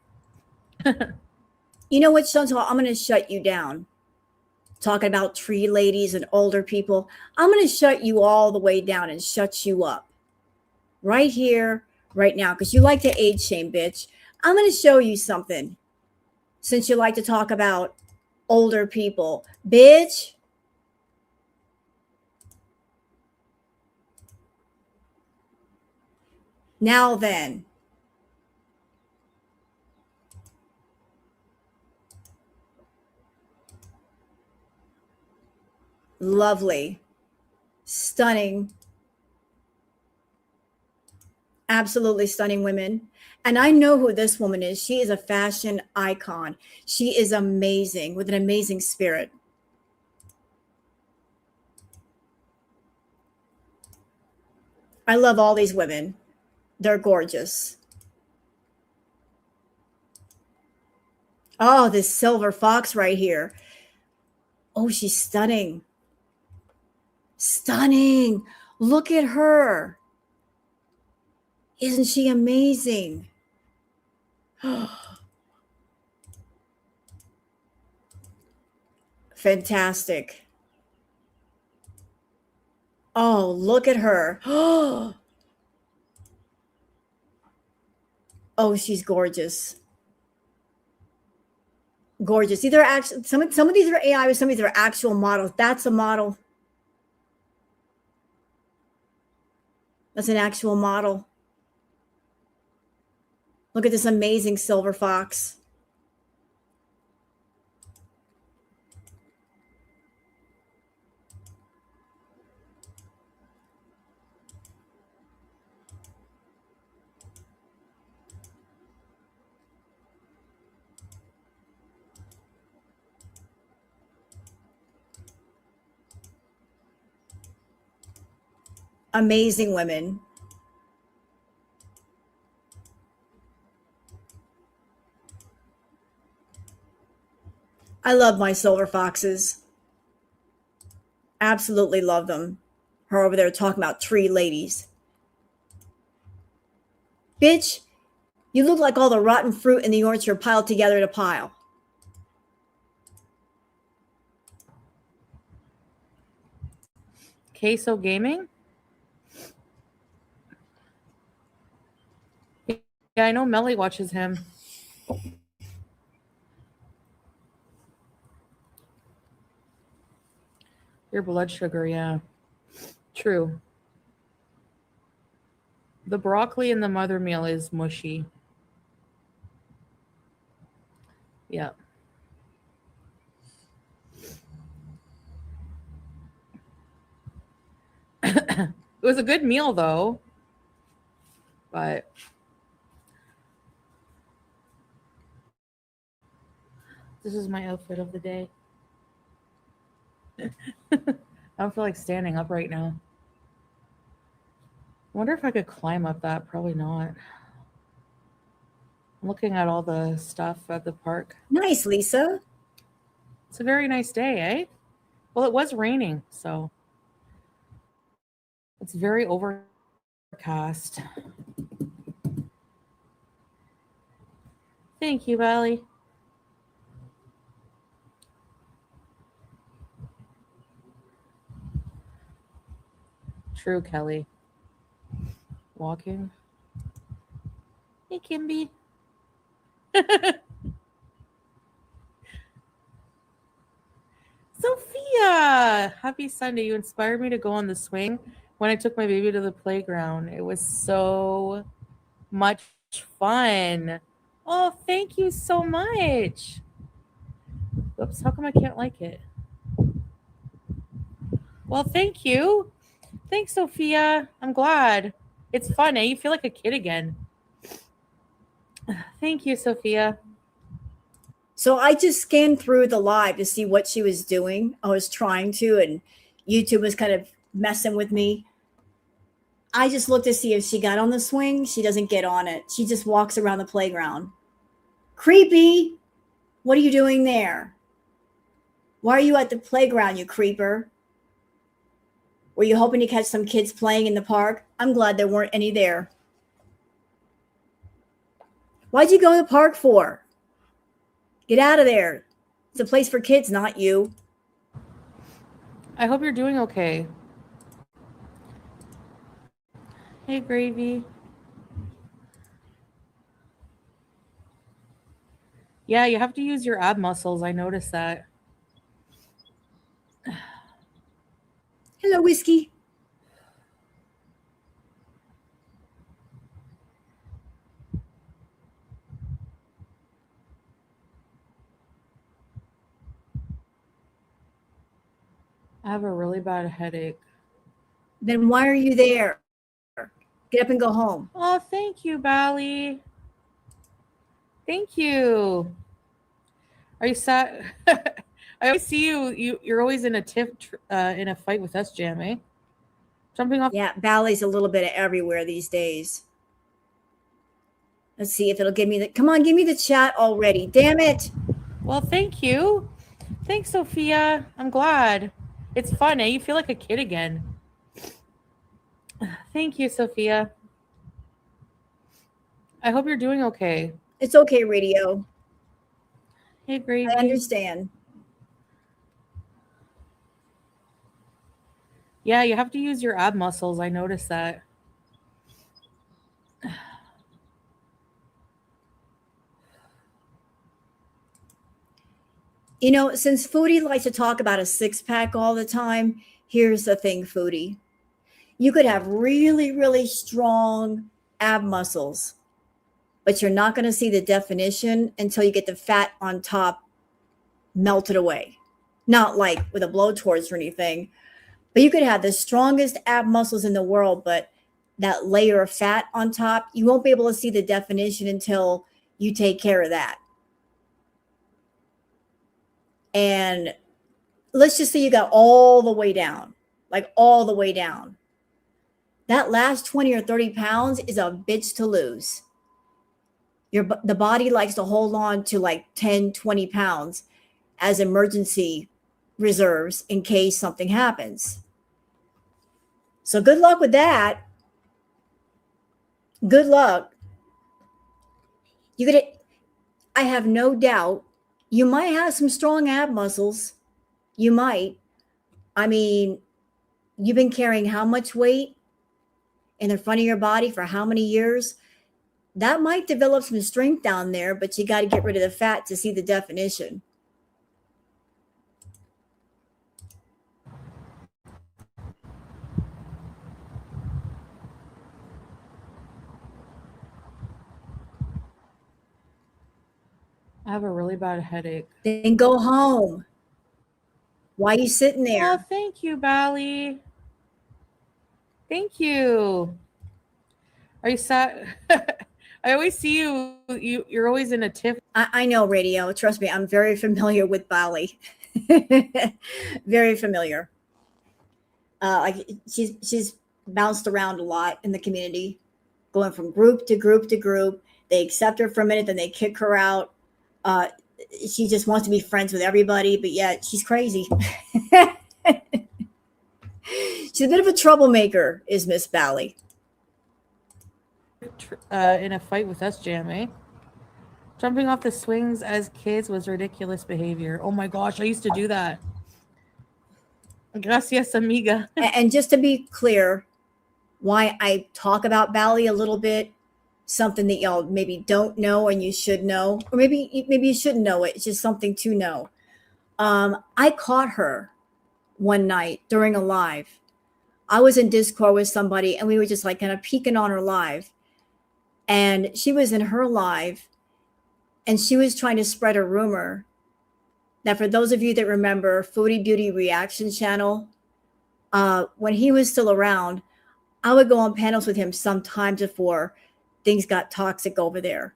You know what, Chantal? I'm going to shut you down. Talking about tree ladies and older people. I'm going to shut you all the way down and shut you up. Right here, right now. Because you like to age shame, bitch. I'm going to show you something. Since you like to talk about older people. Bitch. Now then. Lovely. Stunning. Absolutely stunning women. And I know who this woman is. She is a fashion icon. She is amazing with an amazing spirit. I love all these women. They're gorgeous. Oh, this silver fox right here. Oh, she's stunning. Stunning. Look at her. Isn't she amazing? Fantastic. Oh, look at her. Oh, she's gorgeous. Gorgeous. These are actually some of these are AI, but some of these are actual models. That's a model. That's an actual model. Look at this amazing silver fox. Amazing women. I love my silver foxes. Absolutely love them. Her over there talking about tree ladies. Bitch, you look like all the rotten fruit in the orchard piled together in a pile. Queso Gaming? Yeah, I know Melly watches him. Your blood sugar, yeah. True. The broccoli in the mother meal is mushy. Yeah. It was a good meal though. But this is my outfit of the day. I don't feel like standing up right now. I wonder if I could climb up that. Probably not. I'm looking at all the stuff at the park. Nice, Lisa. It's a very nice day, eh? Well, it was raining, so it's very overcast. Thank you, Valley. True, Kelly. Walking. Hey, Kimby. Sophia! Happy Sunday. You inspired me to go on the swing when I took my baby to the playground. It was so much fun. Oh, thank you so much. Oops, how come I can't like it? Well, thank you. Thanks, Sophia. I'm glad. It's fun, eh? You feel like a kid again. Thank you, Sophia. So I just scanned through the live to see what she was doing. I was trying to, and YouTube was kind of messing with me. I just looked to see if she got on the swing. She doesn't get on it. She just walks around the playground. Creepy. What are you doing there? Why are you at the playground, you creeper? Were you hoping to catch some kids playing in the park? I'm glad there weren't any there. Why'd you go to the park for? Get out of there. It's a place for kids, not you. I hope you're doing okay. Hey, Gravy. Yeah, you have to use your ab muscles. I noticed that. Hello, Whiskey. I have a really bad headache. Then why are you there? Get up and go home. Oh, thank you, Bally. Thank you. Are you sad? I always see you're always in a in a fight with us, Jam, eh? Jumping off. Yeah, Bally's a little bit of everywhere these days. Let's see if it'll give me the. Come on, give me the chat already. Damn it. Well, thank you. Thanks, Sophia. I'm glad. It's fun, eh? You feel like a kid again. Thank you, Sophia. I hope you're doing okay. It's okay, radio. Hey, Gravy. I understand. Yeah, you have to use your ab muscles. I noticed that. You know, since Foodie likes to talk about a six-pack all the time, here's the thing, Foodie. You could have really, really strong ab muscles, but you're not going to see the definition until you get the fat on top melted away. Not like with a blowtorch or anything, but you could have the strongest ab muscles in the world, but that layer of fat on top, you won't be able to see the definition until you take care of that. And let's just say you got all the way down, like all the way down. That last 20 or 30 pounds is a bitch to lose. The body likes to hold on to like 10, 20 pounds as emergency reserves in case something happens. So good luck with that. Good luck. I have no doubt you might have some strong ab muscles. You might. I mean, you've been carrying how much weight in the front of your body for how many years? that might develop some strength down there, but you got to get rid of the fat to see the definition. I have a really bad headache. Then go home. Why are you sitting there? Oh, thank you, Bally. Thank you. Are you sat? I always see you. You're always in a tiff. I know radio. Trust me, I'm very familiar with Bali. Very familiar. Like she's bounced around a lot in the community, going from group to group to group. They accept her for a minute, then they kick her out. She just wants to be friends with everybody, but yet she's crazy. She's a bit of a troublemaker, is Miss Bally. In a fight with us, Jam, eh? Jumping off the swings as kids was ridiculous behavior. Oh my gosh, I used to do that. Gracias, amiga. And just to be clear, why I talk about Bally a little bit, something that y'all maybe don't know and you should know, or maybe you shouldn't know it. It's just something to know. I caught her one night during a live. I was in Discord with somebody and we were just like kind of peeking on her live. And she was in her live and she was trying to spread a rumor that, for those of you that remember Foodie Beauty Reaction Channel, when he was still around, I would go on panels with him sometimes before things got toxic over there.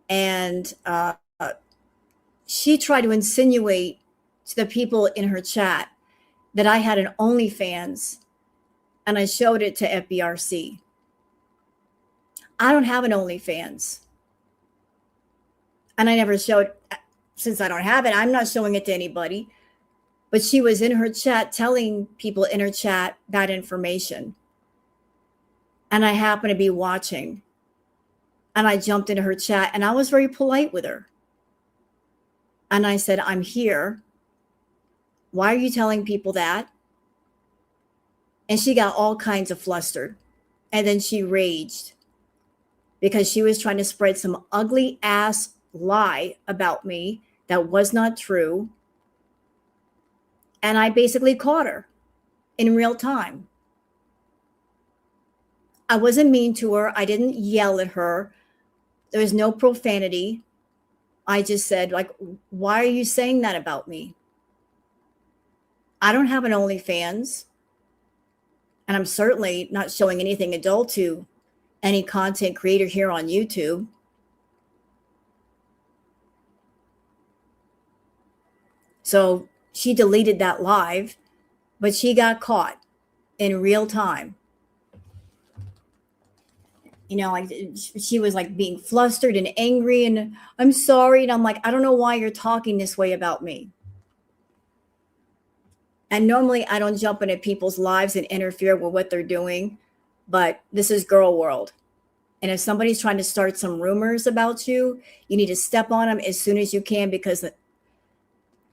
And she tried to insinuate to the people in her chat that I had an OnlyFans, and I showed it to FBRC. I don't have an OnlyFans. And I never showed, since I don't have it, I'm not showing it to anybody. But she was in her chat telling people in her chat that information. And I happened to be watching. And I jumped into her chat and I was very polite with her. And I said, I'm here. Why are you telling people that? And she got all kinds of flustered. And then she raged because she was trying to spread some ugly ass lie about me that was not true. And I basically caught her in real time. I wasn't mean to her. I didn't yell at her. There was no profanity. I just said, like, why are you saying that about me? I don't have an OnlyFans. And I'm certainly not showing anything adult to any content creator here on YouTube. So she deleted that live, but she got caught in real time. You know, like she was like being flustered and angry and I'm sorry. And I'm like, I don't know why you're talking this way about me. And normally I don't jump into people's lives and interfere with what they're doing, but this is girl world. And if somebody's trying to start some rumors about you, you need to step on them as soon as you can, because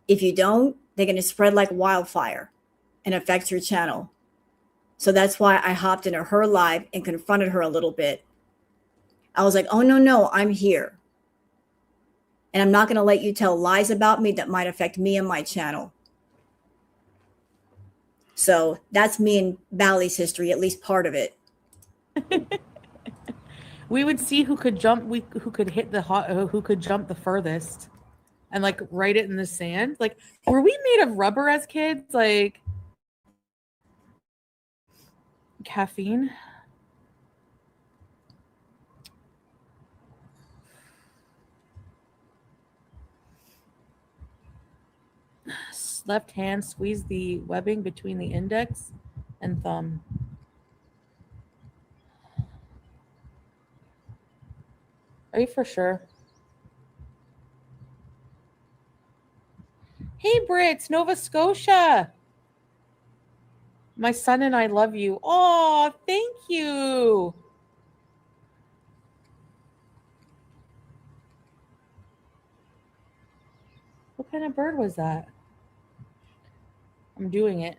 if you don't, they're going to spread like wildfire and affect your channel. So that's why I hopped into her live and confronted her a little bit. I was like, oh, no, I'm here. And I'm not going to let you tell lies about me that might affect me and my channel. So that's me and Bally's history, at least part of it. We would see who could jump, who could hit who could jump the furthest and like write it in the sand. Like, were we made of rubber as kids? Like caffeine? Left hand, squeeze the webbing between the index and thumb. Are you for sure? Hey, Brits, Nova Scotia. My son and I love you. Oh, thank you. What kind of bird was that? I'm doing it.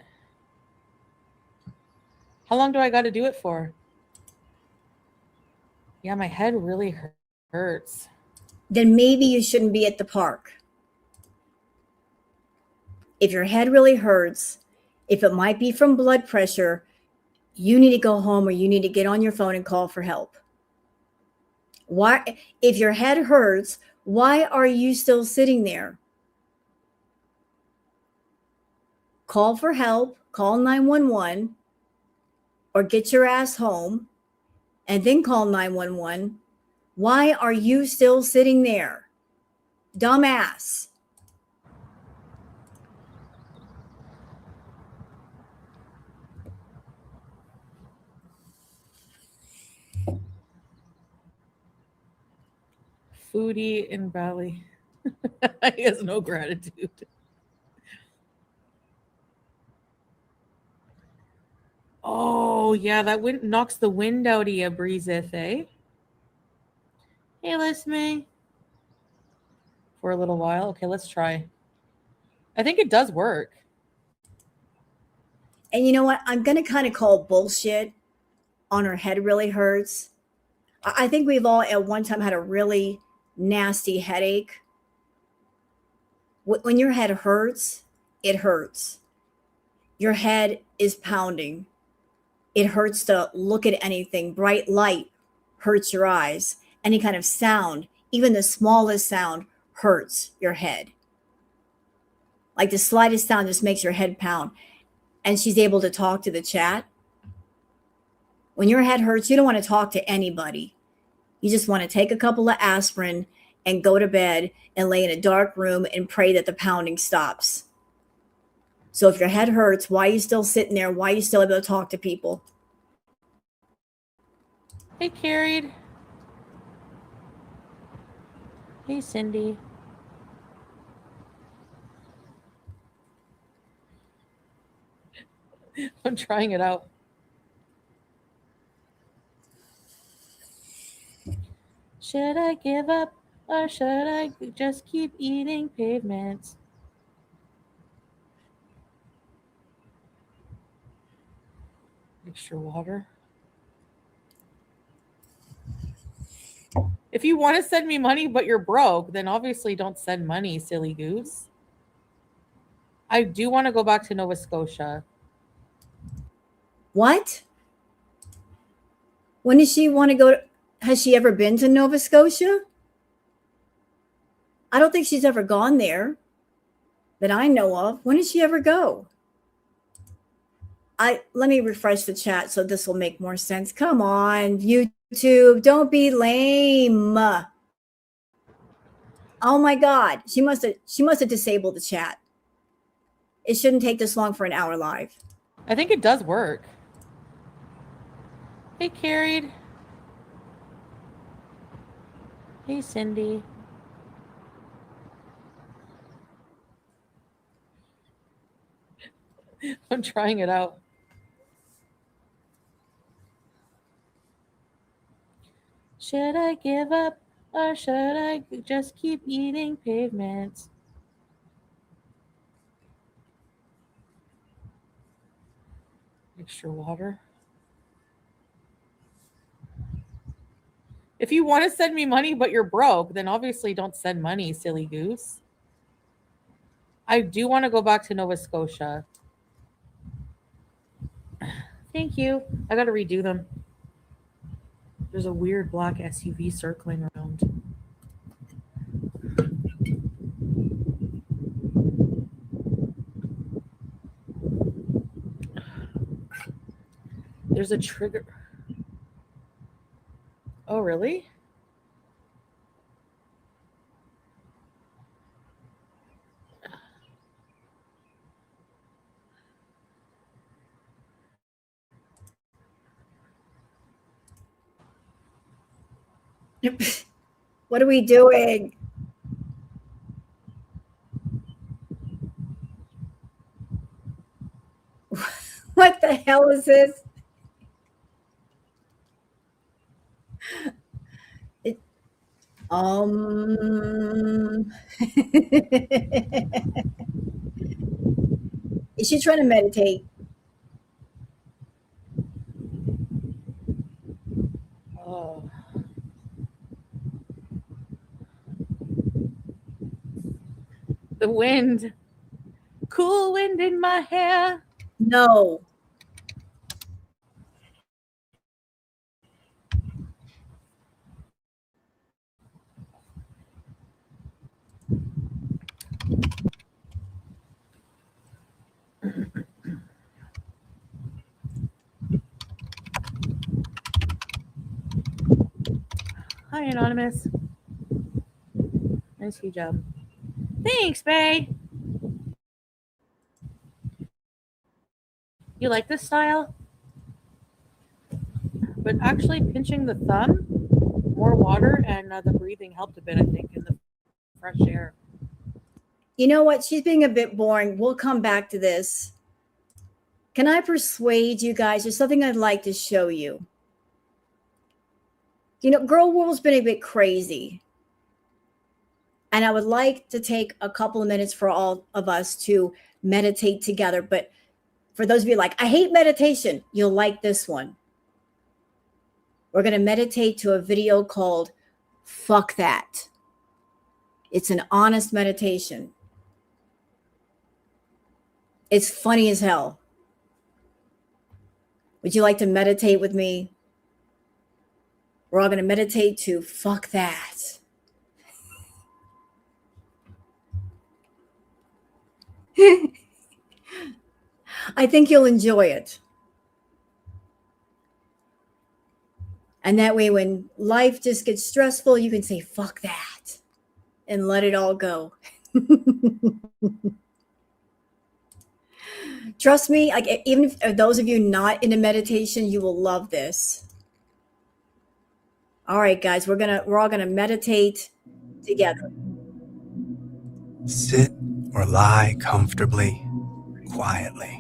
How long do I got to do it for? Yeah, my head really hurts. Then maybe you shouldn't be at the park. If your head really hurts, if it might be from blood pressure, you need to go home or you need to get on your phone and call for help. Why, if your head hurts, why are you still sitting there? Call for help, call 911, or get your ass home and then call 911. Why are you still sitting there? Dumbass. Foodie in Bali. He has no gratitude. Oh, yeah, that wind knocks the wind out of you, breezeth, eh? Hey, listening. For a little while. Okay, let's try. I think it does work. And you know what? I'm going to kind of call bullshit on her head really hurts. I think we've all at one time had a really nasty headache. When your head hurts, it hurts. Your head is pounding. It hurts to look at anything. Bright light hurts your eyes. Any kind of sound, even the smallest sound, hurts your head. Like the slightest sound just makes your head pound. And she's able to talk to the chat. When your head hurts, you don't want to talk to anybody. You just want to take a couple of aspirin and go to bed and lay in a dark room and pray that the pounding stops. So if your head hurts, why are you still sitting there? Why are you still able to talk to people? Hey, Carried. Hey, Cindy. I'm trying it out. Should I give up or should I just keep eating pavements? Extra water. If you want to send me money but you're broke, then obviously don't send money, silly goose. I do want to go back to Nova Scotia. What? When does she want to go? Has she ever been to Nova Scotia? I don't think she's ever gone there that I know of. When did she ever go? Let me refresh the chat so this will make more sense. Come on, YouTube, don't be lame. Oh my God, she must have disabled the chat. It shouldn't take this long for an hour live. I think it does work. Hey, Carried. Hey, Cindy. I'm trying it out. Should I give up or should I just keep eating pavements? Extra water. If you want to send me money but you're broke, then obviously don't send money, silly goose. I do want to go back to Nova Scotia. Thank you. I got to redo them. There's a weird black SUV circling around. There's a trigger. Oh, really? What are we doing? What the hell is this? Is she trying to meditate? Oh. The wind. Cool wind in my hair. No. Hi, Anonymous. Nice hijab. Thanks, Bay. You like this style? But actually, pinching the thumb, more water, and the breathing helped a bit, I think, in the fresh air. You know what? She's being a bit boring. We'll come back to this. Can I persuade you guys? There's something I'd like to show you. You know, Girl World's been a bit crazy. And I would like to take a couple of minutes for all of us to meditate together. But for those of you like, I hate meditation, you'll like this one. We're going to meditate to a video called Fuck That. It's an honest meditation. It's funny as hell. Would you like to meditate with me? We're all going to meditate to Fuck That. I think you'll enjoy it. And that way, when life just gets stressful, you can say, fuck that, and let it all go. Trust me, like even if those of you not into meditation, you will love this. All right, guys, we're all gonna meditate together. Sit or lie comfortably, quietly.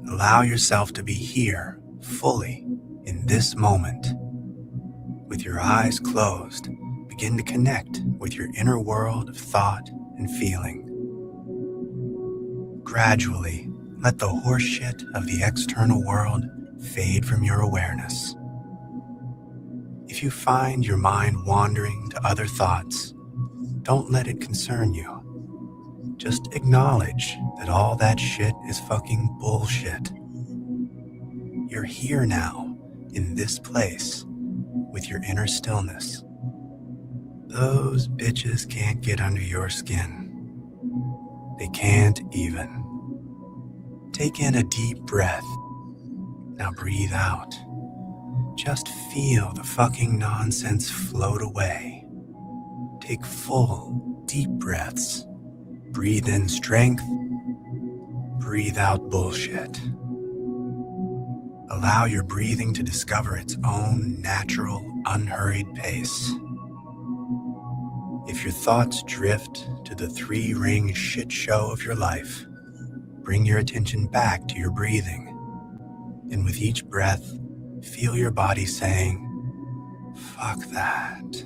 Allow yourself to be here fully in this moment. With your eyes closed, begin to connect with your inner world of thought and feeling. Gradually, let the horseshit of the external world fade from your awareness. If you find your mind wandering to other thoughts, don't let it concern you. Just acknowledge that all that shit is fucking bullshit. You're here now, in this place, with your inner stillness. Those bitches can't get under your skin. They can't even. Take in a deep breath. Now breathe out. Just feel the fucking nonsense float away. Take full, deep breaths. Breathe in strength. Breathe out bullshit. Allow your breathing to discover its own natural, unhurried pace. If your thoughts drift to the three-ring shit show of your life, bring your attention back to your breathing. And with each breath, feel your body saying, fuck that.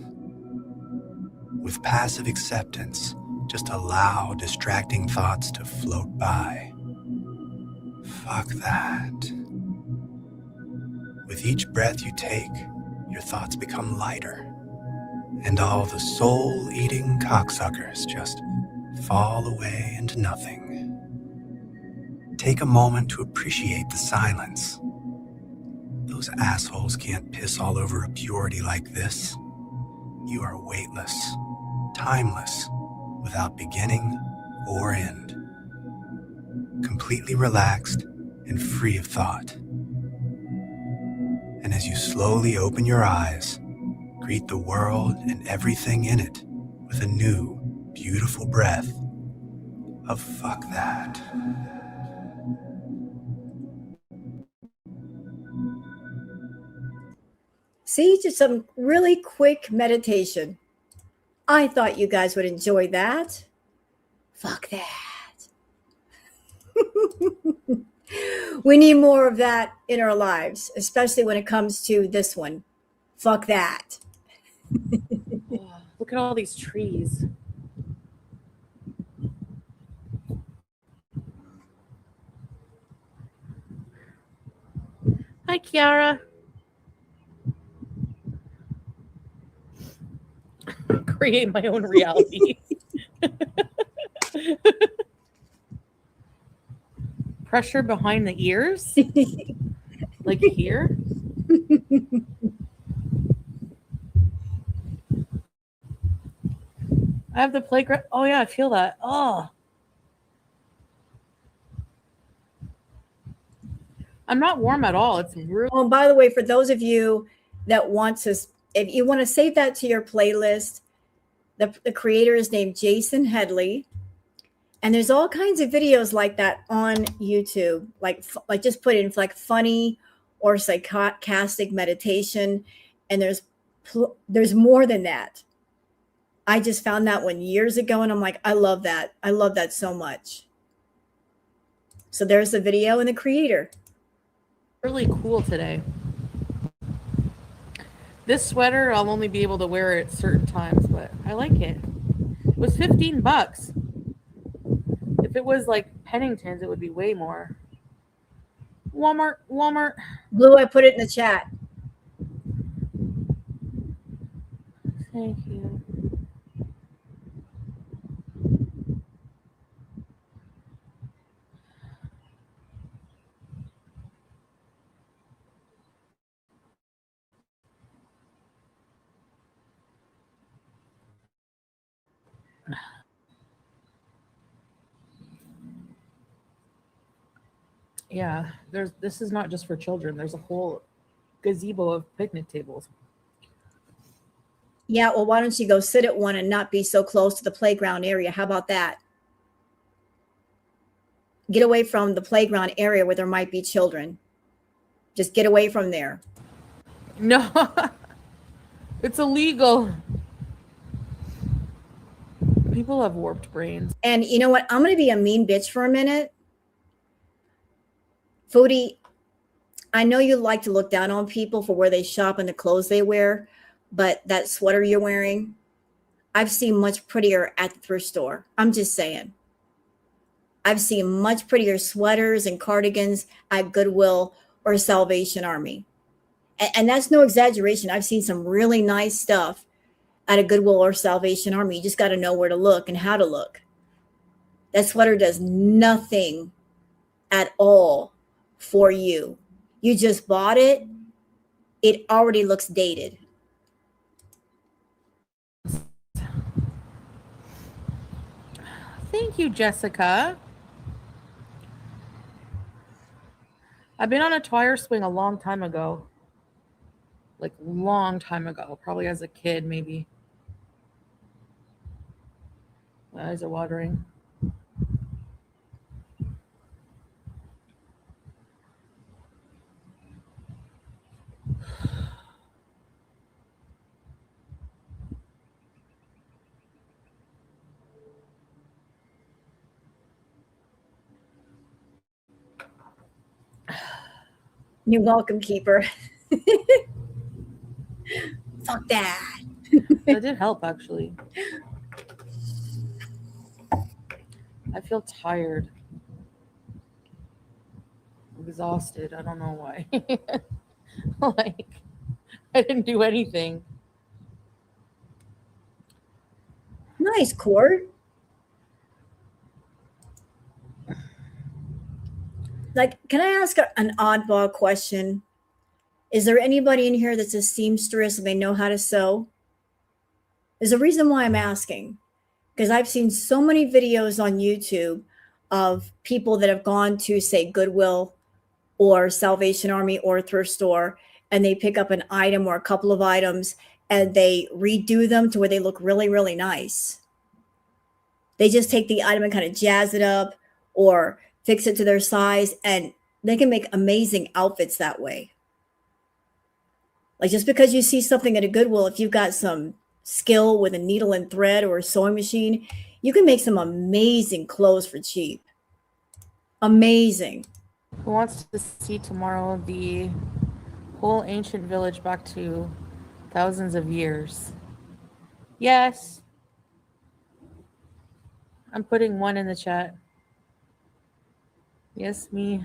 With passive acceptance, just allow distracting thoughts to float by. Fuck that. With each breath you take, your thoughts become lighter, and all the soul-eating cocksuckers just fall away into nothing. Take a moment to appreciate the silence. Those assholes can't piss all over a purity like this. You are weightless, timeless, without beginning or end. Completely relaxed and free of thought. And as you slowly open your eyes, greet the world and everything in it with a new, beautiful breath of fuck that. See, just some really quick meditation. I thought you guys would enjoy that. Fuck that. We need more of that in our lives, especially when it comes to this one. Fuck that. Oh, look at all these trees. Hi, Kiara. Create my own reality. pressure behind the ears, like here. I have the playground. Oh yeah, I feel that. Oh, I'm not warm at all. It's really Oh, and by the way, for those of you that want to, if you want to save that to your playlist, the creator is named Jason Headley. And there's all kinds of videos like that on YouTube, like just put in like funny or sarcastic meditation, and there's more than that. I just found that one years ago, and I'm like, I love that. I love that so much. So there's the video and the creator. really cool today. This sweater, I'll only be able to wear it at certain times, but I like it. It was $15. If it was like Pennington's, it would be way more. Walmart. Blue, I put it in the chat. Thank you. Yeah, this is not just for children. There's a whole gazebo of picnic tables. Yeah, well, why don't you go sit at one and not be so close to the playground area? How about that? Get away from the playground area where there might be children. Just get away from there. No, it's illegal. People have warped brains. And you know what? I'm going to be a mean bitch for a minute. Foodie, I know you like to look down on people for where they shop and the clothes they wear, but that sweater you're wearing, I've seen much prettier at the thrift store. I'm just saying. I've seen much prettier sweaters and cardigans at Goodwill or Salvation Army. And that's no exaggeration. I've seen some really nice stuff at a Goodwill or Salvation Army. You just got to know where to look and how to look. That sweater does nothing at all for you. You just bought it. It already looks dated. Thank you, Jessica. I've been on a tire swing a long time ago. Like long time ago, probably as a kid, maybe. My eyes are watering. You're welcome, Keeper. Fuck that. That did help, actually. I feel tired. Exhausted. I don't know why. Like, I didn't do anything. Nice, Court. Like, can I ask an oddball question? Is there anybody in here that's a seamstress and they know how to sew? There's a reason why I'm asking, because I've seen so many videos on YouTube of people that have gone to, say, Goodwill or Salvation Army or a thrift store, and they pick up an item or a couple of items and they redo them to where they look really, really nice. They just take the item and kind of jazz it up or fix it to their size, and they can make amazing outfits that way. Like, just because you see something at a Goodwill, if you've got some skill with a needle and thread or a sewing machine, you can make some amazing clothes for cheap. Amazing. Who wants to see tomorrow the whole ancient village back to thousands of years? Yes. I'm putting one in the chat. Yes, me.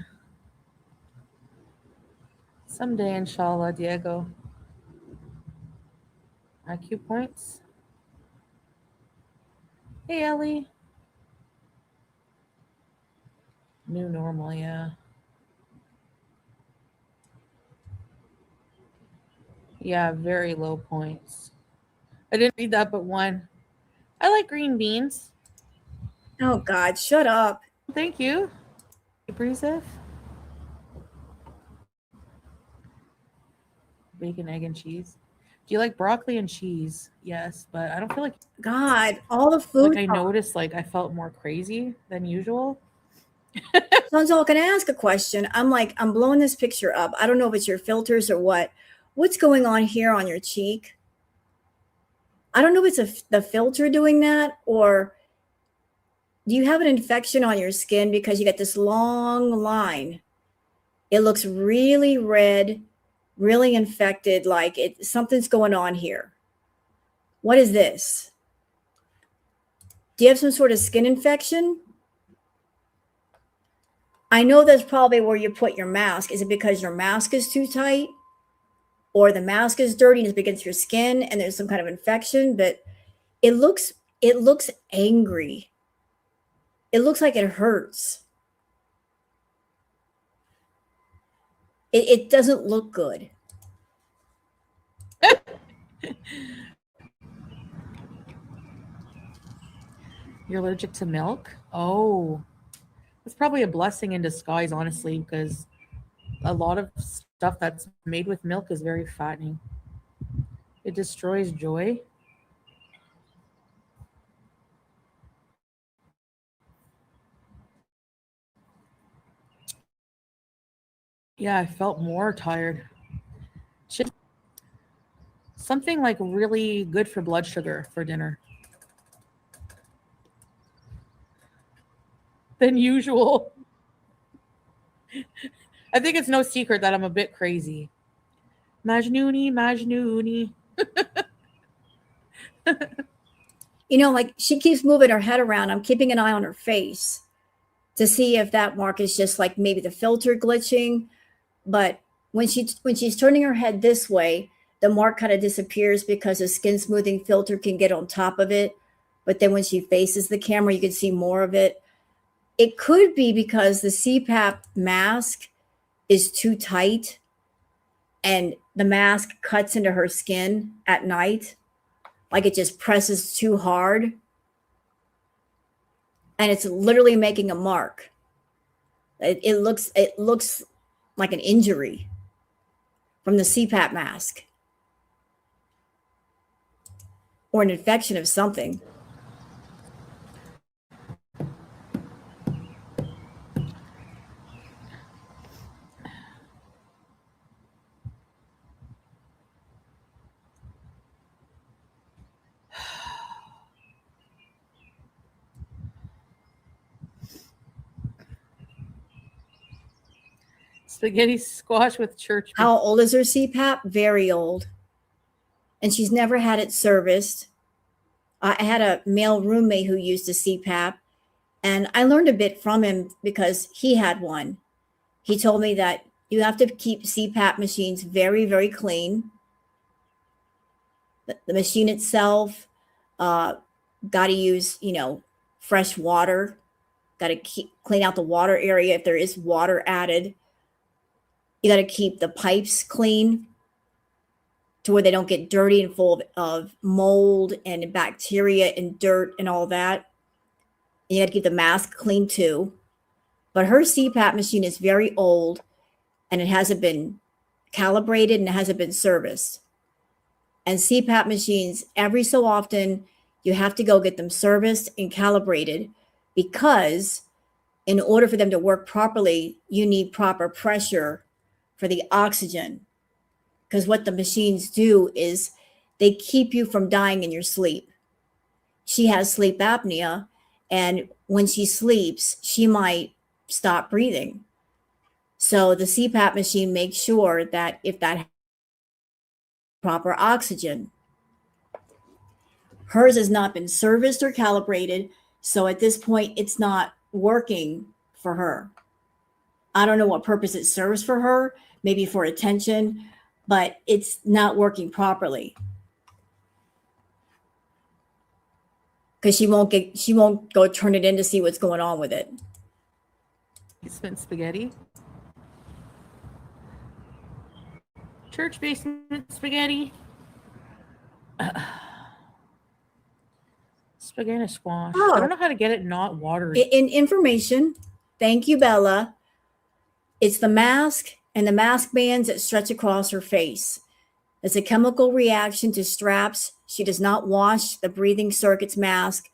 Someday, inshallah, Diego. IQ points. Hey, Ellie. New normal, yeah. Yeah, very low points. I didn't read that but one. I like green beans. Oh God, shut up. Thank you. Abrasive. Bacon, egg, and cheese. Do you like broccoli and cheese? Yes, but I don't feel God, all the like food I talk. noticed like I felt more crazy than usual. So I'm going to ask a question. I'm blowing this picture up. I don't know if it's your filters or what. What's going on here on your cheek? I don't know if it's the filter doing that, or do you have an infection on your skin because you got this long line? It looks really red, really infected, like something's going on here. What is this? Do you have some sort of skin infection? I know that's probably where you put your mask. Is it because your mask is too tight? Or the mask is dirty and it's against your skin and there's some kind of infection? But it looks angry. It looks like it hurts. It doesn't look good. You're allergic to milk? Oh, it's probably a blessing in disguise, honestly, because a lot of stuff that's made with milk is very fattening. It destroys joy. Yeah, I felt more tired. Should something like really good for blood sugar for dinner than usual. I think it's no secret that I'm a bit crazy. Majnooni, Majnooni. Like she keeps moving her head around. I'm keeping an eye on her face to see if that mark is just like maybe the filter glitching. But when she's turning her head this way, the mark kind of disappears because the skin smoothing filter can get on top of it. But then when she faces the camera, you can see more of it. It could be because the CPAP mask is too tight and the mask cuts into her skin at night. Like it just presses too hard. And it's literally making a mark. It looks like an injury from the CPAP mask or an infection of something. Spaghetti squash with church. How old is her CPAP? Very old. And she's never had it serviced. I had a male roommate who used a CPAP, and I learned a bit from him because he had one. He told me that you have to keep CPAP machines very, very clean. The machine itself, got to use, fresh water. Got to clean out the water area if there is water added. You got to keep the pipes clean to where they don't get dirty and full of mold and bacteria and dirt and all that. And you got to keep the mask clean too. But her CPAP machine is very old and it hasn't been calibrated and it hasn't been serviced. And CPAP machines, every so often, you have to go get them serviced and calibrated because in order for them to work properly, you need proper pressure for the oxygen. Because what the machines do is they keep you from dying in your sleep. She has sleep apnea, and when she sleeps, she might stop breathing. So the CPAP machine makes sure that if that proper oxygen, hers has not been serviced or calibrated. So at this point, it's not working for her. I don't know what purpose it serves for her, maybe for attention, but it's not working properly. Because she won't go turn it in to see what's going on with it. basement spaghetti. Church basement spaghetti. Spaghetti squash. I Oh. don't know how to get it not watery. In information, thank you, Bella. It's the mask and the mask bands that stretch across her face. It's a chemical reaction to straps. She does not wash the breathing circuits mask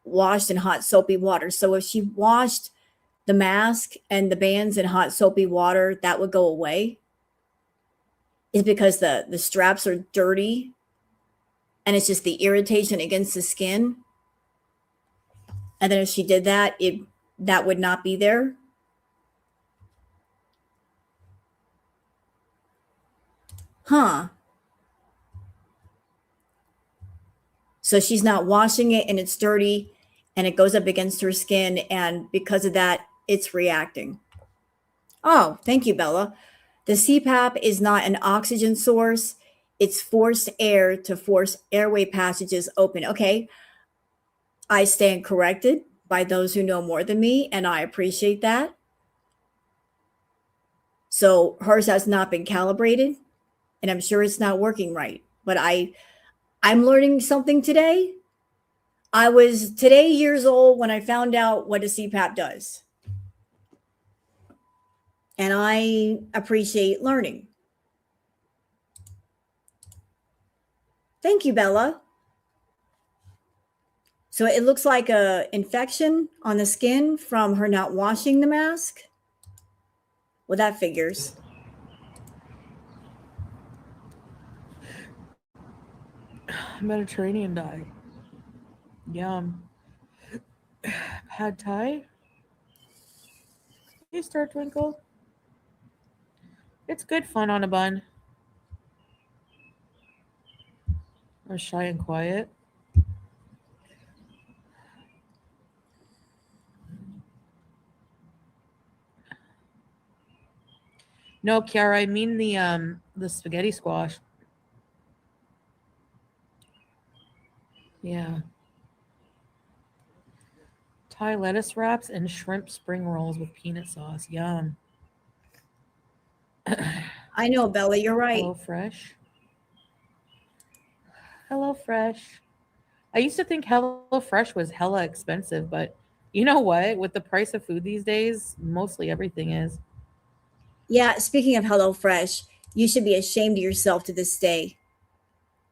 washed in hot soapy water. So if she washed the mask and the bands in hot soapy water, that would go away. Is because the straps are dirty and it's just the irritation against the skin. And then if she did that, that would not be there. Huh. So she's not washing it and it's dirty and it goes up against her skin. And because of that, it's reacting. Oh, thank you, Bella. The CPAP is not an oxygen source. It's forced air to force airway passages open. Okay. I stand corrected by those who know more than me, and I appreciate that. So hers has not been calibrated, and I'm sure it's not working right. But I'm learning something today. I was today years old when I found out what a CPAP does. And I appreciate learning. Thank you, Bella. So it looks like a infection on the skin from her not washing the mask. Well, that figures. Mediterranean dye. Yum. Pad Thai. Hey, Star Twinkle. It's good fun on a bun. Or shy and quiet. No, Kiara, I mean the spaghetti squash. Yeah. Thai lettuce wraps and shrimp spring rolls with peanut sauce. Yum. I know, Bella, you're right. Hello Fresh. Hello Fresh. I used to think Hello Fresh was hella expensive, but you know what? With the price of food these days, mostly everything is. Yeah, speaking of HelloFresh, you should be ashamed of yourself to this day.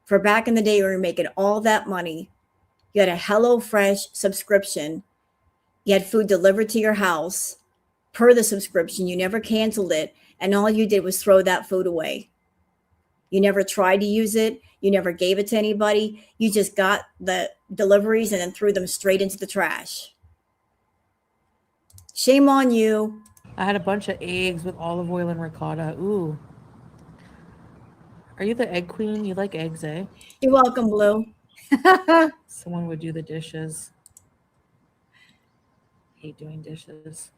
For back in the day, when you were making all that money, you had a HelloFresh subscription, you had food delivered to your house per the subscription, you never canceled it, and all you did was throw that food away. You never tried to use it, you never gave it to anybody, you just got the deliveries and then threw them straight into the trash. Shame on you. I had a bunch of eggs with olive oil and ricotta. Ooh. Are you the egg queen? You like eggs, eh? You're welcome, Blue. Someone would do the dishes. Hate doing dishes.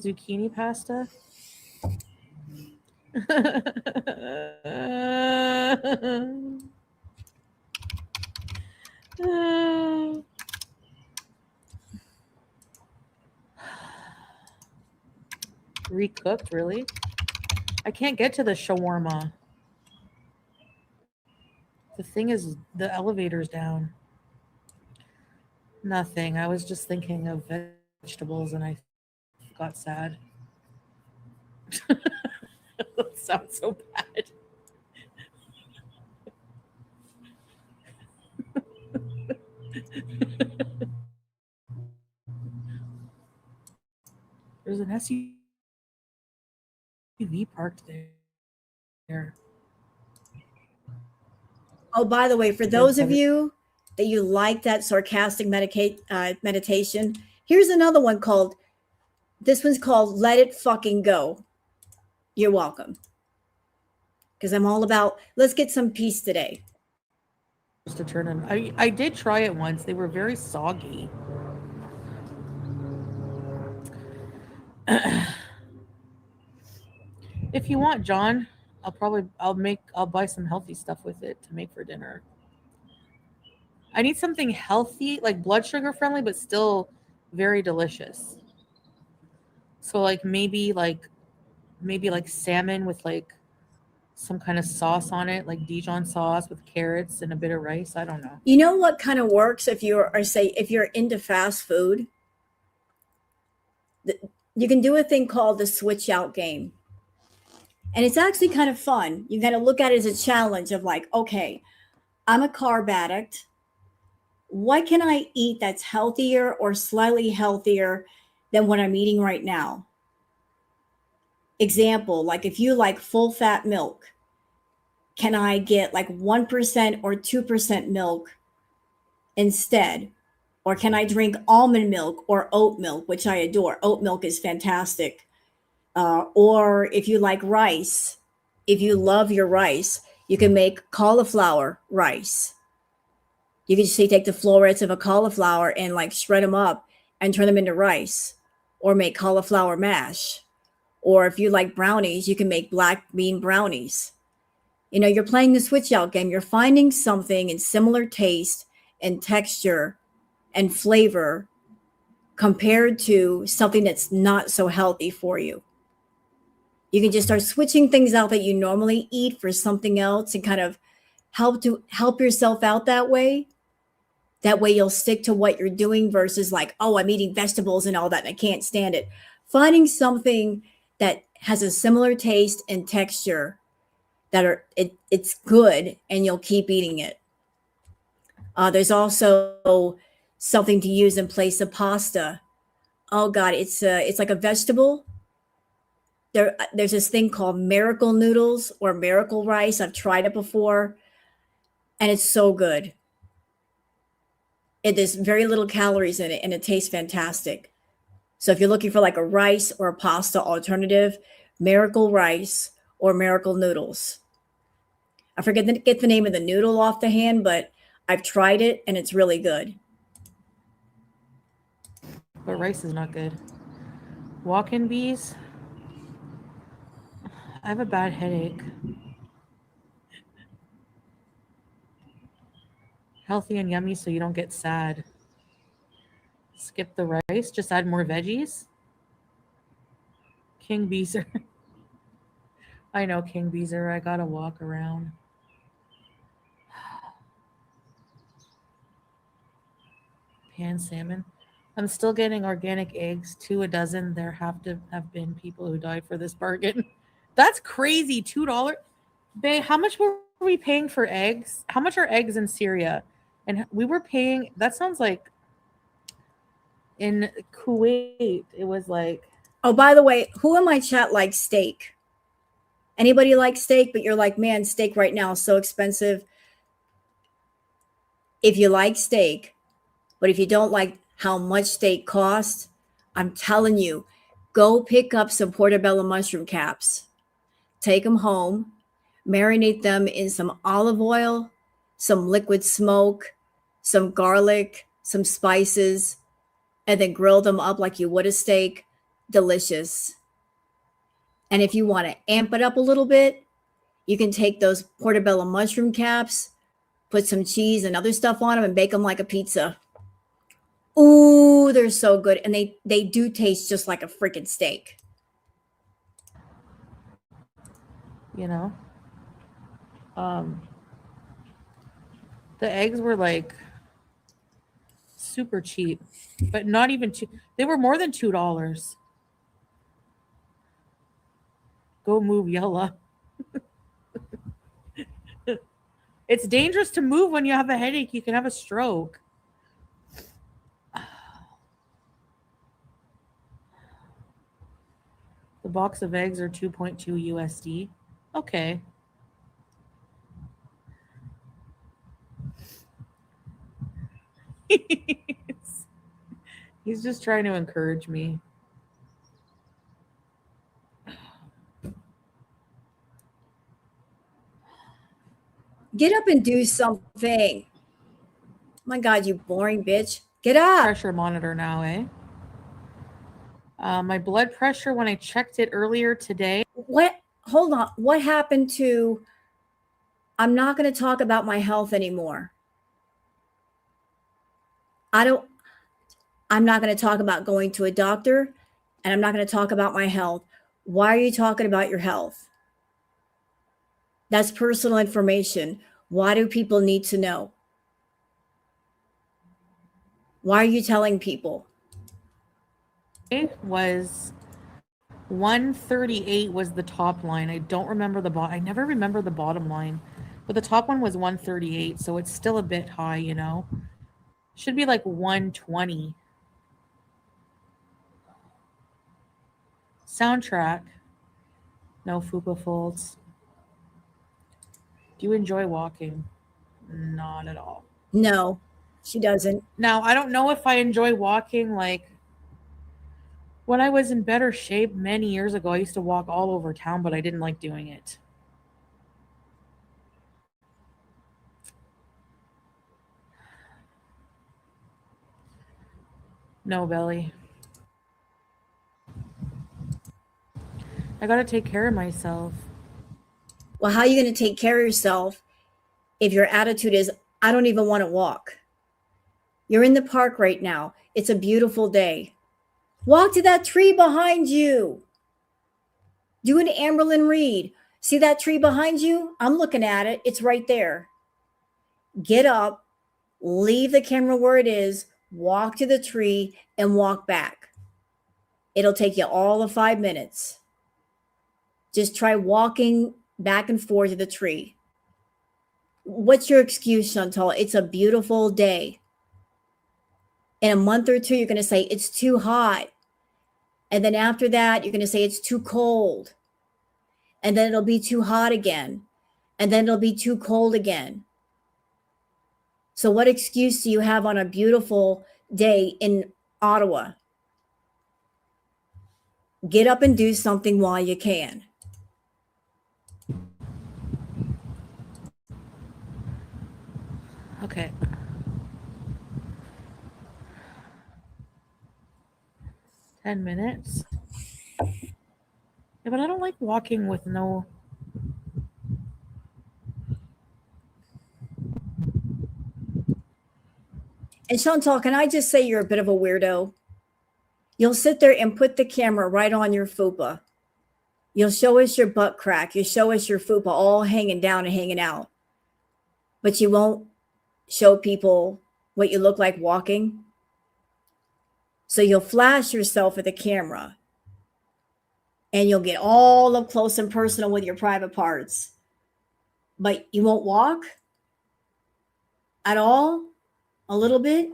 Zucchini pasta. Recooked, really? I can't get to the shawarma. The thing is, the elevator's down. Nothing. I was just thinking of vegetables and I got sad. That sounds so bad. There's an SUV parked there. Oh, by the way, for those of you that you like that sarcastic meditation, here's another one called, this one's called Let It Fucking Go. You're welcome. Because I'm all about, let's get some peace today. To turn in. I did try it once. They were very soggy. If you want, John, I'll buy some healthy stuff with it to make for dinner. I need something healthy, like blood sugar friendly, but still very delicious. So like maybe like salmon with like some kind of sauce on it, like Dijon sauce with carrots and a bit of rice. I don't know. You know what kind of works if if you're into fast food? You can do a thing called the switch out game. And it's actually kind of fun. You got to look at it as a challenge of like, okay, I'm a carb addict. What can I eat that's healthier or slightly healthier than what I'm eating right now? Example, like if you like full fat milk, can I get like 1% or 2% milk instead? Or can I drink almond milk or oat milk, which I adore? Oat milk is fantastic. Or if you like rice, if you love your rice, you can make cauliflower rice. You can just take the florets of a cauliflower and like shred them up and turn them into rice, or make cauliflower mash. Or if you like brownies, you can make black bean brownies. You know, you're playing the switch out game. You're finding something in similar taste and texture and flavor compared to something that's not so healthy for you. You can just start switching things out that you normally eat for something else and kind of help yourself out that way. That way you'll stick to what you're doing versus like, oh, I'm eating vegetables and all that and I can't stand it. Finding something that has a similar taste and texture it's good and you'll keep eating it. There's also something to use in place of pasta. Oh God, it's like a vegetable. There's this thing called miracle noodles or miracle rice. I've tried it before, and it's so good. There's very little calories in it, and it tastes fantastic. So if you're looking for like a rice or a pasta alternative, miracle rice or miracle noodles. I forget to get the name of the noodle off the hand, but I've tried it and it's really good. But rice is not good. Walk-in bees. I have a bad headache. Healthy and yummy so you don't get sad. Skip the rice, just add more veggies. King Beezer. I know King Beezer. I gotta walk around. Pan salmon. I'm still getting organic eggs, 2 a dozen. There have to have been people who died for this bargain. That's crazy. $2. Bae, how much were we paying for eggs? How much are eggs in Syria? And we were paying, that sounds like in Kuwait, it was like. Oh, by the way, who in my chat likes steak? Anybody like steak, but you're like, man, steak right now is so expensive. If you like steak, but if you don't like how much steak costs, I'm telling you, go pick up some portobello mushroom caps. Take them home, marinate them in some olive oil, some liquid smoke, some garlic, some spices, and then grill them up like you would a steak. Delicious. And if you want to amp it up a little bit, you can take those portobello mushroom caps, put some cheese and other stuff on them and bake them like a pizza. Ooh, they're so good. And they do taste just like a freaking steak. You know, the eggs were like super cheap, but not even cheap. They were more than $2. Go move, Yella. It's dangerous to move when you have a headache. You can have a stroke. The box of eggs are 2.2 USD. Okay. He's just trying to encourage me. Get up and do something. My God, you boring bitch. Get up. Pressure monitor now, eh? My blood pressure when I checked it earlier today. What? Hold on. What happened to I'm not going to talk about my health anymore? I'm not going to talk about going to a doctor, and I'm not going to talk about my health. Why are you talking about your health? That's personal information. Why do people need to know? Why are you telling people? It was 138 was the top line. I don't remember the bottom. I never remember the bottom line. But the top one was 138, so it's still a bit high, you know. Should be like 120. Soundtrack. No fupa folds. Do you enjoy walking? Not at all. No, she doesn't. Now, I don't know if I enjoy walking like when I was in better shape many years ago. I used to walk all over town, but I didn't like doing it. No, Belly. I gotta take care of myself. Well, how are you going to take care of yourself if your attitude is, I don't even want to walk? You're in the park right now. It's a beautiful day. Walk to that tree behind you. Do an Amberlyn Reed. See that tree behind you? I'm looking at it. It's right there. Get up, leave the camera where it is, walk to the tree, and walk back. It'll take you all of 5 minutes. Just try walking back and forth to the tree. What's your excuse, Chantal? It's a beautiful day. In a month or two, you're going to say it's too hot. And then after that, you're going to say it's too cold. And then it'll be too hot again. And then it'll be too cold again. So what excuse do you have on a beautiful day in Ottawa? Get up and do something while you can. Okay. Ten minutes. Yeah, but I don't like walking with no. And Chantal, can I just say you're a bit of a weirdo? You'll sit there and put the camera right on your fupa. You'll show us your butt crack. You show us your fupa all hanging down and hanging out. But you won't show people what you look like walking. So you'll flash yourself at the camera. And you'll get all up close and personal with your private parts. But you won't walk at all? A little bit?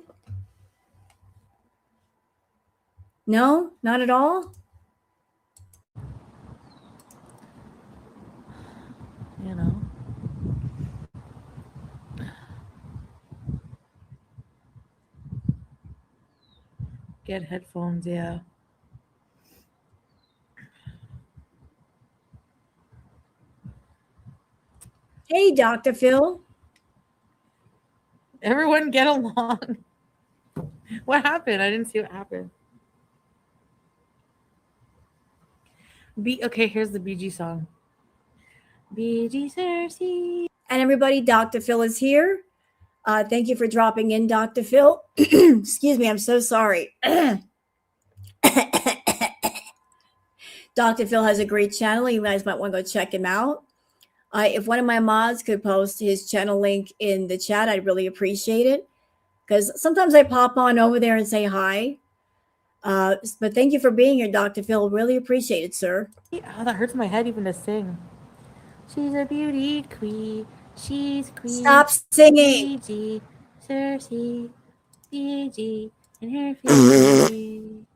No, not at all? You know. Get headphones, yeah. Hey, Dr. Phil. Everyone get along. What happened? I didn't see what happened. Okay, here's the BG song. BG Cersei. And everybody, Dr. Phil is here. Thank you for dropping in, Dr. Phil. Excuse me, I'm so sorry. Dr. Phil has a great channel. You guys might want to go check him out. If one of my mods could post his channel link in the chat, I'd really appreciate it. Because sometimes I pop on over there and say hi. But thank you for being here, Dr. Phil. Really appreciate it, sir. Oh, that hurts my head even to sing. She's a beauty queen. She's queen. Stop singing. BG, Cersei, BG, and her family.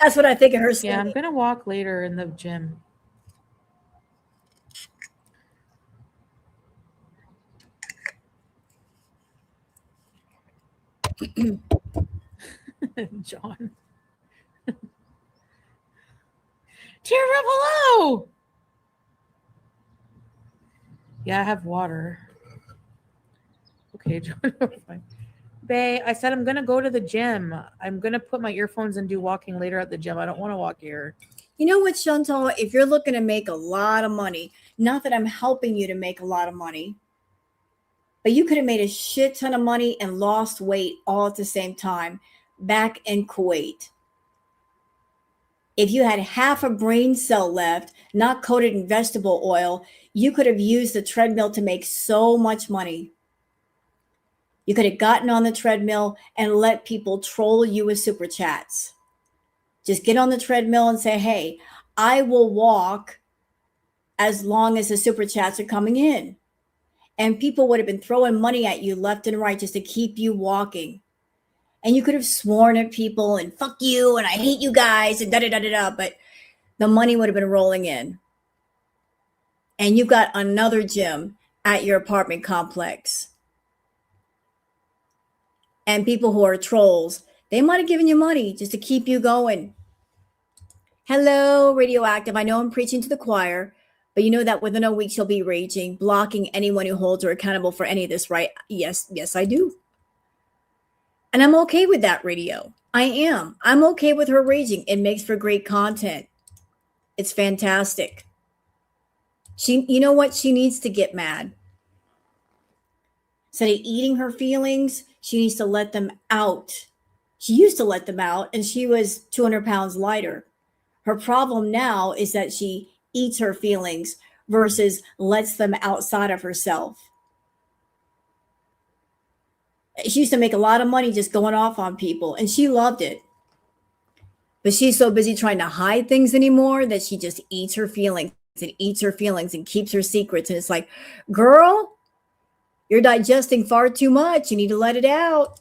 That's what I think of her singing. Yeah, I'm going to walk later in the gym. John. Teardrop, hello! Yeah, I have water. Okay, John. Fine. Bae, I said I'm going to go to the gym. I'm going to put my earphones and do walking later at the gym. I don't want to walk here. You know what, Chantal? If you're looking to make a lot of money, not that I'm helping you to make a lot of money, but you could have made a shit ton of money and lost weight all at the same time back in Kuwait. If you had half a brain cell left, not coated in vegetable oil, you could have used the treadmill to make so much money. You could have gotten on the treadmill and let people troll you with super chats. Just get on the treadmill and say, hey, I will walk as long as the super chats are coming in. And people would have been throwing money at you left and right just to keep you walking. And you could have sworn at people and fuck you and I hate you guys and da da da da da, but the money would have been rolling in. And you've got another gym at your apartment complex. And people who are trolls, they might have given you money just to keep you going. Hello, Radioactive. I know I'm preaching to the choir, but you know that within a week she'll be raging, blocking anyone who holds her accountable for any of this, right? Yes, I do. And I'm okay with that, Radio. I am. I'm okay with her raging. It makes for great content. It's fantastic. You know what? She needs to get mad. Instead of eating her feelings, she needs to let them out. She used to let them out, and she was 200 pounds lighter. Her problem now is that she eats her feelings versus lets them outside of herself. She used to make a lot of money just going off on people, and she loved it. But she's so busy trying to hide things anymore that she just eats her feelings and keeps her secrets. And it's like, girl, you're digesting far too much. You need to let it out.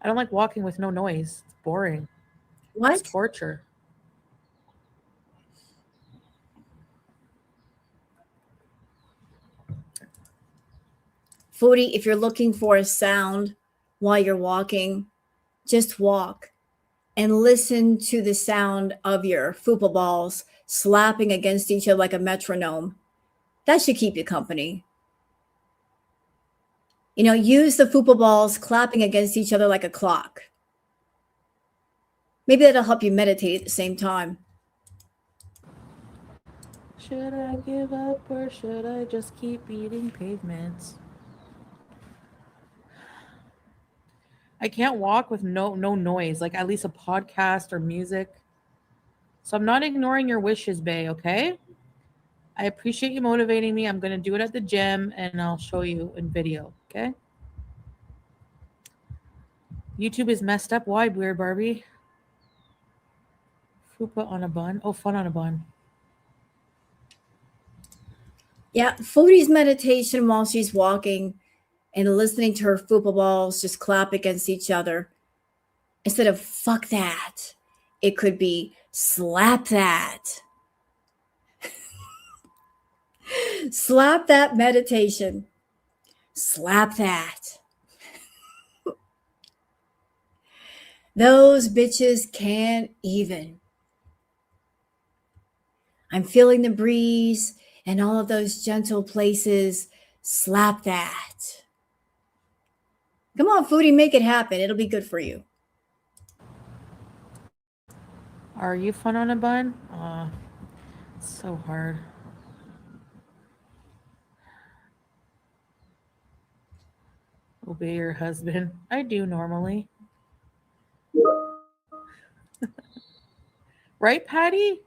I don't like walking with no noise. It's boring. What? It's torture. Foodie, if you're looking for a sound while you're walking, just walk and listen to the sound of your fupa balls slapping against each other like a metronome. That should keep you company. You know, use the fupa balls clapping against each other like a clock. Maybe that'll help you meditate at the same time. Should I give up or should I just keep eating pavements? I can't walk with no noise, like at least a podcast or music. So I'm not ignoring your wishes, Bae, okay? I appreciate you motivating me. I'm going to do it at the gym and I'll show you in video, okay? YouTube is messed up. Why, Weird Barbie? Fupa on a bun. Oh, fun on a bun. Yeah, Foodie's meditation while she's walking and listening to her fupa balls just clap against each other. Instead of fuck that, it could be slap that. Slap that meditation. Slap that. Those bitches can't even. I'm feeling the breeze and all of those gentle places. Slap that. Come on, Foodie, make it happen. It'll be good for you. Are you fun on a bun? It's so hard. Obey your husband. I do normally. Right, Patty?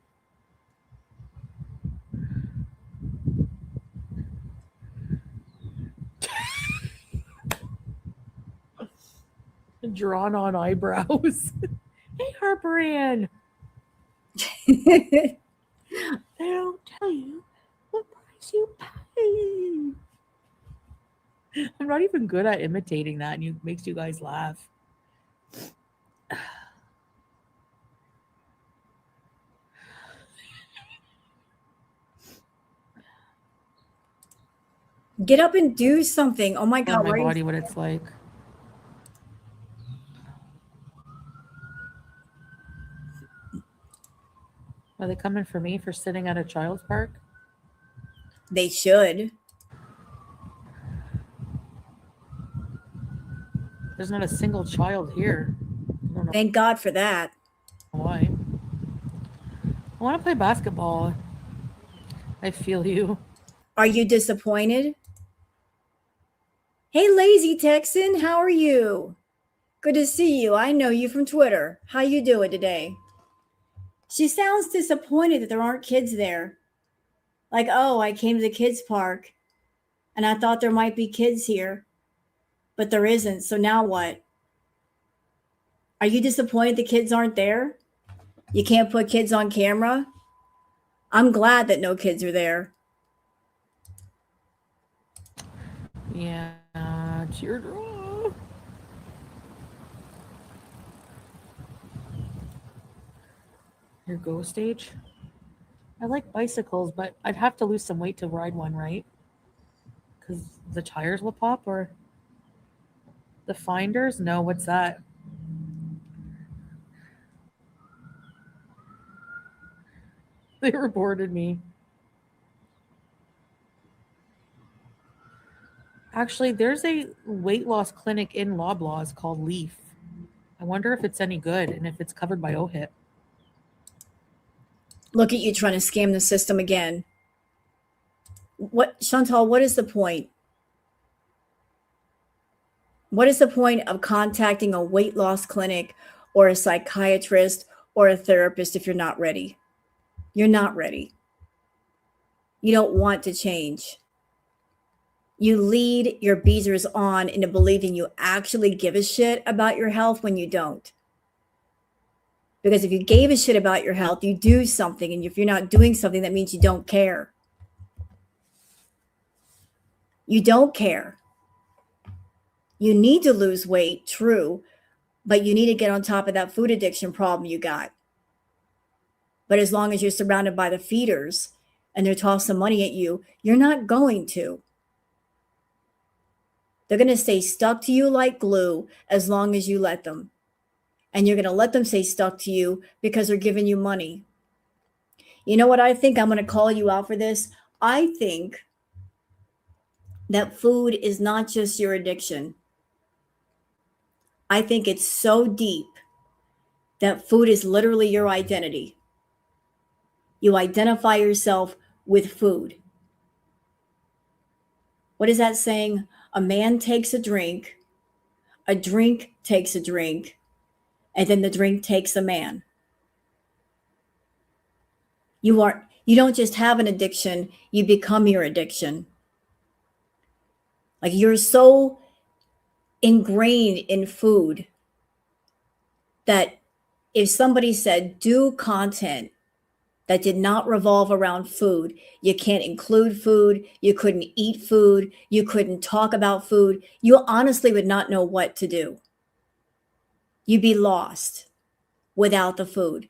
Drawn on eyebrows. Hey, Harper Ann. They don't tell you what price you pay. I'm not even good at imitating that, and it makes you guys laugh. Get up and do something. Oh my Tell God. my body what it's like. Are they coming for me for sitting at a child's park? They should. There's not a single child here. I don't know Thank God for that. why. I want to play basketball. I feel you. Are you disappointed? Hey, lazy Texan, how are you? Good to see you. I know you from Twitter. How you doing today? She sounds disappointed that there aren't kids there. Like, oh, I came to the kids park and I thought there might be kids here, but there isn't. So now what? Are you disappointed the kids aren't there? You can't put kids on camera? I'm glad that no kids are there. Yeah, teardrop. Your go stage. I like bicycles, but I'd have to lose some weight to ride one, right? Because the tires will pop, or the finders? No, what's that? They reported me. Actually, there's a weight loss clinic in Loblaws called Leaf. I wonder if it's any good and if it's covered by OHIP. Look at you trying to scam the system again. What, Chantal, what is the point? What is the point of contacting a weight loss clinic or a psychiatrist or a therapist if you're not ready? You're not ready. You don't want to change. You lead your beezers on into believing you actually give a shit about your health when you don't. Because if you gave a shit about your health, you do something. And if you're not doing something, that means you don't care. You don't care. You need to lose weight, true, but you need to get on top of that food addiction problem you got. But as long as you're surrounded by the feeders and they're tossing money at you, you're not going to. They're going to stay stuck to you like glue as long as you let them. And you're going to let them stay stuck to you because they're giving you money. You know what I think? I'm going to call you out for this. I think that food is not just your addiction. I think it's so deep that food is literally your identity. You identify yourself with food. What is that saying? A man takes a drink takes a drink, and then the drink takes a man. You don't just have an addiction, you become your addiction. Like you're so ingrained in food that if somebody said do content that did not revolve around food, you can't include food, you couldn't eat food, you couldn't talk about food, you honestly would not know what to do. You'd be lost without the food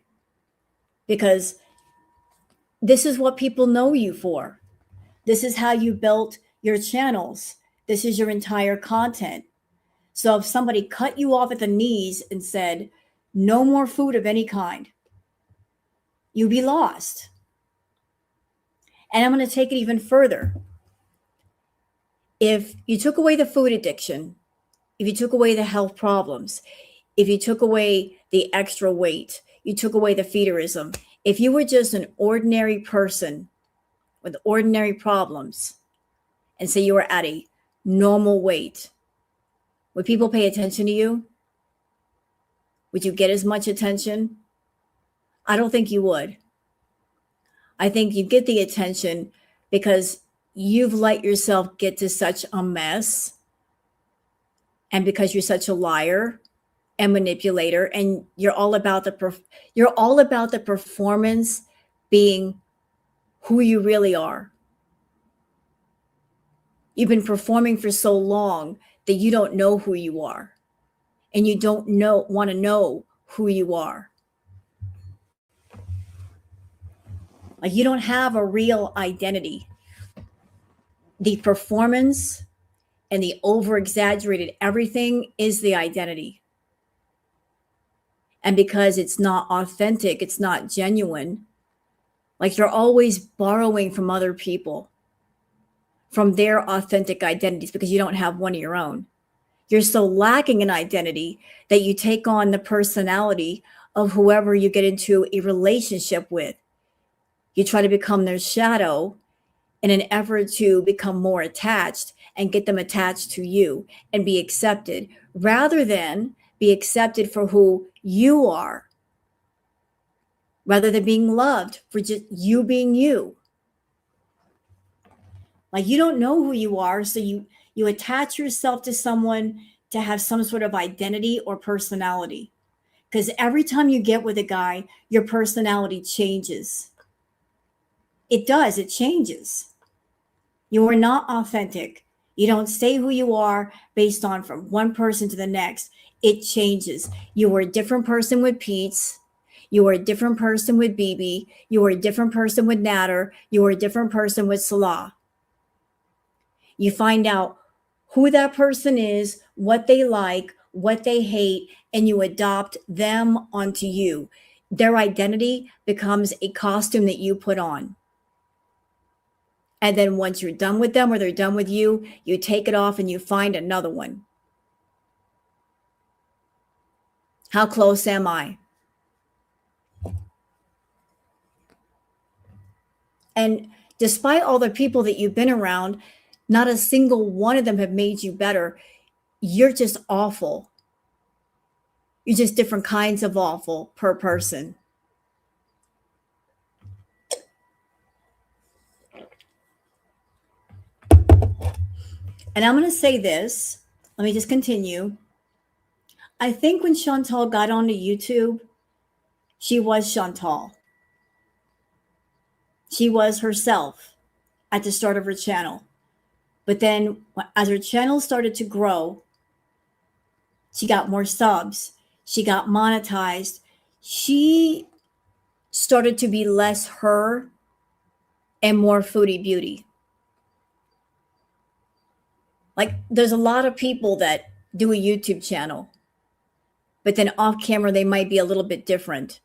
because this is what people know you for. This is how you built your channels. This is your entire content. So if somebody cut you off at the knees and said, no more food of any kind, you'd be lost. And I'm going to take it even further. If you took away the food addiction, if you took away the health problems, if you took away the extra weight, you took away the feederism, if you were just an ordinary person with ordinary problems and say you were at a normal weight, would people pay attention to you? Would you get as much attention? I don't think you would. I think you get the attention because you've let yourself get to such a mess and because you're such a liar and manipulator and you're all about the performance being who you really are. You've been performing for so long that you don't know who you are and you don't want to know who you are. Like you don't have a real identity. The performance and the over-exaggerated everything is the identity. And because it's not authentic, it's not genuine, like you're always borrowing from other people, from their authentic identities because you don't have one of your own. You're so lacking in identity that you take on the personality of whoever you get into a relationship with. You try to become their shadow in an effort to become more attached and get them attached to you and be accepted, rather than be accepted for who you are, rather than being loved for just you being you. Like, you don't know who you are, so you attach yourself to someone to have some sort of identity or personality. Because every time you get with a guy, your personality changes. It does, it changes. You are not authentic. You don't stay who you are based on from one person to the next. It changes. You were a different person with Pete's. You were a different person with BB. You were a different person with Natter. You were a different person with Salah. You find out who that person is, what they like, what they hate, and you adopt them onto you. Their identity becomes a costume that you put on. And then once you're done with them or they're done with you, you take it off and you find another one. How close am I? And despite all the people that you've been around, not a single one of them have made you better. You're just awful. You're just different kinds of awful per person. And I'm going to say this. Let me just continue. I think when Chantal got onto YouTube, she was Chantal. She was herself at the start of her channel. But then as her channel started to grow, she got more subs. She got monetized. She started to be less her and more Foodie Beauty. Like, there's a lot of people that do a YouTube channel, but then off camera, they might be a little bit different.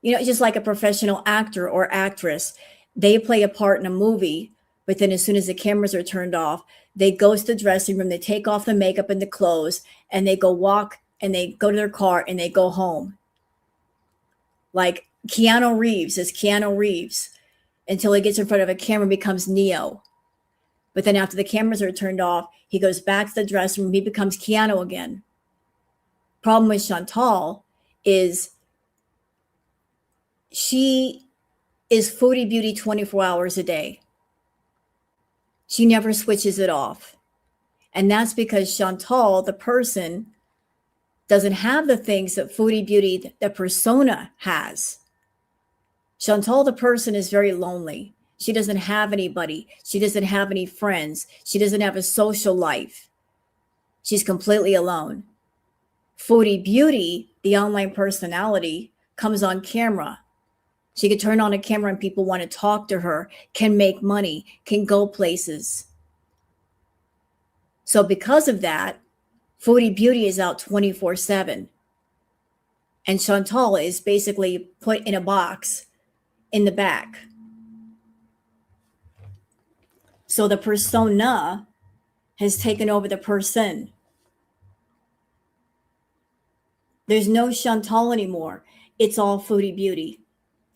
You know, just like a professional actor or actress, they play a part in a movie, but then as soon as the cameras are turned off, they go to the dressing room, they take off the makeup and the clothes, and they go walk and they go to their car and they go home. Like Keanu Reeves is Keanu Reeves until he gets in front of a camera and becomes Neo. But then after the cameras are turned off, he goes back to the dressing room, he becomes Keanu again. Problem with Chantal is she is Foodie Beauty 24 hours a day. She never switches it off. And that's because Chantal, the person, doesn't have the things that Foodie Beauty, the persona, has. Chantal, the person, is very lonely. She doesn't have anybody. She doesn't have any friends. She doesn't have a social life. She's completely alone. Foodie Beauty, the online personality, comes on camera. She can turn on a camera and people want to talk to her, can make money, can go places. So because of that, Foodie Beauty is out 24/7. And Chantal is basically put in a box in the back. So the persona has taken over the person. There's no Chantal anymore. It's all Foodie Beauty.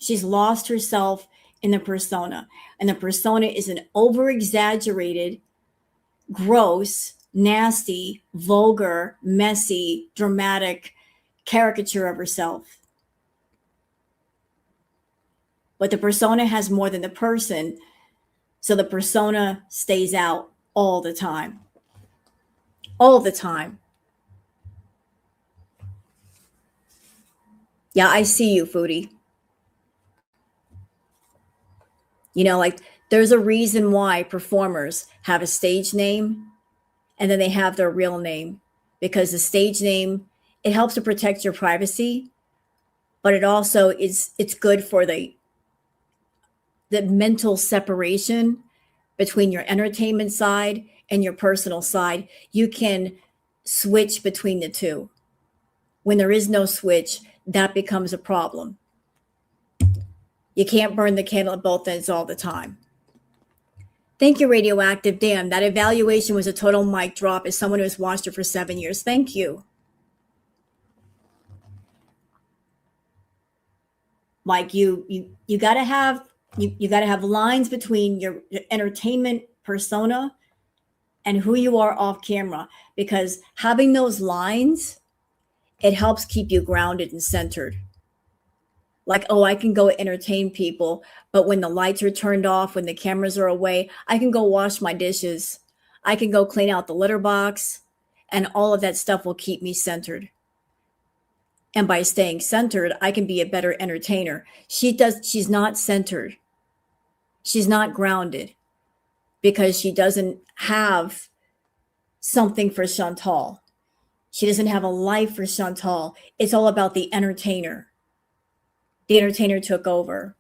She's lost herself in the persona. And the persona is an over-exaggerated, gross, nasty, vulgar, messy, dramatic caricature of herself. But the persona has more than the person, so the persona stays out all the time. All the time. Yeah, I see you, Foodie. You know, like, there's a reason why performers have a stage name and then they have their real name, because the stage name, it helps to protect your privacy, but it also it's good for the mental separation between your entertainment side and your personal side. You can switch between the two. When there is no switch, that becomes a problem. You can't burn the candle at both ends all the time. Thank you, Radioactive. Damn, that evaluation was a total mic drop as someone who's watched her for 7 years. Thank you. Like you gotta have you gotta have lines between your entertainment persona and who you are off camera, because having those lines, it helps keep you grounded and centered. Like, oh, I can go entertain people, but when the lights are turned off, when the cameras are away, I can go wash my dishes. I can go clean out the litter box, and all of that stuff will keep me centered. And by staying centered, I can be a better entertainer. She's not centered. She's not grounded because she doesn't have something for Chantal. She doesn't have a life for Chantal. It's all about the entertainer. The entertainer took over.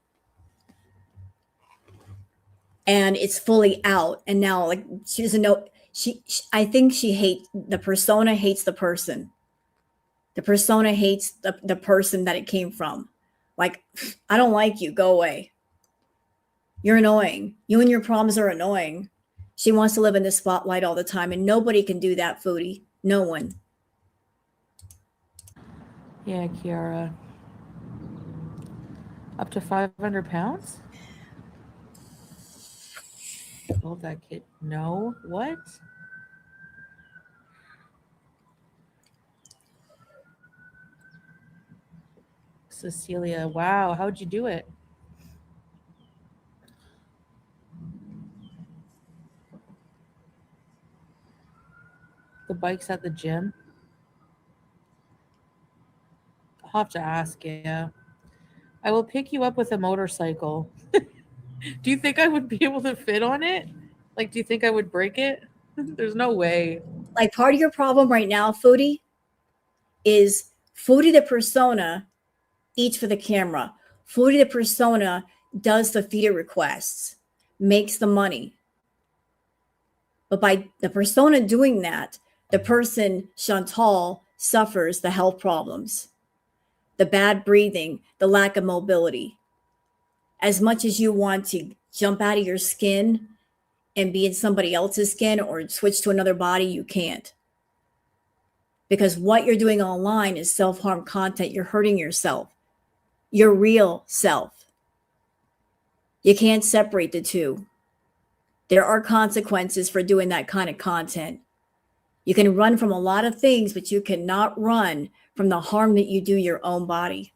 And it's fully out. And now, like, she doesn't know. I think she hates the persona, hates the person. The persona hates the person that it came from. Like, I don't like you. Go away. You're annoying. You and your problems are annoying. She wants to live in the spotlight all the time, and nobody can do that, Foodie. No one. Yeah, Kiara. Up to 500 pounds? Oh, that kid. No. What? Cecilia, wow. How'd you do it? The bike's at the gym? I'll have to ask, yeah. I will pick you up with a motorcycle. Do you think I would be able to fit on it? Like, do you think I would break it? There's no way. Like, part of your problem right now, Foodie, is Foodie the persona eats for the camera. Foodie the persona does the feeder requests, makes the money. But by the persona doing that, the person, Chantal, suffers the health problems, the bad breathing, the lack of mobility. As much as you want to jump out of your skin and be in somebody else's skin or switch to another body, you can't. Because what you're doing online is self-harm content. You're hurting yourself, your real self. You can't separate the two. There are consequences for doing that kind of content. You can run from a lot of things, but you cannot run from the harm that you do your own body.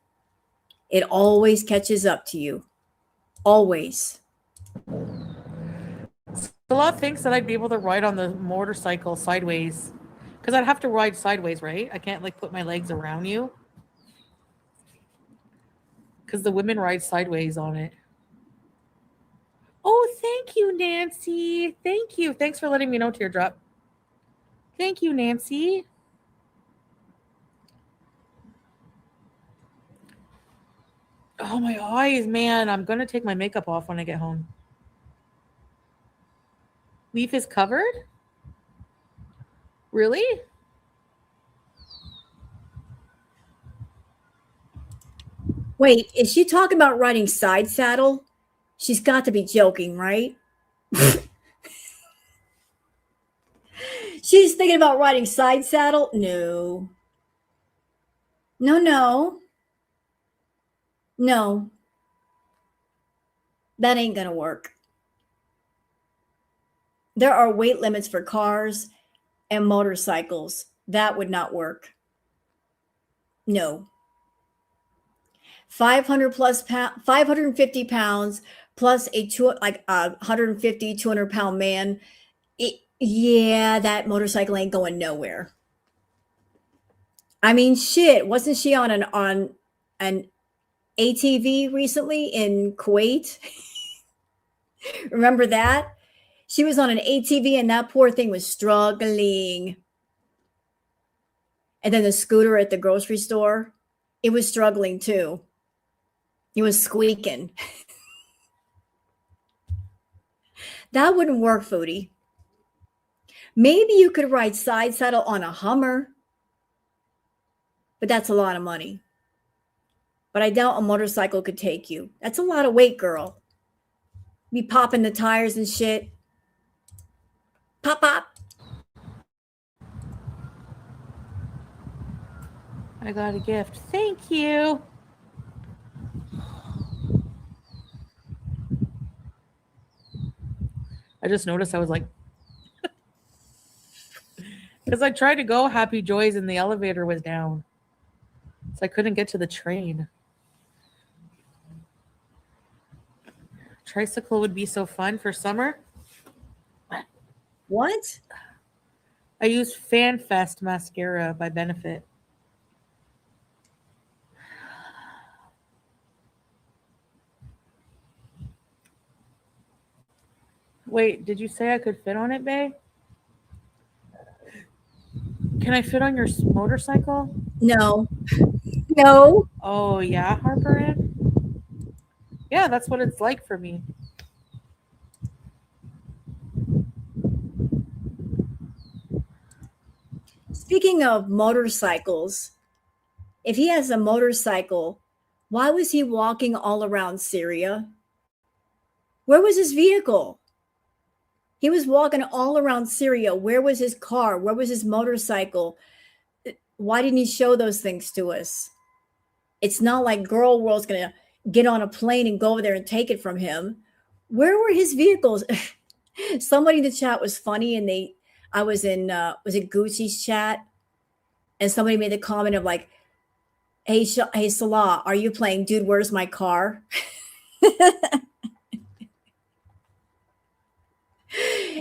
It always catches up to you. Always. A lot thinks that I'd be able to ride on the motorcycle sideways. Because I'd have to ride sideways, right? I can't, like, put my legs around you. Because the women ride sideways on it. Oh, thank you, Nancy. Thank you. Thanks for letting me know, Teardrop. Thank you, Nancy. Oh, my eyes, man. I'm going to take my makeup off when I get home. Leaf is covered? Really? Wait, is she talking about riding side saddle? She's got to be joking, right? She's thinking about riding side saddle? No. No, no. No. That ain't going to work. There are weight limits for cars and motorcycles. That would not work. No. 500 plus 550 pounds plus a 150, 200-pound man. Yeah, that motorcycle ain't going nowhere. I mean, shit, wasn't she on an ATV recently in Kuwait? Remember that? She was on an ATV and that poor thing was struggling. And then the scooter at the grocery store, it was struggling too. It was squeaking. That wouldn't work, Foodie. Maybe you could ride side saddle on a Hummer, but that's a lot of money. But I doubt a motorcycle could take you. That's a lot of weight, girl. Be popping the tires and shit. Pop, pop. I got a gift. Thank you. I just noticed I was like, because I tried to go Happy Joys and the elevator was down. So I couldn't get to the train. Tricycle would be so fun for summer. What? I use FanFest mascara by Benefit. Wait, did you say I could fit on it, babe? Can I fit on your motorcycle? No. No. Oh, yeah, Harper Ann? Yeah, that's what it's like for me. Speaking of motorcycles, if he has a motorcycle, why was he walking all around Syria? Where was his vehicle? He was walking all around Syria. Where was his car? Where was his motorcycle? Why didn't he show those things to us? It's not like Girl World's going to get on a plane and go over there and take it from him. Where were his vehicles? Somebody in the chat was funny, and I was in was it Gucci's chat, and somebody made the comment of like, hey Salah, are you playing Dude, Where's My Car?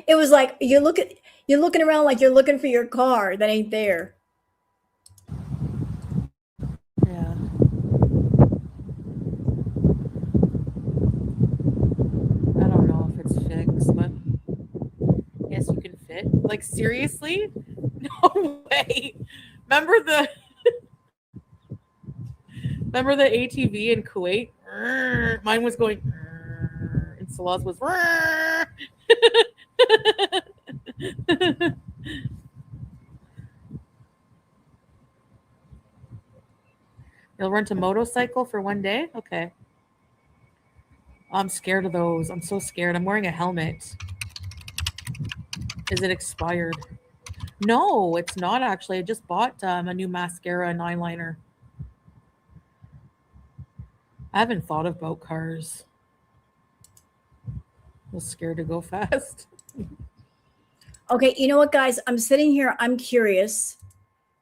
It was like you're looking around like you're looking for your car that ain't there. Yeah. I don't know if it's fixed, but yes, you can fit. Like, seriously? No way. Remember the ATV in Kuwait? Mine was going, and Salah's was. You'll rent a motorcycle for one day? Okay. I'm scared of those. I'm so scared. I'm wearing a helmet. Is it expired? No, it's not actually. I just bought a new mascara and eyeliner. I haven't thought about cars. I'm scared to go fast. Okay, you know what, guys? I'm sitting here. I'm curious.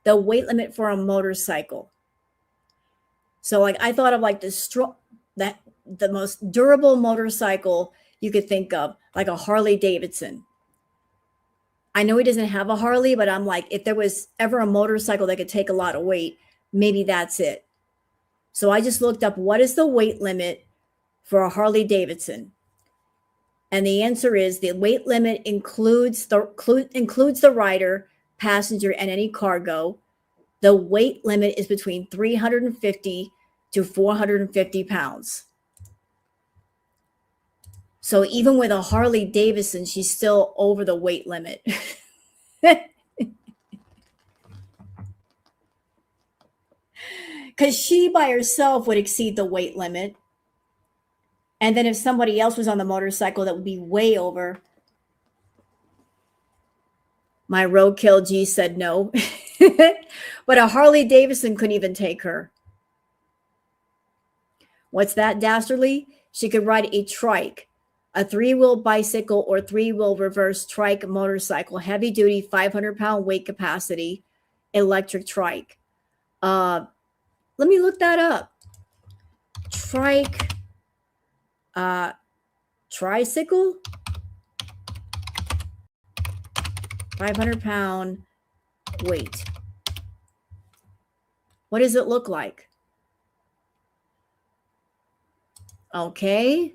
The weight limit for a motorcycle. So, like, I thought of like the most durable motorcycle you could think of, like a Harley Davidson. I know he doesn't have a Harley, but I'm like, if there was ever a motorcycle that could take a lot of weight, maybe that's it. So I just looked up what is the weight limit for a Harley Davidson. And the answer is the weight limit includes the rider, passenger, and any cargo. The weight limit is between 350 to 450 pounds. So even with a Harley Davidson, she's still over the weight limit. Because she by herself would exceed the weight limit. And then if somebody else was on the motorcycle, that would be way over. My roadkill G said no. But a Harley Davidson couldn't even take her. What's that, Dastardly? She could ride a trike, a 3-wheel bicycle or 3-wheel reverse trike motorcycle, heavy duty, 500-pound weight capacity, electric trike. Let me look that up. Trike, tricycle, 500-pound weight. What does it look like? Okay.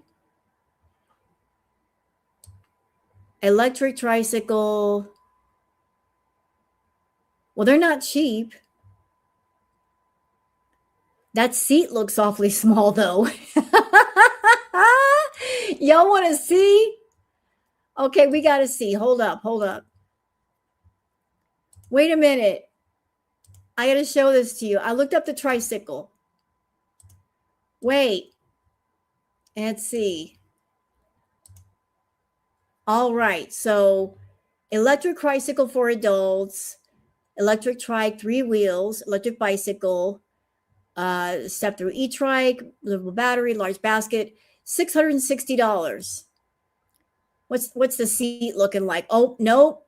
Electric tricycle. Well, they're not cheap. That seat looks awfully small, though. Y'all want to see? Okay, we got to see. Hold up. Wait a minute. I got to show this to you. I looked up the tricycle. Wait. Let's see. All right. So electric tricycle for adults, electric trike, 3 wheels, electric bicycle, step through e-trike, livable battery, large basket, $660. What's the seat looking like? Oh, nope.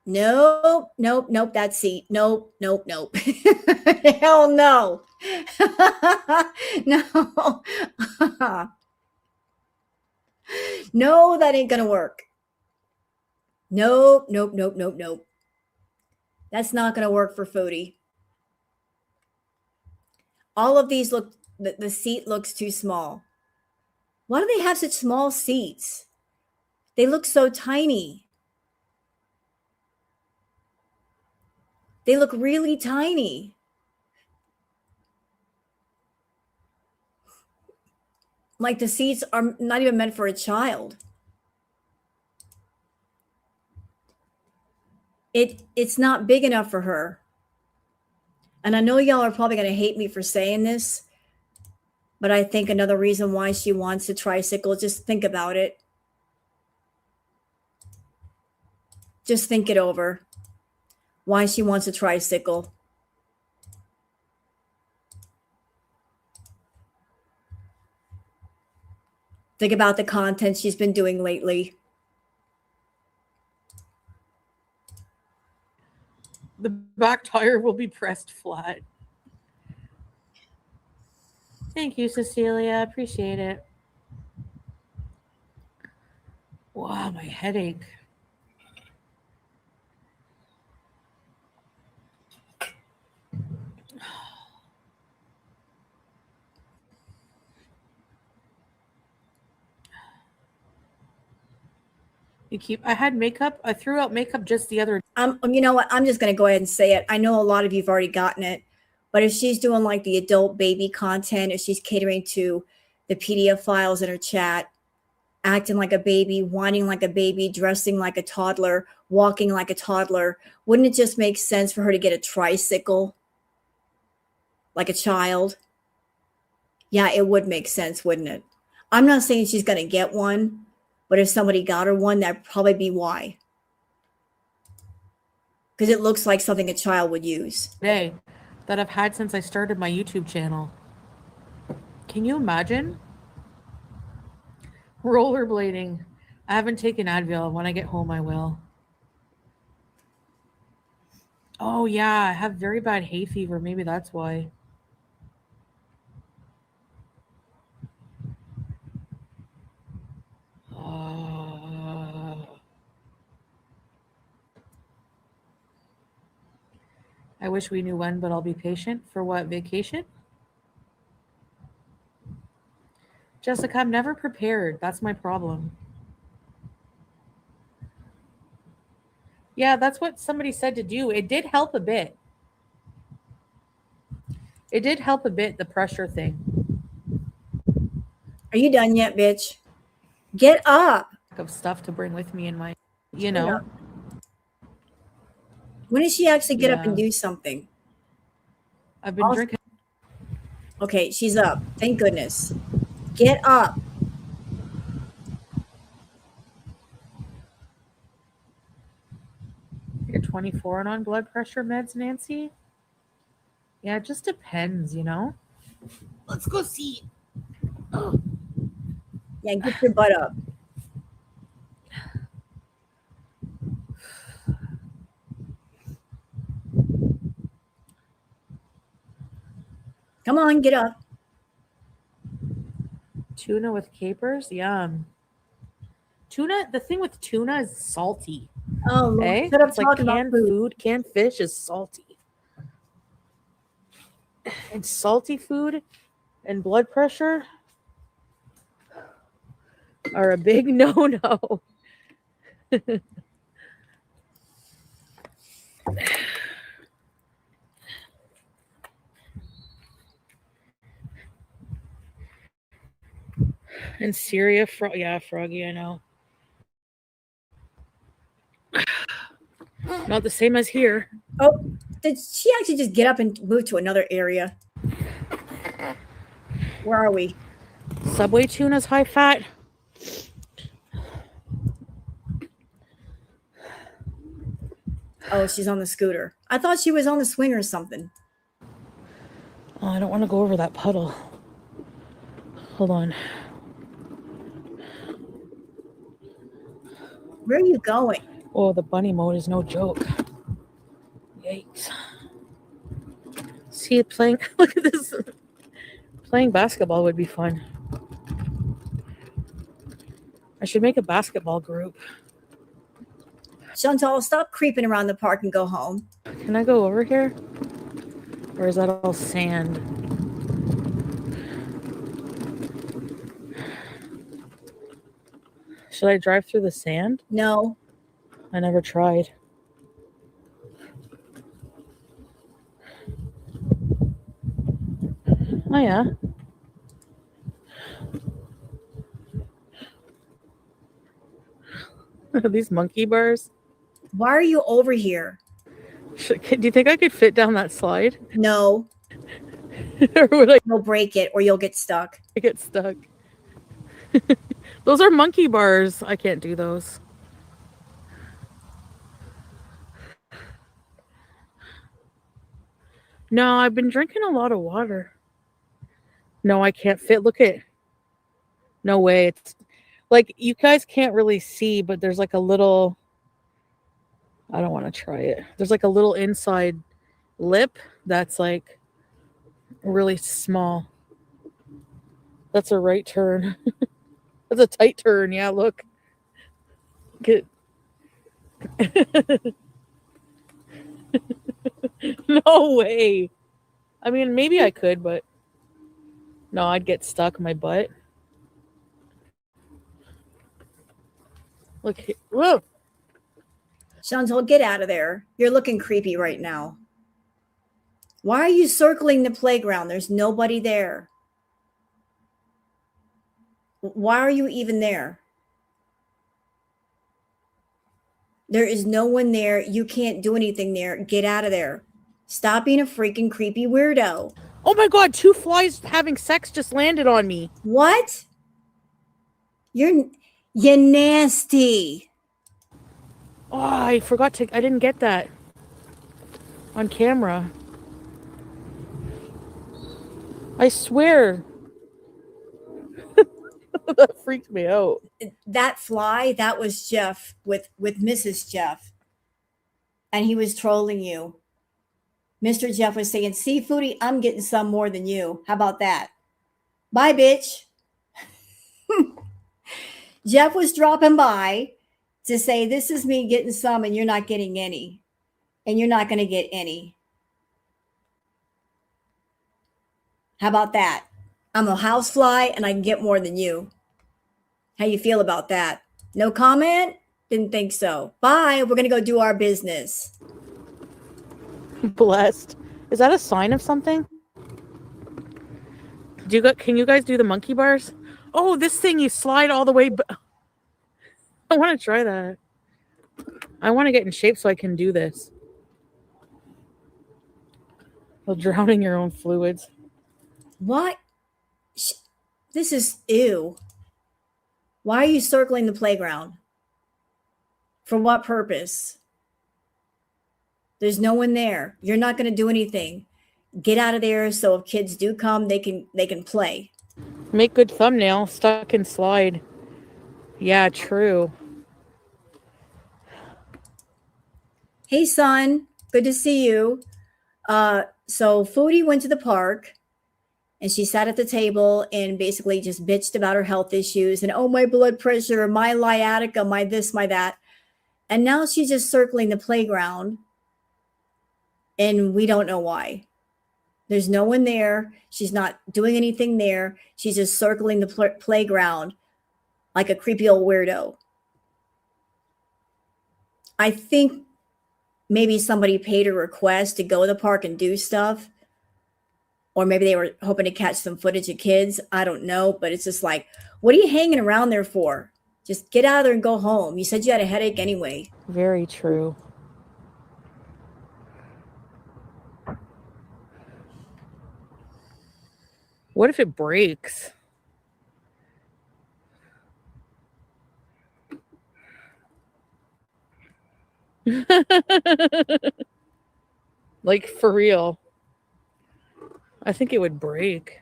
Nope, nope, nope, that seat. Nope, nope, nope. Hell no. No. No, that ain't gonna work. Nope, nope, nope, nope, nope. That's not gonna work for Foodie. All of these look, the seat looks too small. Why do they have such small seats? They look so tiny. They look really tiny. Like the seats are not even meant for a child. It's not big enough for her. And I know y'all are probably going to hate me for saying this, but I think another reason why she wants a tricycle, just think about it. Just think it over. Why she wants a tricycle. Think about the content she's been doing lately. The back tire will be pressed flat. Thank you, Cecilia. Appreciate it. Wow, my headache. I had makeup. I threw out makeup just the other. You know what? I'm just going to go ahead and say it. I know a lot of you've already gotten it, but if she's doing like the adult baby content, if she's catering to the PDF files in her chat, acting like a baby, whining like a baby, dressing like a toddler, walking like a toddler, wouldn't it just make sense for her to get a tricycle like a child? Yeah, it would make sense, wouldn't it? I'm not saying she's going to get one, but if somebody got her one, that'd probably be why. Because it looks like something a child would use. Day that I've had since I started my YouTube channel. Can you imagine? Rollerblading. I haven't taken Advil. When I get home, I will. Oh, yeah. I have very bad hay fever. Maybe that's why. I wish we knew when, but I'll be patient. For what, vacation? Jessica, I'm never prepared. That's my problem. Yeah, that's what somebody said to do. It did help a bit. It did help a bit, the pressure thing. Are you done yet, bitch? Get up. Of stuff to bring with me in my, you know. When does she actually get up and do something? I've been drinking. Okay, she's up. Thank goodness. Get up. You're 24 and on blood pressure meds, Nancy? Yeah, it just depends, you know? Let's go see. Oh. Yeah, get your butt up. Come on, get up. Tuna with capers? Yum. Tuna, the thing with tuna is salty. Oh, eh? Shut up, It's like canned food. Canned fish is salty. And salty food and blood pressure are a big no-no. In Syria, yeah, Froggy, I know. Not the same as here. Oh, did she actually just get up and move to another area? Where are we? Subway tuna's high fat. Oh, she's on the scooter. I thought she was on the swing or something. Oh, I don't want to go over that puddle. Hold on. Where are you going? Oh, the bunny mode is no joke. Yikes. See, playing, look at this. Playing basketball would be fun. I should make a basketball group. Chantal, stop creeping around the park and go home. Can I go over here? Or is that all sand? Should I drive through the sand? No. I never tried. Oh, yeah. These monkey bars? Why are you over here? Do you think I could fit down that slide? No. Or would I You'll break it or you'll get stuck. get stuck? Those are monkey bars. I can't do those. No, I've been drinking a lot of water. No, I can't fit. Look at. No way. It's like you guys can't really see, but there's like a little. I don't want to try it. There's like a little inside lip that's like really small. That's a right turn. That's a tight turn. Yeah, look. Get. No way. I mean, maybe I could, but no, I'd get stuck in my butt. Look. Whoa. Chantal, get out of there. You're looking creepy right now. Why are you circling the playground? There's nobody there. Why are you even there? There is no one there. You can't do anything there. Get out of there. Stop being a freaking creepy weirdo. Oh my god, 2 flies having sex just landed on me. What? You're nasty. Oh, I forgot to. I didn't get that on camera. I swear. That freaked me out. That fly, that was Jeff with Mrs. Jeff. And he was trolling you. Mr. Jeff was saying, see, Foodie, I'm getting some more than you. How about that? Bye, bitch. Jeff was dropping by to say, this is me getting some and you're not getting any. And you're not going to get any. How about that? I'm a housefly and I can get more than you. How you feel about that? No comment? Didn't think so. Bye. We're going to go do our business. Blessed. Is that a sign of something? Can you guys do the monkey bars? Oh, this thing you slide all the way. I want to try that. I want to get in shape so I can do this. While drowning your own fluids. What? This is ew. Why are you circling the playground? For what purpose? There's no one there. You're not going to do anything. Get out of there so if kids do come, they can play. Make good thumbnail. Stuck and slide. Yeah, true. Hey, son. Good to see you. So Foodie went to the park and she sat at the table and basically just bitched about her health issues and, oh, my blood pressure, my sciatica, my this, my that. And now she's just circling the playground and we don't know why. There's no one there. She's not doing anything there. She's just circling the playground like a creepy old weirdo. I think maybe somebody paid a request to go to the park and do stuff. Or maybe they were hoping to catch some footage of kids. I don't know. But it's just like, what are you hanging around there for? Just get out of there and go home. You said you had a headache anyway. Very true. What if it breaks? Like, for real. I think it would break.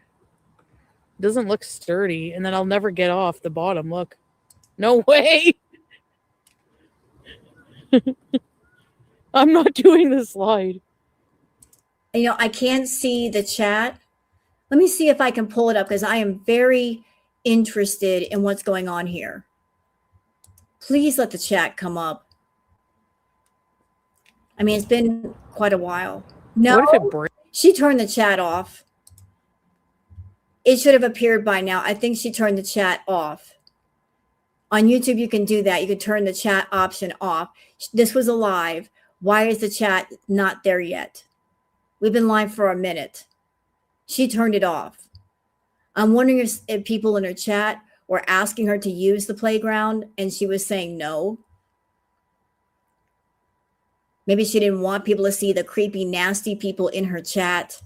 It doesn't look sturdy, and then I'll never get off the bottom. Look. No way! I'm not doing the slide. You know, I can't see the chat. Let me see if I can pull it up because I am very interested in what's going on here. Please let the chat come up. I mean, it's been quite a while. No, What if it breaks? she turned the chat off. It should have appeared by now. I think she turned the chat off. On YouTube, you can do that. You can turn the chat option off. This was a live. Why is the chat not there yet? We've been live for a minute. She turned it off. I'm wondering if people in her chat were asking her to use the playground and she was saying no. Maybe she didn't want people to see the creepy, nasty people in her chat.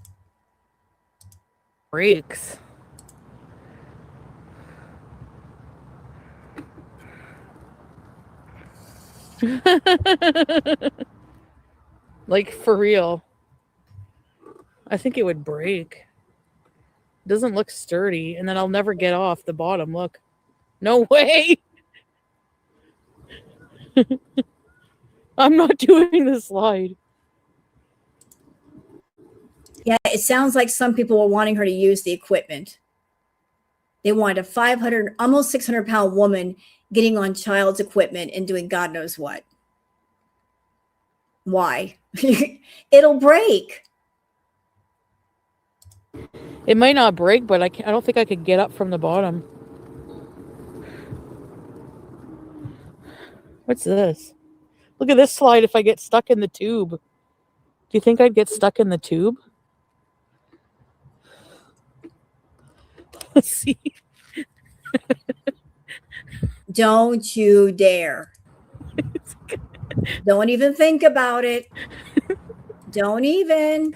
Breaks. Like, for real. I think it would break. It doesn't look sturdy, and then I'll never get off the bottom. Look. No way! I'm not doing the slide. Yeah, it sounds like some people were wanting her to use the equipment. They wanted a 500, almost 600-pound woman getting on child's equipment and doing God knows what. Why? It'll break. It might not break, but I don't think I could get up from the bottom. What's this? Look at this slide if I get stuck in the tube. Do you think I'd get stuck in the tube? Let's see. Don't you dare. Don't even think about it. Don't even.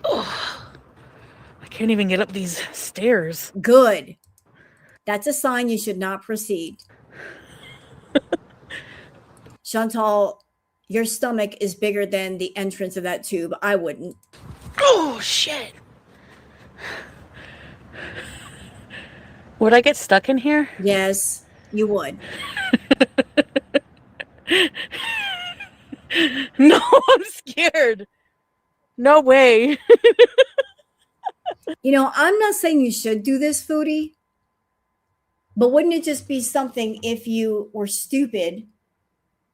Oh, I can't even get up these stairs. Good. That's a sign you should not proceed. Chantal, your stomach is bigger than the entrance of that tube. I wouldn't. Oh, shit. Would I get stuck in here? Yes, you would. No, I'm scared. No way. You know, I'm not saying you should do this, Foodie, but wouldn't it just be something if you were stupid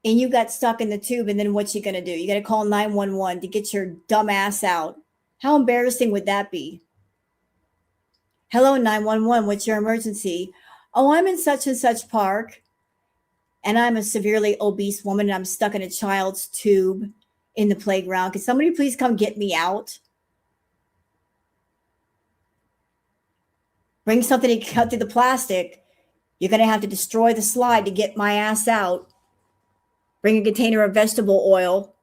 and you got stuck in the tube, and then what's you going to do? You got to call 911 to get your dumb ass out. How embarrassing would that be? Hello, 911, what's your emergency? Oh, I'm in such and such park, and I'm a severely obese woman, and I'm stuck in a child's tube in the playground. Can somebody please come get me out? Bring something to cut through the plastic. You're going to have to destroy the slide to get my ass out. Bring a container of vegetable oil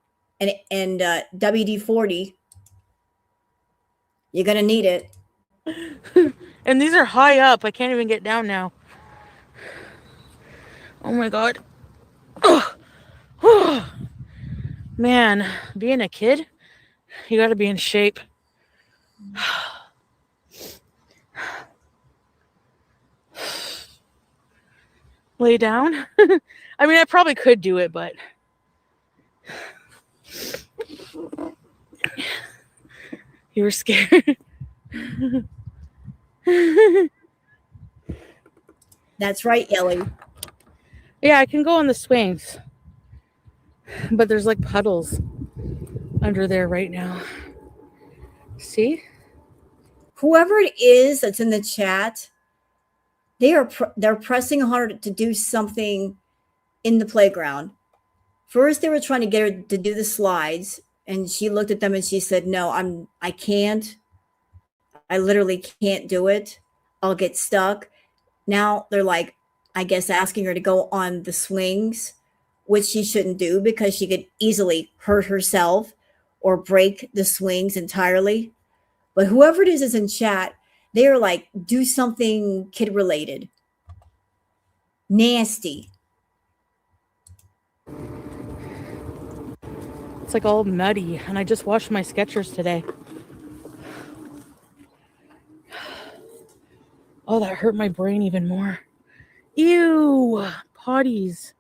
and WD-40. You're going to need it. And these are high up. I can't even get down now. Oh my God. Oh. Man, being a kid, you got to be in shape. Lay down. I mean, I probably could do it, but you were scared. That's right, Ellie. Yeah, I can go on the swings, but there's like puddles under there right now. See? Whoever it is that's in the chat, they're pressing hard to do something in the playground. First, they were trying to get her to do the slides, and she looked at them and she said, "No, I can't. I literally can't do it. I'll get stuck." Now they're like, I guess, asking her to go on the swings, which she shouldn't do because she could easily hurt herself or break the swings entirely. But whoever it is in chat, they are like, do something kid related. Nasty. It's like all nutty, and I just washed my Skechers today. Oh, that hurt my brain even more. Ew, potties.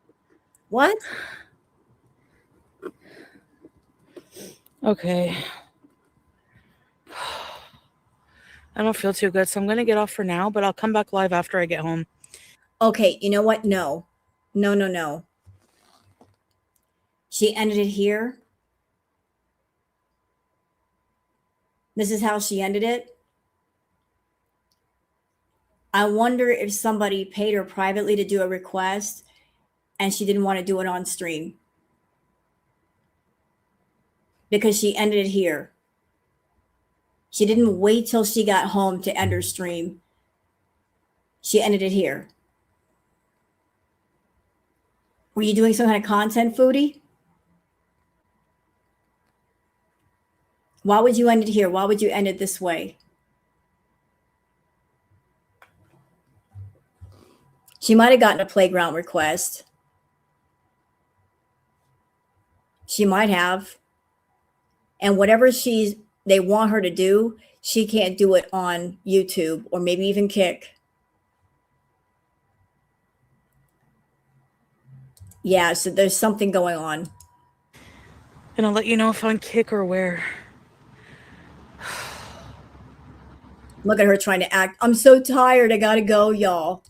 What? Okay. I don't feel too good, so I'm going to get off for now, but I'll come back live after I get home. Okay, you know what? No. No, no, no. She ended it here. This is how she ended it. I wonder if somebody paid her privately to do a request and she didn't want to do it on stream. Because she ended it here. She didn't wait till she got home to end her stream. She ended it here. Were you doing some kind of content, Foodie? Why would you end it here? Why would you end it this way? She might have gotten a playground request. She might have. And whatever they want her to do, she can't do it on YouTube or maybe even Kick. Yeah, so there's something going on. And I'll let you know if on Kick or where. Look at her trying to act. I'm so tired. I gotta go, y'all.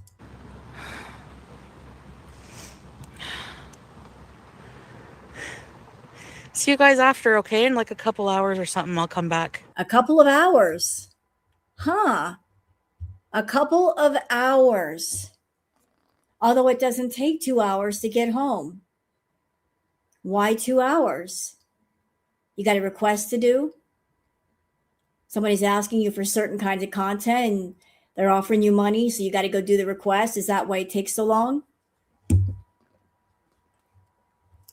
See you guys after, okay? In like a couple hours or something, I'll come back. A couple of hours. Huh. A couple of hours. Although it doesn't take 2 hours to get home. Why 2 hours? You got a request to do? Somebody's asking you for certain kinds of content and they're offering you money, so you got to go do the request. Is that why it takes so long?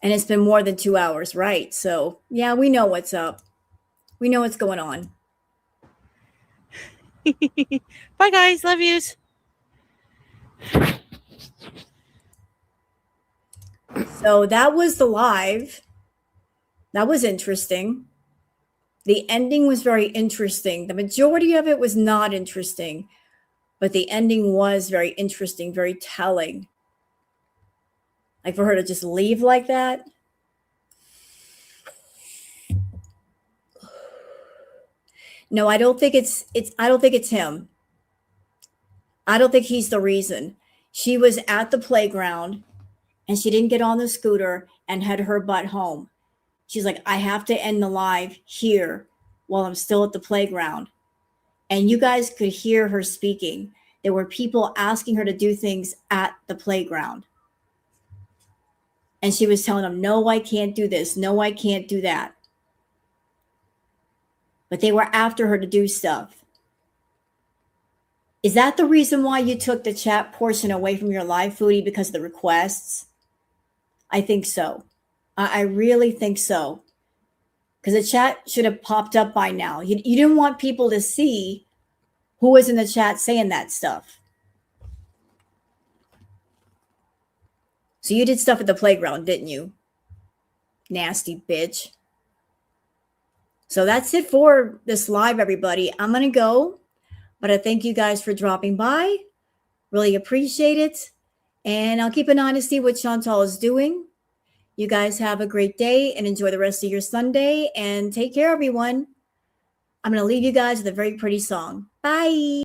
And it's been more than 2 hours, right? So, yeah, we know what's up. We know what's going on. Bye, guys. Love yous. So that was the live. That was interesting. The ending was very interesting. The majority of it was not interesting, but the ending was very interesting, very telling. Like for her to just leave like that. No, I don't think it's I don't think it's him. I don't think he's the reason. She was at the playground and she didn't get on the scooter and head her butt home. She's like, I have to end the live here while I'm still at the playground. And you guys could hear her speaking. There were people asking her to do things at the playground. And she was telling them, no, I can't do this. No, I can't do that. But they were after her to do stuff. Is that the reason why you took the chat portion away from your live, Foodie, because of the requests? I think so. I really think so. Because the chat should have popped up by now. You didn't want people to see who was in the chat saying that stuff. So you did stuff at the playground, didn't you? Nasty bitch. So that's it for this live, everybody. I'm going to go, but I thank you guys for dropping by. Really appreciate it. And I'll keep an eye to see what Chantal is doing. You guys have a great day and enjoy the rest of your Sunday. And take care, everyone. I'm going to leave you guys with a very pretty song. Bye.